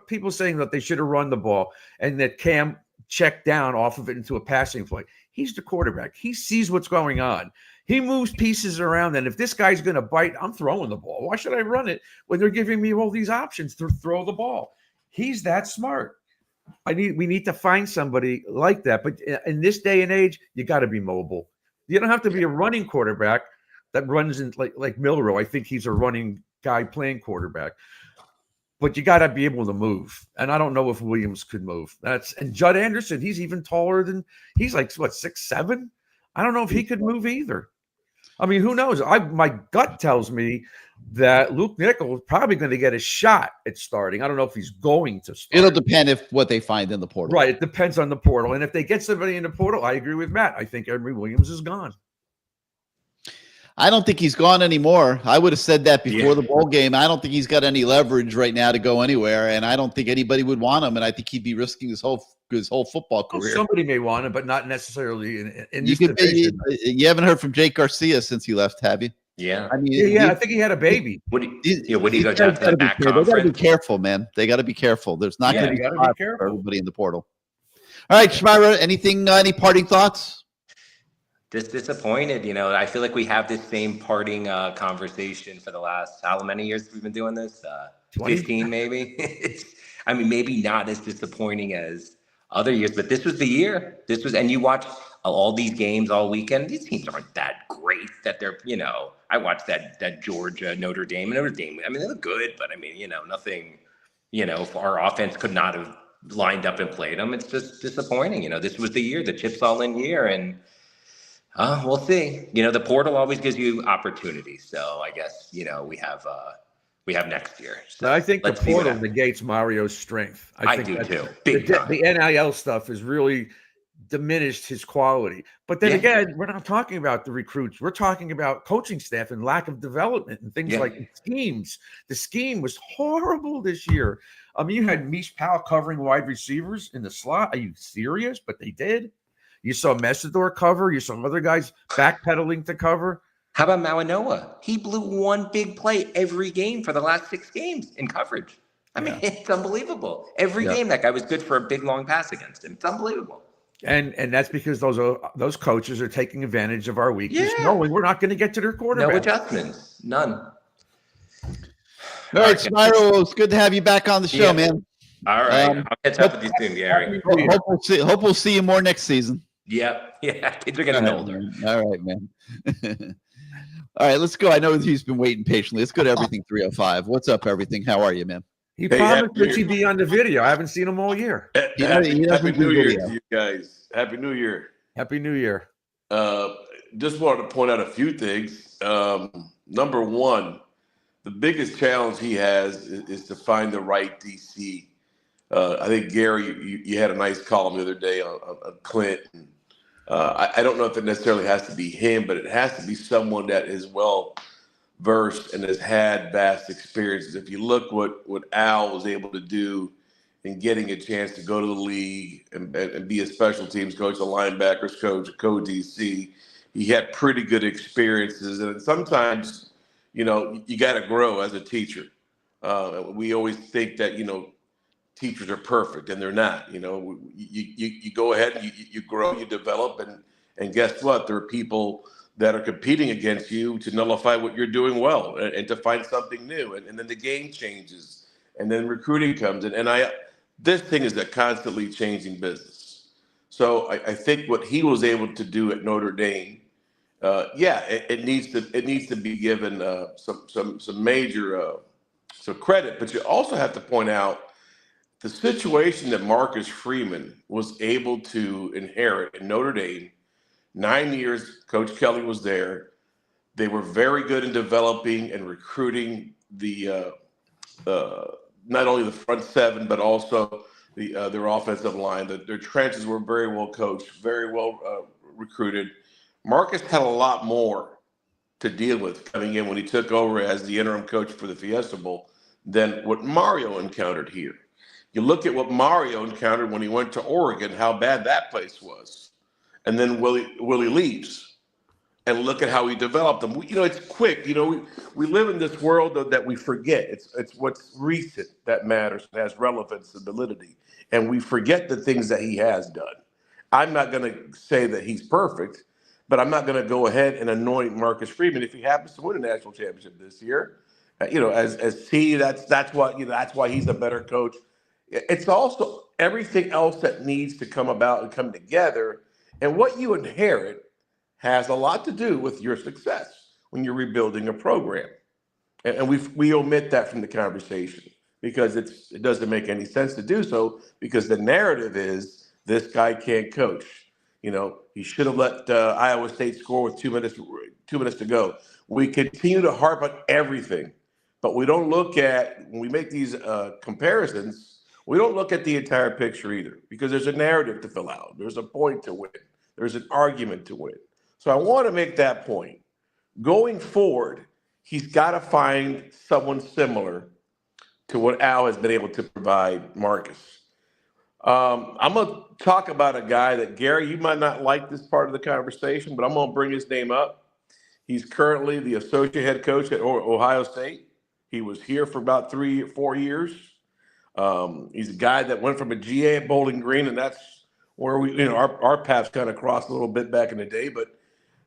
people saying that they should have run the ball and that Cam checked down off of it into a passing play. He's the quarterback. He sees what's going on. He moves pieces around. And if this guy's going to bite, I'm throwing the ball. Why should I run it when they're giving me all these options to throw the ball? He's that smart. We need to find somebody like that. But in this day and age, you got to be mobile. You don't have to be a running quarterback that runs in like Milrow. I think he's a running guy playing quarterback. But you got to be able to move. And I don't know if Williams could move. And Judd Anderson, he's even taller than – he's like, 6'7"? I don't know if he could move either. I mean, who knows? My gut tells me that Luke Nichols is probably going to get a shot at starting. I don't know if he's going to start. It'll depend what they find in the portal. Right. It depends on the portal. And if they get somebody in the portal, I agree with Matt. I think Emory Williams is gone. I don't think he's gone anymore. I would have said that before the bowl game. I don't think he's got any leverage right now to go anywhere, and I don't think anybody would want him. And I think he'd be risking his whole football career. Well, somebody may want him, but not necessarily in this division. You haven't heard from Jake Garcia since he left, have you? Yeah. I mean, I think he had a baby. Would he go down to the back conference? They got to be careful, man. They got to be careful. There's not going to be careful for everybody in the portal. All right, Shmira, any parting thoughts? Just disappointed, I feel like we have this same parting conversation for the last how many years we've been doing this? 15 maybe. I mean, maybe not as disappointing as other years, but this was the year. And you watch all these games all weekend. These teams aren't that great that they're, I watched that Georgia Notre Dame. I mean, they look good, but I mean, nothing, if our offense could not have lined up and played them. It's just disappointing. This was the year, the chips all in year, and we'll see. The portal always gives you opportunities. So I guess, we have next year. So I think the portal negates Mario's strength. I do too. Big time. The NIL stuff is really diminished his quality. But then again, we're not talking about the recruits. We're talking about coaching staff and lack of development and things like schemes. The scheme was horrible this year. I mean, you had Mish Powell covering wide receivers in the slot. Are you serious? But they did. You saw Messidor cover. You saw other guys backpedaling to cover. How about Mawanoa? He blew one big play every game for the last 6 games in coverage. I mean, it's unbelievable. Every game that guy was good for a big long pass against him. It's unbelievable. And that's because those coaches are taking advantage of our weakness, knowing we're not going to get to their quarterback. No adjustments, none. All right, Spyro, it's good to have you back on the show, man. All right, I'll catch up with you soon, Gary. Hope we'll see you more next season. Yep, kids are getting older. All right, man. All right, let's go. I know he's been waiting patiently. Let's go to Everything 305. What's up, Everything? How are you, man? He promised that he'd be on the video. I haven't seen him all year. Happy New Year to you guys. Happy New Year. Happy New Year. Just wanted to point out a few things. Number one, the biggest challenge he has is to find the right DC. I think, Gary, you had a nice column the other day on Clint. I don't know if it necessarily has to be him, but it has to be someone that is well versed and has had vast experiences. If you look what Al was able to do in getting a chance to go to the league and be a special teams coach, a linebackers coach, a co-DC, he had pretty good experiences. And sometimes, you got to grow as a teacher. We always think that, teachers are perfect, and they're not. You go ahead and you grow, you develop, and guess what? There are people that are competing against you to nullify what you're doing well and to find something new. And then the game changes, and then recruiting comes. This thing is a constantly changing business. So I think what he was able to do at Notre Dame, it needs to be given some major some credit. But you also have to point out the situation that Marcus Freeman was able to inherit in Notre Dame. 9 years, Coach Kelly was there. They were very good in developing and recruiting the not only the front seven, but also their offensive line. Their trenches were very well coached, very well recruited. Marcus had a lot more to deal with coming in when he took over as the interim coach for the Fiesta Bowl than what Mario encountered here. You look at what Mario encountered when he went to Oregon, how bad that place was. And then Willie leaves, and look at how he developed them. It's quick. We live in this world that we forget. It's what's recent that matters, and has relevance and validity, and we forget the things that he has done. I'm not going to say that he's perfect, but I'm not going to go ahead and anoint Marcus Freeman if he happens to win a national championship this year. That's why he's a better coach. It's also everything else that needs to come about and come together. And what you inherit has a lot to do with your success when you're rebuilding a program. And we omit that from the conversation because it doesn't make any sense to do so, because the narrative is this guy can't coach. He should have let Iowa State score with 2 minutes to go. We continue to harp on everything, but we don't look at, when we make these comparisons, we don't look at the entire picture either, because there's a narrative to fill out. There's a point to win. There's an argument to win. So I want to make that point. Going forward, he's got to find someone similar to what Al has been able to provide Marcus. I'm going to talk about a guy that, Gary, you might not like this part of the conversation, but I'm going to bring his name up. He's currently the associate head coach at Ohio State. He was here for about 3 or 4 years. He's a guy that went from a GA at Bowling Green, and that's where our paths kind of crossed a little bit back in the day. But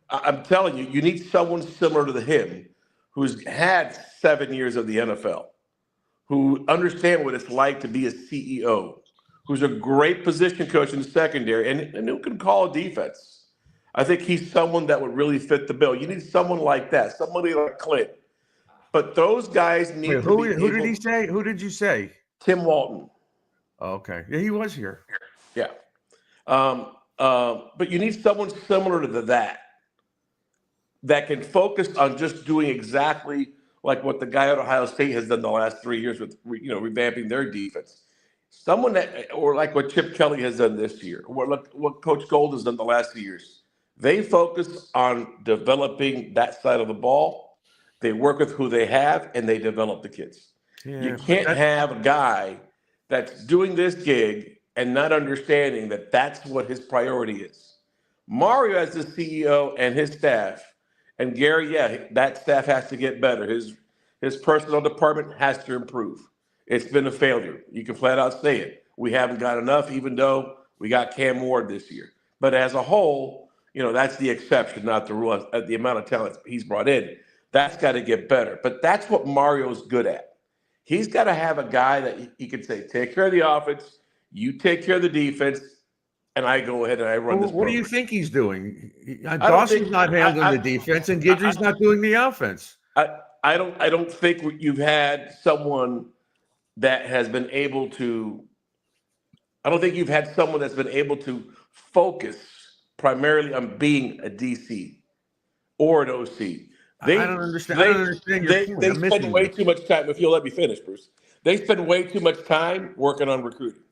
I'm telling you, you need someone similar to him who's had 7 years of the NFL, who understand what it's like to be a CEO, who's a great position coach in the secondary, and who can call a defense. I think he's someone that would really fit the bill. You need someone like that, somebody like Clint. But those guys need to be who did he say? Who did you say? Tim Walton. Oh, okay. Yeah, he was here. Yeah. But you need someone similar to that can focus on just doing exactly like what the guy at Ohio State has done the last 3 years with, revamping their defense. someone that, or like what Chip Kelly has done this year, or what Coach Gold has done the last few years. They focus on developing that side of the ball. They work with who they have, and they develop the kids. You can't have a guy that's doing this gig and not understanding that that's what his priority is. Mario, as the CEO and his staff, and Gary, that staff has to get better. His personnel department has to improve. It's been a failure. You can flat out say it. We haven't got enough, even though we got Cam Ward this year. But as a whole, that's the exception, not the rule. At the amount of talent he's brought in, that's got to get better. But that's what Mario's good at. He's got to have a guy that he can say, take care of the offense, you take care of the defense, and I go ahead and I run this program. What do you think he's doing? Dawson's not handling the defense, and Guidry's not doing the offense. I don't think you've had someone that has been able to. I don't think you've had someone that's been able to focus primarily on being a DC or an OC. I don't understand. I don't understand your point. They spend way too much time. If you'll let me finish, Bruce, they spend way too much time working on recruiting.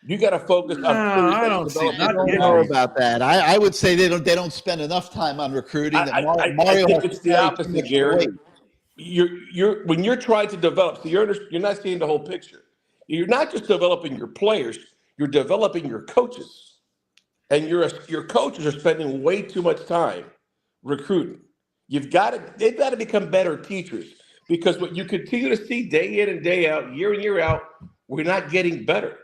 You got to focus on. I don't know about that. I would say they don't spend enough time on recruiting. I think it's the opposite, Gary. When you're trying to develop, so you're not seeing the whole picture. You're not just developing your players. You're developing your coaches, and your coaches are spending way too much time recruiting. They've got to become better teachers, because what you continue to see day in and day out, year in, year out, we're not getting better.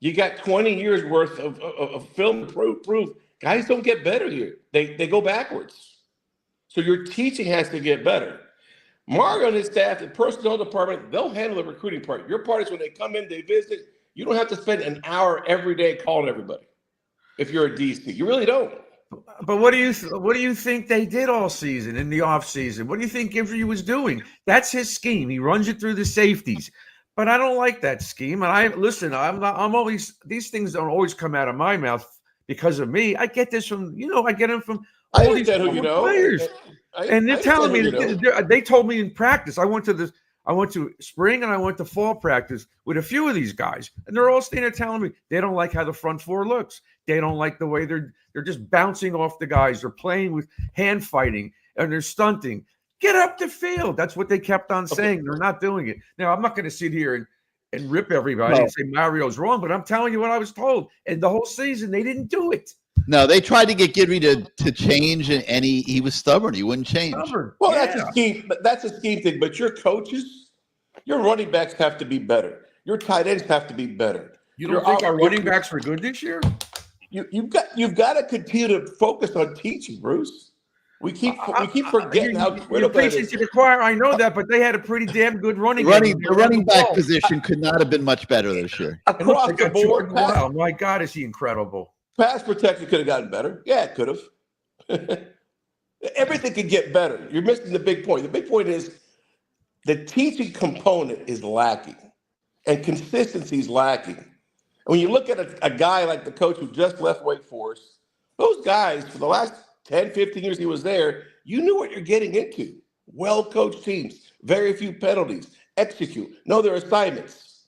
You got 20 years worth of film proof. Guys don't get better here. They go backwards. So your teaching has to get better. Mario and his staff, the personnel department, they'll handle the recruiting part. Your part is when they come in, they visit. You don't have to spend an hour every day calling everybody if you're a DC. You really don't. But what do you think they did all season in the off season? What do you think Guidry was doing? That's his scheme. He runs it through the safeties. But I don't like that scheme. And I'm always, these things don't always come out of my mouth because of me. I get this from, I get them from all these players. And they're telling me, they told me in practice, I went to spring and I went to fall practice with a few of these guys. And they're all standing there telling me they don't like how the front four looks. They don't like the way they're just bouncing off the guys. They're playing with hand fighting and they're stunting. Get up the field. That's what they kept on saying. They're not doing it. Now, I'm not going to sit here and rip everybody and say Mario's wrong, but I'm telling you what I was told. And the whole season, they didn't do it. No, they tried to get Guidry to change, and he was stubborn. He wouldn't change. Well, that's a scheme. That's a scheme thing. But your coaches, your running backs have to be better. Your tight ends have to be better. You don't think our running backs were good this year? You've got to continue to focus on teaching, Bruce. We keep forgetting how critical that is. To the choir, I know that, but they had a pretty damn good running back position could not have been much better this year. Across the board, wow, my God, is he incredible. Pass protection could have gotten better. Yeah, it could have. Everything could get better. You're missing the big point. The big point is the teaching component is lacking and consistency is lacking. And when you look at a guy like the coach who just left Wake Forest, those guys, for the last 10, 15 years he was there, you knew what you're getting into. Well-coached teams, very few penalties, execute, know their assignments.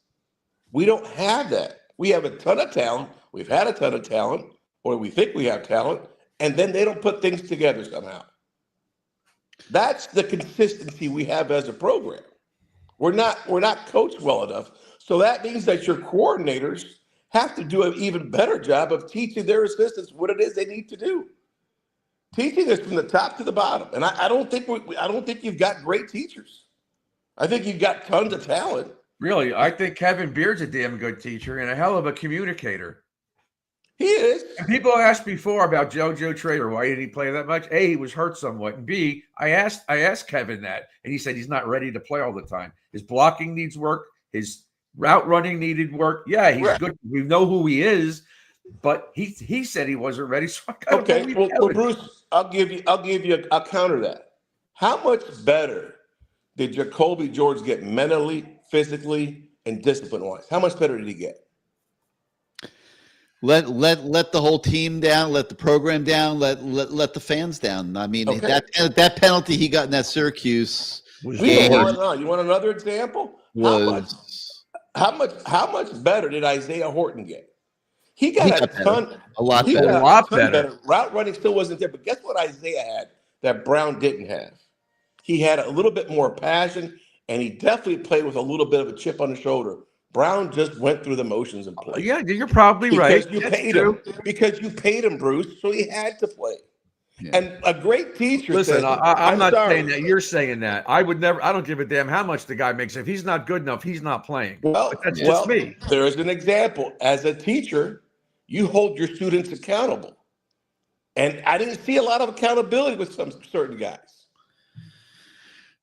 We don't have that. We have a ton of talent. We've had a ton of talent, or we think we have talent, and then they don't put things together somehow. That's the consistency we have as a program. We're not coached well enough. So that means that your coordinators have to do an even better job of teaching their assistants what it is they need to do. Teaching is from the top to the bottom, and I don't think you've got great teachers. I think you've got tons of talent. Really, I think Kevin Beard's a damn good teacher and a hell of a communicator. He is. And people asked before about JoJo Trader. Why didn't he play that much? A, he was hurt somewhat. And B, I asked Kevin that, and he said he's not ready to play all the time. His blocking needs work. His route running needed work. Yeah, he's good. We know who he is, but he said he wasn't ready. So okay, well, Bruce, I'll counter that. How much better did Jacoby George get mentally, physically, and discipline-wise? How much better did he get? Let the whole team down, let the program down, let the fans down. I mean, that penalty he got in that Syracuse game. You want another example? how much better did Isaiah Horton get? He got a lot he better. got A lot better. Route running still wasn't there, but guess what Isaiah had that Brown didn't have? He had a little bit more passion, and he definitely played with a little bit of a chip on the shoulder. Brown just went through the motions and played. Yeah, you're probably right. Because you paid him. Because you paid him, Bruce, so he had to play. Yeah. And a great teacher. Listen, says, I'm not saying that. You're saying that. I would never. I don't give a damn how much the guy makes. If he's not good enough, he's not playing. Well, but that's just me. There's an example. As a teacher, you hold your students accountable, and I didn't see a lot of accountability with some certain guys.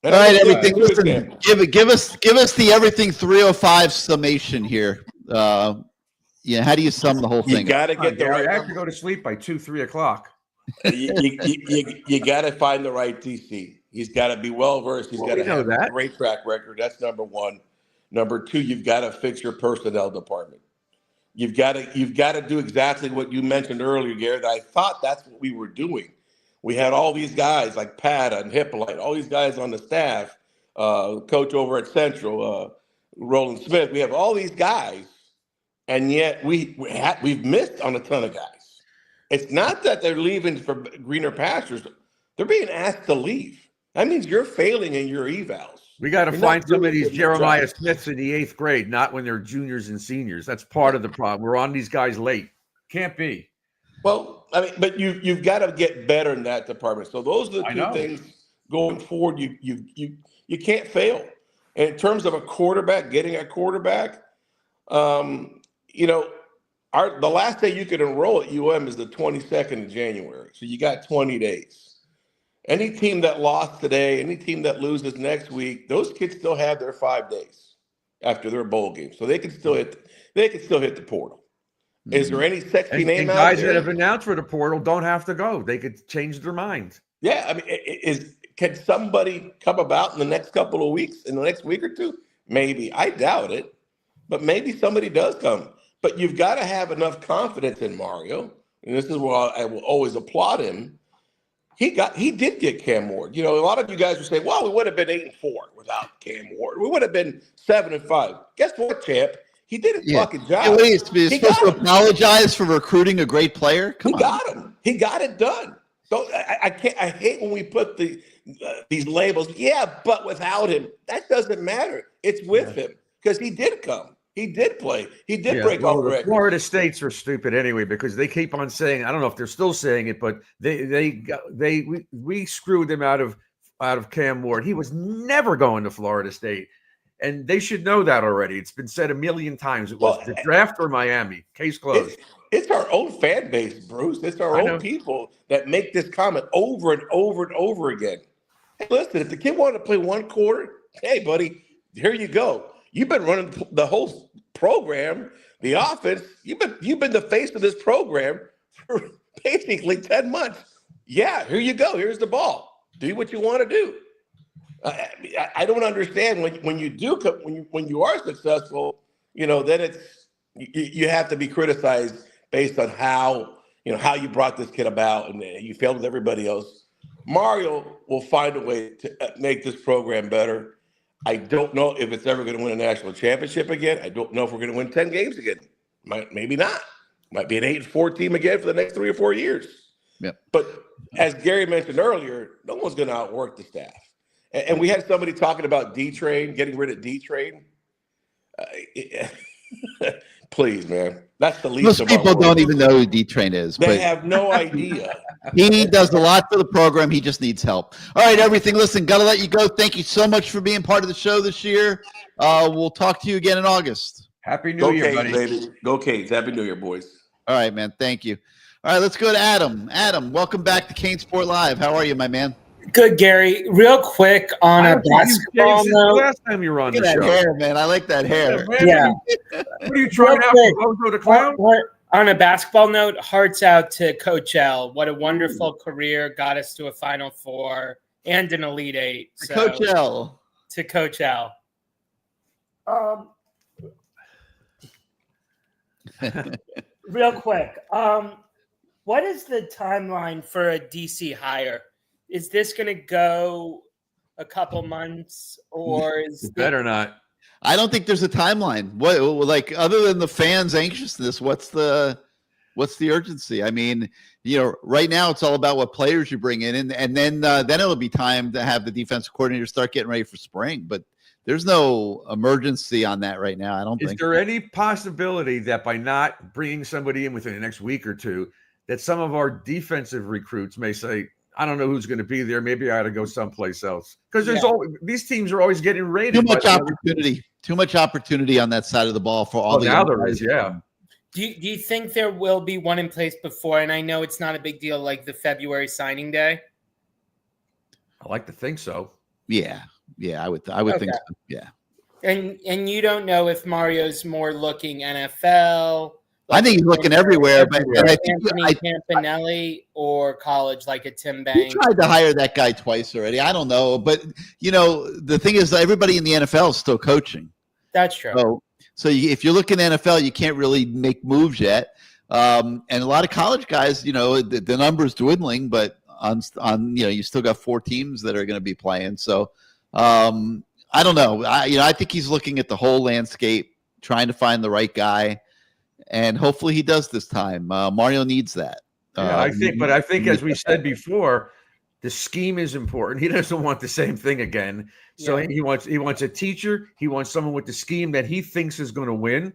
And all right, everything. Listen, give us the everything 305 summation here. Yeah, how do you sum the whole thing? You got to get the right. I have to go to sleep by 2-3 o'clock. you got to find the right DC. He's got to be well versed. He's got to have a great track record. That's number one. Number two, you've got to fix your personnel department. You've got to do exactly what you mentioned earlier, Garrett. I thought that's what we were doing. We had all these guys like Pat and Hippolyte, all these guys on the staff, coach over at Central, Roland Smith. We have all these guys, and yet we've missed on a ton of guys. It's not that they're leaving for greener pastures. They're being asked to leave. That means you're failing in your evals. We got to find some of these Jeremiah Smiths in the 8th grade, not when they're juniors and seniors. That's part of the problem. We're on these guys late. Can't be. Well, I mean, but you've got to get better in that department. So those are the two things going forward. You can't fail. And in terms of a quarterback, getting a quarterback, the last day you can enroll at UM is the 22nd of January. So you got 20 days. Any team that lost today, any team that loses next week, those kids still have their 5 days after their bowl game. So they can still hit the portal. Is there any sexy name out there? Guys that have announced for the portal don't have to go. They could change their mind. Yeah, I mean, can somebody come about in the next couple of weeks, in the next week or two? Maybe. I doubt it, but maybe somebody does come. But you've got to have enough confidence in Mario, and this is where I will always applaud him. He did get Cam Ward. A lot of you guys would say, well, we would have been 8-4 without Cam Ward. We would have been 7-5. Guess what, champ? He did his fucking job. He's supposed to apologize for recruiting a great player. Come on. Got him. He got it done. So I hate when we put these labels. Yeah, but without him, that doesn't matter. It's with him because he did come. He did play. He did break all the records. Florida States are stupid anyway because they keep on saying. I don't know if they're still saying it, but we screwed them out of Cam Ward. He was never going to Florida State. And they should know that already. It's been said a million times. It was the draft or Miami. Case closed. It's our own fan base, Bruce. It's our own people that make this comment over and over and over again. Hey, listen, if the kid wanted to play one quarter, hey, buddy, here you go. You've been running the whole program, the offense. You've been the face of this program for basically 10 months. Yeah, here you go. Here's the ball. Do what you want to do. I don't understand when you are successful, then it's you have to be criticized based on how you brought this kid about and you failed with everybody else. Mario will find a way to make this program better. I don't know if it's ever going to win a national championship again. I don't know if we're going to win 10 games again. Maybe not. Might be an 8-4 team again for the next 3 or 4 years. Yep. But as Gary mentioned earlier, no one's going to outwork the staff. And we had somebody talking about D-Train, getting rid of D-Train. Please, man. That's the least of our Most people don't even know who D-Train is. They have no idea. He does a lot for the program. He just needs help. All right, everything. Listen, got to let you go. Thank you so much for being part of the show this year. We'll talk to you again in August. Happy New Year, Canes, buddy. Baby. Go Canes. Happy New Year, boys. All right, man. Thank you. All right, let's go to Adam. Adam, welcome back to CaneSport Live. How are you, my man? Good, Gary. Real quick on a basketball note. Last time you were on the show. That hair, man. I like that hair. Yeah. What are you trying out for Bozo the Clown? On a basketball note, hearts out to Coach L. What a wonderful career. Got us to a Final Four and an Elite Eight. So, Coach L. To Coach L. Real quick. What is the timeline for a DC hire? Is this going to go a couple months or is Better not. I don't think there's a timeline. What, like, other than the fans' anxiousness, what's the urgency? I mean, right now it's all about what players you bring in, and then it'll be time to have the defensive coordinator start getting ready for spring. But there's no emergency on that right now. I don't think. Is there any possibility that by not bringing somebody in within the next week or two, that some of our defensive recruits may say, I don't know who's going to be there. Maybe I ought to go someplace else. Because these teams are always getting rated. Too much opportunity on that side of the ball for all the now there is, yeah. Do you think there will be one in place before? And I know it's not a big deal, like the February signing day. I like to think so. Yeah, I would think so. Yeah. And you don't know if Mario's more looking NFL. I think he's looking everywhere, but I think Anthony Campanelli or college, like a Tim Banks. He tried to hire that guy twice already. I don't know, but the thing is, everybody in the NFL is still coaching. That's true. So if you're looking at NFL, you can't really make moves yet. And a lot of college guys, the number's dwindling, but on you still got 4 teams that are going to be playing. So I don't know. I think he's looking at the whole landscape, trying to find the right guy, and hopefully he does this time. Mario needs that. Yeah, I think as we said before, the scheme is important. He doesn't want the same thing again. So he wants a teacher. He wants someone with the scheme that he thinks is going to win,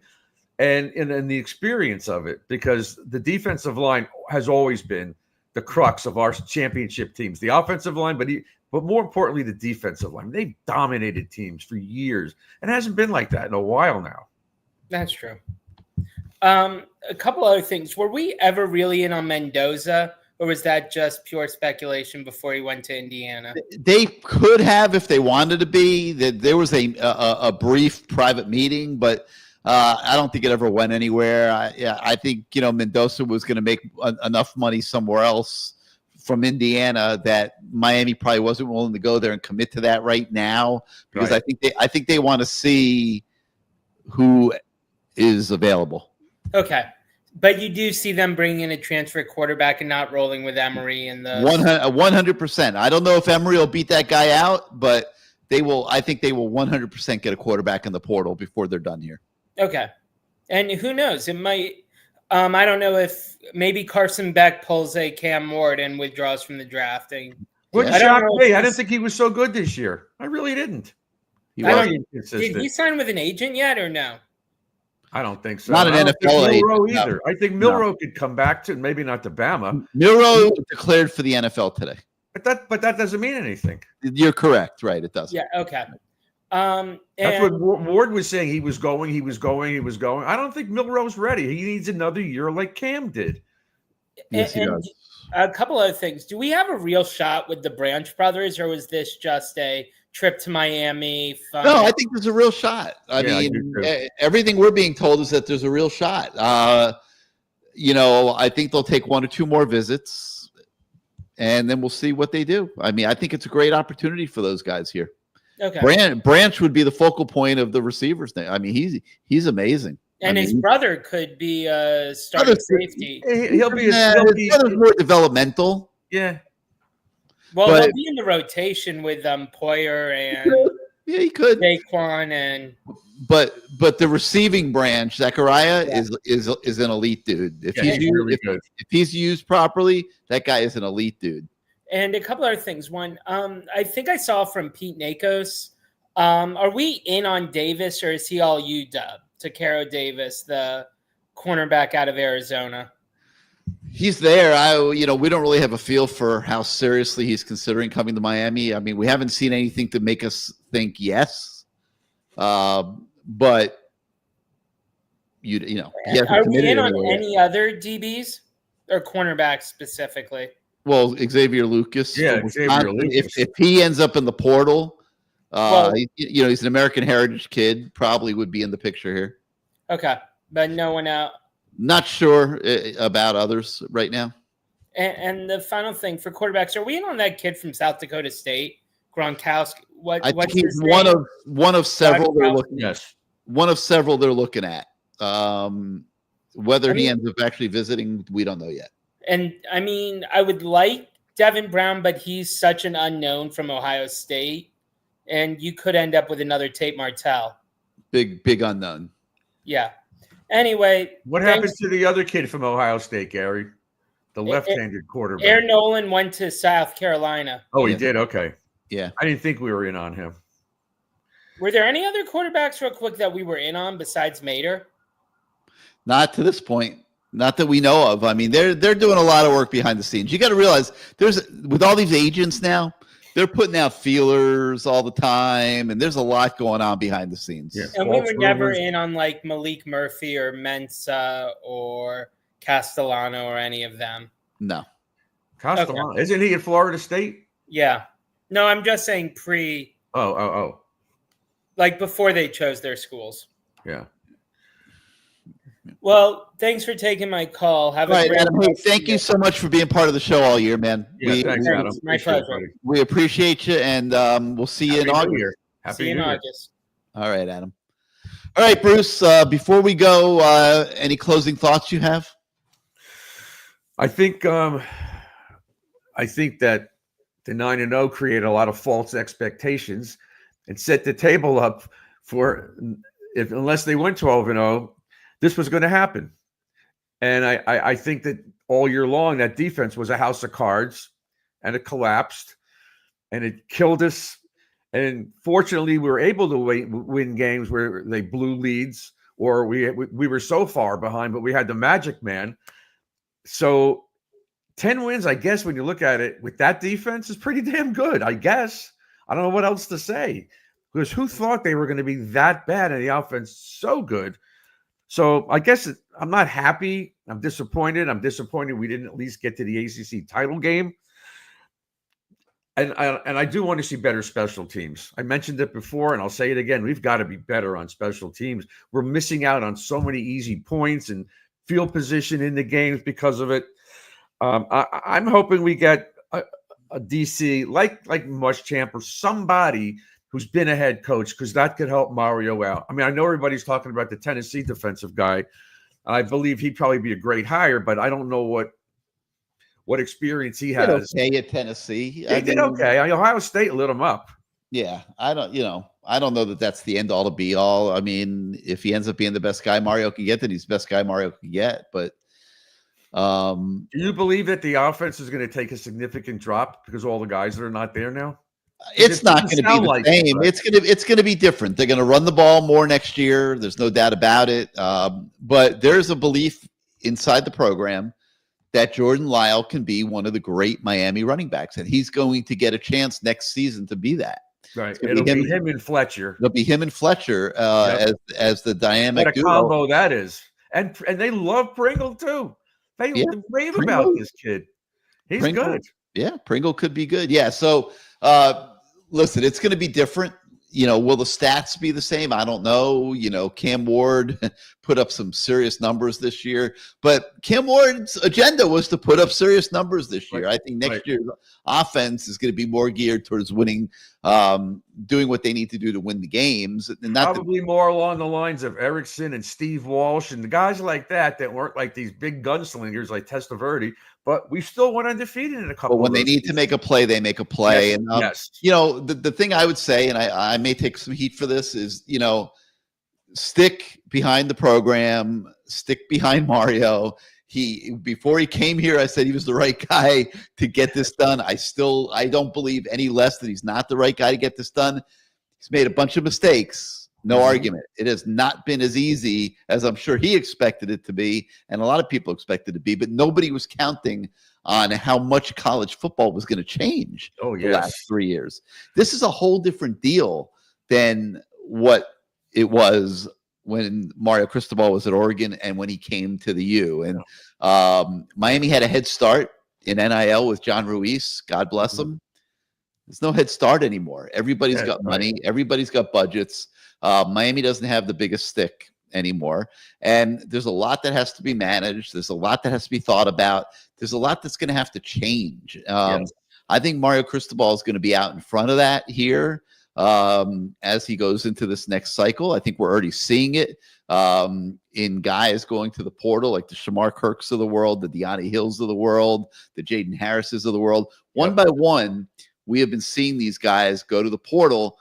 and the experience of it, because the defensive line has always been the crux of our championship teams. The offensive line, but more importantly, the defensive line. They've dominated teams for years, and it hasn't been like that in a while now. That's true. A couple other things. Were we ever really in on Mendoza? Or was that just pure speculation before he went to Indiana? They could have if they wanted to be. There was a brief private meeting, but I don't think it ever went anywhere. I think Mendoza was going to make enough money somewhere else from Indiana that Miami probably wasn't willing to go there and commit to that right now, because right. I think they want to see who is available. Okay. But you do see them bringing in a transfer quarterback and not rolling with Emory and the 100%. I don't know if Emory will beat that guy out, but they will. I think they will 100% get a quarterback in the portal before they're done here. Okay, and who knows? It might. I don't know if maybe Carson Beck pulls a Cam Ward and withdraws from the drafting. Wouldn't shock me. I didn't think he was so good this year. I really didn't. Did he sign with an agent yet or no? I don't think so. Not an NFL Milroe either. No. I think Milroe could come back to maybe not to Bama. Milroe declared for the NFL today. But that doesn't mean anything. You're correct, right? It doesn't. Yeah. Okay. That's what Ward was saying. He was going. I don't think Milroe's ready. He needs another year like Cam did. Yes, he does. A couple other things. Do we have a real shot with the Branch brothers, or was this just a trip to Miami? Fun? No, I think there's a real shot. I mean, everything we're being told is that there's a real shot. I think they'll take 1 or 2 more visits, and then we'll see what they do. I mean, I think it's a great opportunity for those guys here. Okay. Branch would be the focal point of the receivers thing. I mean, he's amazing. And his brother could be a starting safety. He'll be more developmental. Yeah. Well, he'll be in the rotation with Poyer and he could. Saquon and. But the receiving branch, Zechariah, is an elite dude. If he's used properly, that guy is an elite dude. And a couple other things. One, I think I saw from Pete Nakos. Are we in on Davis, or is he all UW? Takaro Davis, the cornerback out of Arizona. He's there. We don't really have a feel for how seriously he's considering coming to Miami. I mean, we haven't seen anything to make us think yes. But are we in on any other DBs or cornerbacks specifically? Well, Xavier Lucas. Yeah, Xavier Lucas. If he ends up in the portal, he's an American Heritage kid, probably would be in the picture here. Okay, but no one out. Not sure about others right now. And the final thing for quarterbacks, are we in on that kid from South Dakota State, Gronkowski? I think he's one of several they're looking. Yes, one of several they're looking at. Whether he ends up actually visiting, we don't know yet. And I mean, I would like Devin Brown, but he's such an unknown from Ohio State. And you could end up with another Tate Martell. Big unknown. Yeah. Anyway, What happened to the other kid from Ohio State, Gary? The left-handed quarterback. Aaron Nolan went to South Carolina. Oh, he did? Okay. Yeah. I didn't think we were in on him. Were there any other quarterbacks, real quick, that we were in on besides Mater? Not to this point. Not that we know of. I mean, they're doing a lot of work behind the scenes. You got to realize with all these agents now, they're putting out feelers all the time, and there's a lot going on behind the scenes. Yeah. And we were never in on like Malik Murphy or Mensa or Castellano or any of them. No. Castellano. Okay. Isn't he at Florida State? Yeah. No, I'm just saying pre. Oh. Like before they chose their schools. Yeah. Well, thanks for taking my call. Have a great Adam. Hey, thank you so much for being part of the show all year, man. Yeah, thanks, Adam. My pleasure. We appreciate you, and we'll see you in August. See you in August. All right, Adam. All right, Bruce, before we go, any closing thoughts you have? I think that the 9-0 created a lot of false expectations and set the table up for unless they went 12-0, this was going to happen. And I think that all year long, that defense was a house of cards, and it collapsed, and it killed us. And fortunately, we were able to win games where they blew leads, or we were so far behind, but we had the magic man. So 10 wins, I guess, when you look at it with that defense, is pretty damn good, I guess. I don't know what else to say, because who thought they were going to be that bad and the offense so good? So I guess I'm not happy. I'm disappointed. We didn't at least get to the ACC title game. And I do want to see better special teams. I mentioned it before, and I'll say it again. We've got to be better on special teams. We're missing out on so many easy points and field position in the games because of it. I'm hoping we get a DC like Muschamp or somebody who's been a head coach, because that could help Mario out. I mean, I know everybody's talking about the Tennessee defensive guy. I believe he'd probably be a great hire, but I don't know what experience he has. Okay at Tennessee. He did okay. Ohio State lit him up. Yeah, I don't know that that's the end all to be all. I mean, if he ends up being the best guy Mario can get, then he's the best guy Mario can get. But do you believe that the offense is going to take a significant drop because all the guys that are not there now? It's not going to be the same. It's going to be different. They're going to run the ball more next year. There's no doubt about it. But there's a belief inside the program that Jordan Lyle can be one of the great Miami running backs, and he's going to get a chance next season to be that. Right. It'll be him and Fletcher. It'll be him and Fletcher as the dynamic duo. What a combo that is. And they love Pringle too. They rave about this kid. He's good. Yeah, Pringle could be good. Yeah. So listen, it's going to be different. Will the stats be the same? I don't know. Cam Ward put up some serious numbers this year, but Cam Ward's agenda was to put up serious numbers this year. I think next year's offense is going to be more geared towards winning, doing what they need to do to win the games. And probably more along the lines of Erickson and Steve Walsh and the guys like that weren't like these big gunslingers like Testaverde, but we still went undefeated in a couple. But when they need to make a play, they make a play. Yes, and yes. The thing I would say, and I may take some heat for this, is stick behind the program, stick behind Mario. Before he came here, I said he was the right guy to get this done. I don't believe any less that he's not the right guy to get this done. He's made a bunch of mistakes. No argument. It has not been as easy as I'm sure he expected it to be, and a lot of people expected it to be, but nobody was counting on how much college football was going to change the last 3 years. This is a whole different deal than what it was when Mario Cristobal was at Oregon and when he came to the U. And Miami had a head start in NIL with John Ruiz. God bless him. There's no head start anymore. Everybody's got money. Everybody's got budgets. Miami doesn't have the biggest stick anymore. And there's a lot that has to be managed. There's a lot that has to be thought about. There's a lot that's going to have to change. I think Mario Cristobal is going to be out in front of that here as he goes into this next cycle. I think we're already seeing it in guys going to the portal, like the Shamar Kirks of the world, the De'Ani Hills of the world, the Jaden Harrises of the world. One by one, we have been seeing these guys go to the portal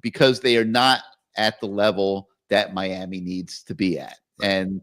because they are not at the level that Miami needs to be at. And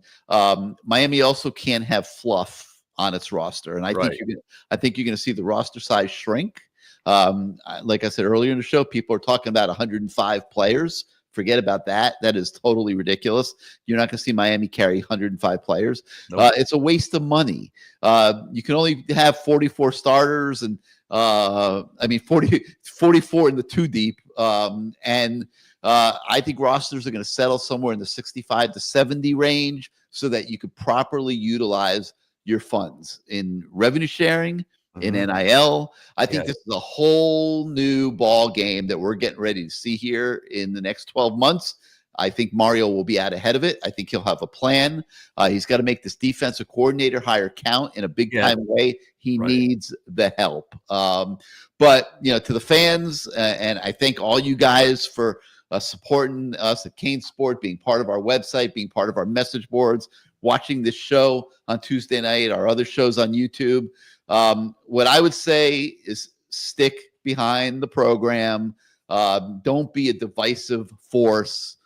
Miami also can't have fluff on its roster. And I think you're going to see the roster size shrink. Like I said earlier in the show, people are talking about 105 players. Forget about that. That is totally ridiculous. You're not going to see Miami carry 105 players. Nope. It's a waste of money. You can only have 44 starters and 44 in the 2 deep. I think rosters are going to settle somewhere in the 65 to 70 range so that you could properly utilize your funds in revenue sharing, in NIL. I think this is a whole new ball game that we're getting ready to see here in the next 12 months. I think Mario will be out ahead of it. I think he'll have a plan. He's got to make this defensive coordinator hire count in a big time way. He needs the help. But, to the fans, and I thank all you guys for supporting us at CaneSport, being part of our website, being part of our message boards, watching this show on Tuesday night, our other shows on YouTube. What I would say is stick behind the program. Don't be a divisive force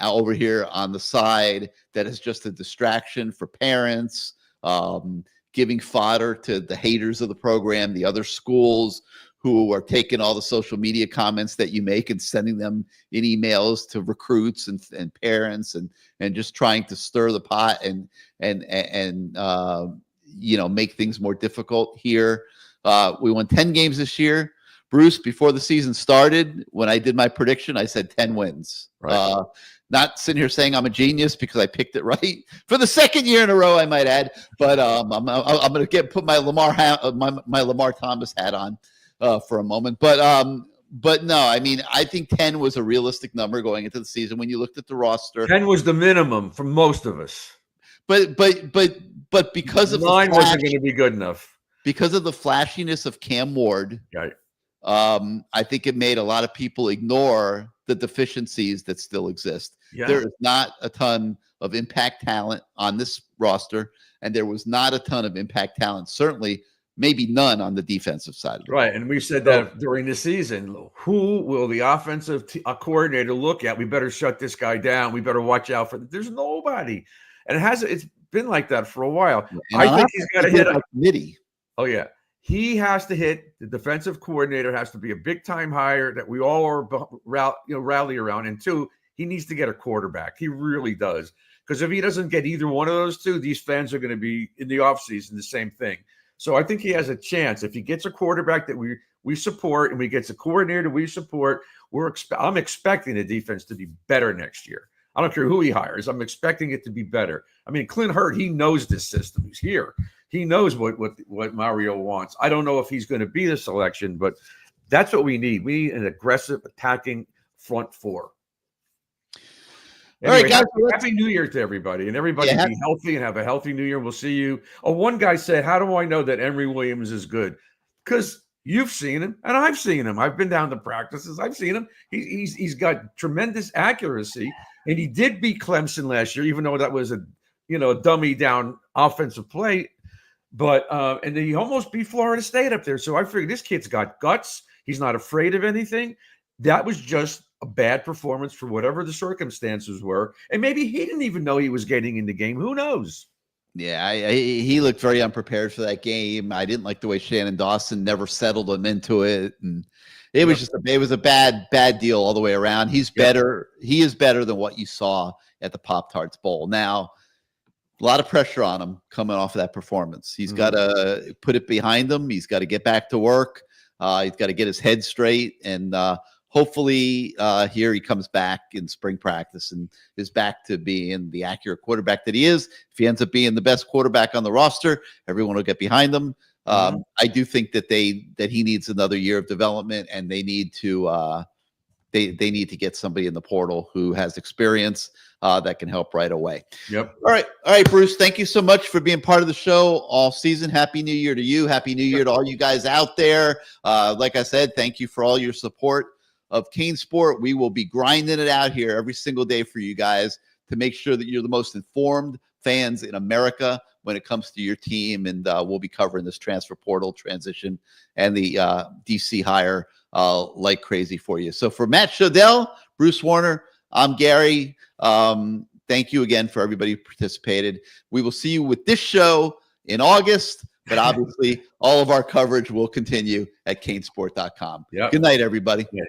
over here on the side that is just a distraction for parents, giving fodder to the haters of the program, the other schools who are taking all the social media comments that you make and sending them in emails to recruits and parents and just trying to stir the pot and make things more difficult here. We won 10 games this year. Bruce, before the season started, when I did my prediction, I said 10 wins. Not sitting here saying I'm a genius because I picked it right for the second year in a row, I might add. But I'm going to put my Lamar Thomas hat on for a moment. But no, I think 10 was a realistic number going into the season when you looked at the roster. 10 was the minimum for most of us. But because of 9 wasn't going to be good enough because of the flashiness of Cam Ward. I think it made a lot of people ignore the deficiencies that still exist. There is not a ton of impact talent on this roster, and there was not a ton of impact talent, certainly maybe none on the defensive side. And we said that during the season. Who will the offensive coordinator look at? We better shut this guy down. We better watch out for. There's nobody, and it's been like that for a while. And I think he's got to hit a committee. Oh yeah. He has to hit. The defensive coordinator has to be a big time hire that we all are rally around. And 2, he needs to get a quarterback. He really does. Because if he doesn't get either one of those 2, these fans are going to be in the offseason the same thing. So I think he has a chance. If he gets a quarterback that we support and we gets a coordinator we support, I'm expecting the defense to be better next year. I don't care who he hires. I'm expecting it to be better. Clint Hurt, he knows this system. He's here. He knows what Mario wants. I don't know if he's going to be the selection, but that's what we need. We need an aggressive attacking front 4. Anyway, all right, guys. Happy New Year to everybody, and everybody be healthy and have a healthy New Year. We'll see you. One guy said, "How do I know that Emory Williams is good?" Because you've seen him, and I've seen him. I've been down to practices. I've seen him. He's got tremendous accuracy, and he did beat Clemson last year, even though that was a dummy down offensive play. But and then he almost beat Florida State up there. So I figured this kid's got guts. He's not afraid of anything. That was just a bad performance for whatever the circumstances were. And maybe he didn't even know he was getting in the game. Who knows? Yeah, he looked very unprepared for that game. I didn't like the way Shannon Dawson never settled him into it. And it was it was a bad deal all the way around. He's better. He is better than what you saw at the Pop-Tarts Bowl. Now, a lot of pressure on him coming off of that performance. He's got to put it behind him. He's got to get back to work. He's got to get his head straight. And hopefully here he comes back in spring practice and is back to being the accurate quarterback that he is. If he ends up being the best quarterback on the roster, everyone will get behind him. I do think that he needs another year of development, and they need to they need to get somebody in the portal who has experience that can help right away. All right, Bruce. Thank you so much for being part of the show all season. Happy New Year to you. Happy New Year to all you guys out there. Like I said, thank you for all your support of CaneSport. We will be grinding it out here every single day for you guys to make sure that you're the most informed fans in America when it comes to your team. And we'll be covering this transfer portal transition and the DC hire like crazy for you. So for Matt Shodell, Bruce Warner, I'm Gary. Thank you again for everybody who participated. We will see you with this show in August, but obviously all of our coverage will continue at CaneSport.com. Yep. Good night, everybody. Yeah.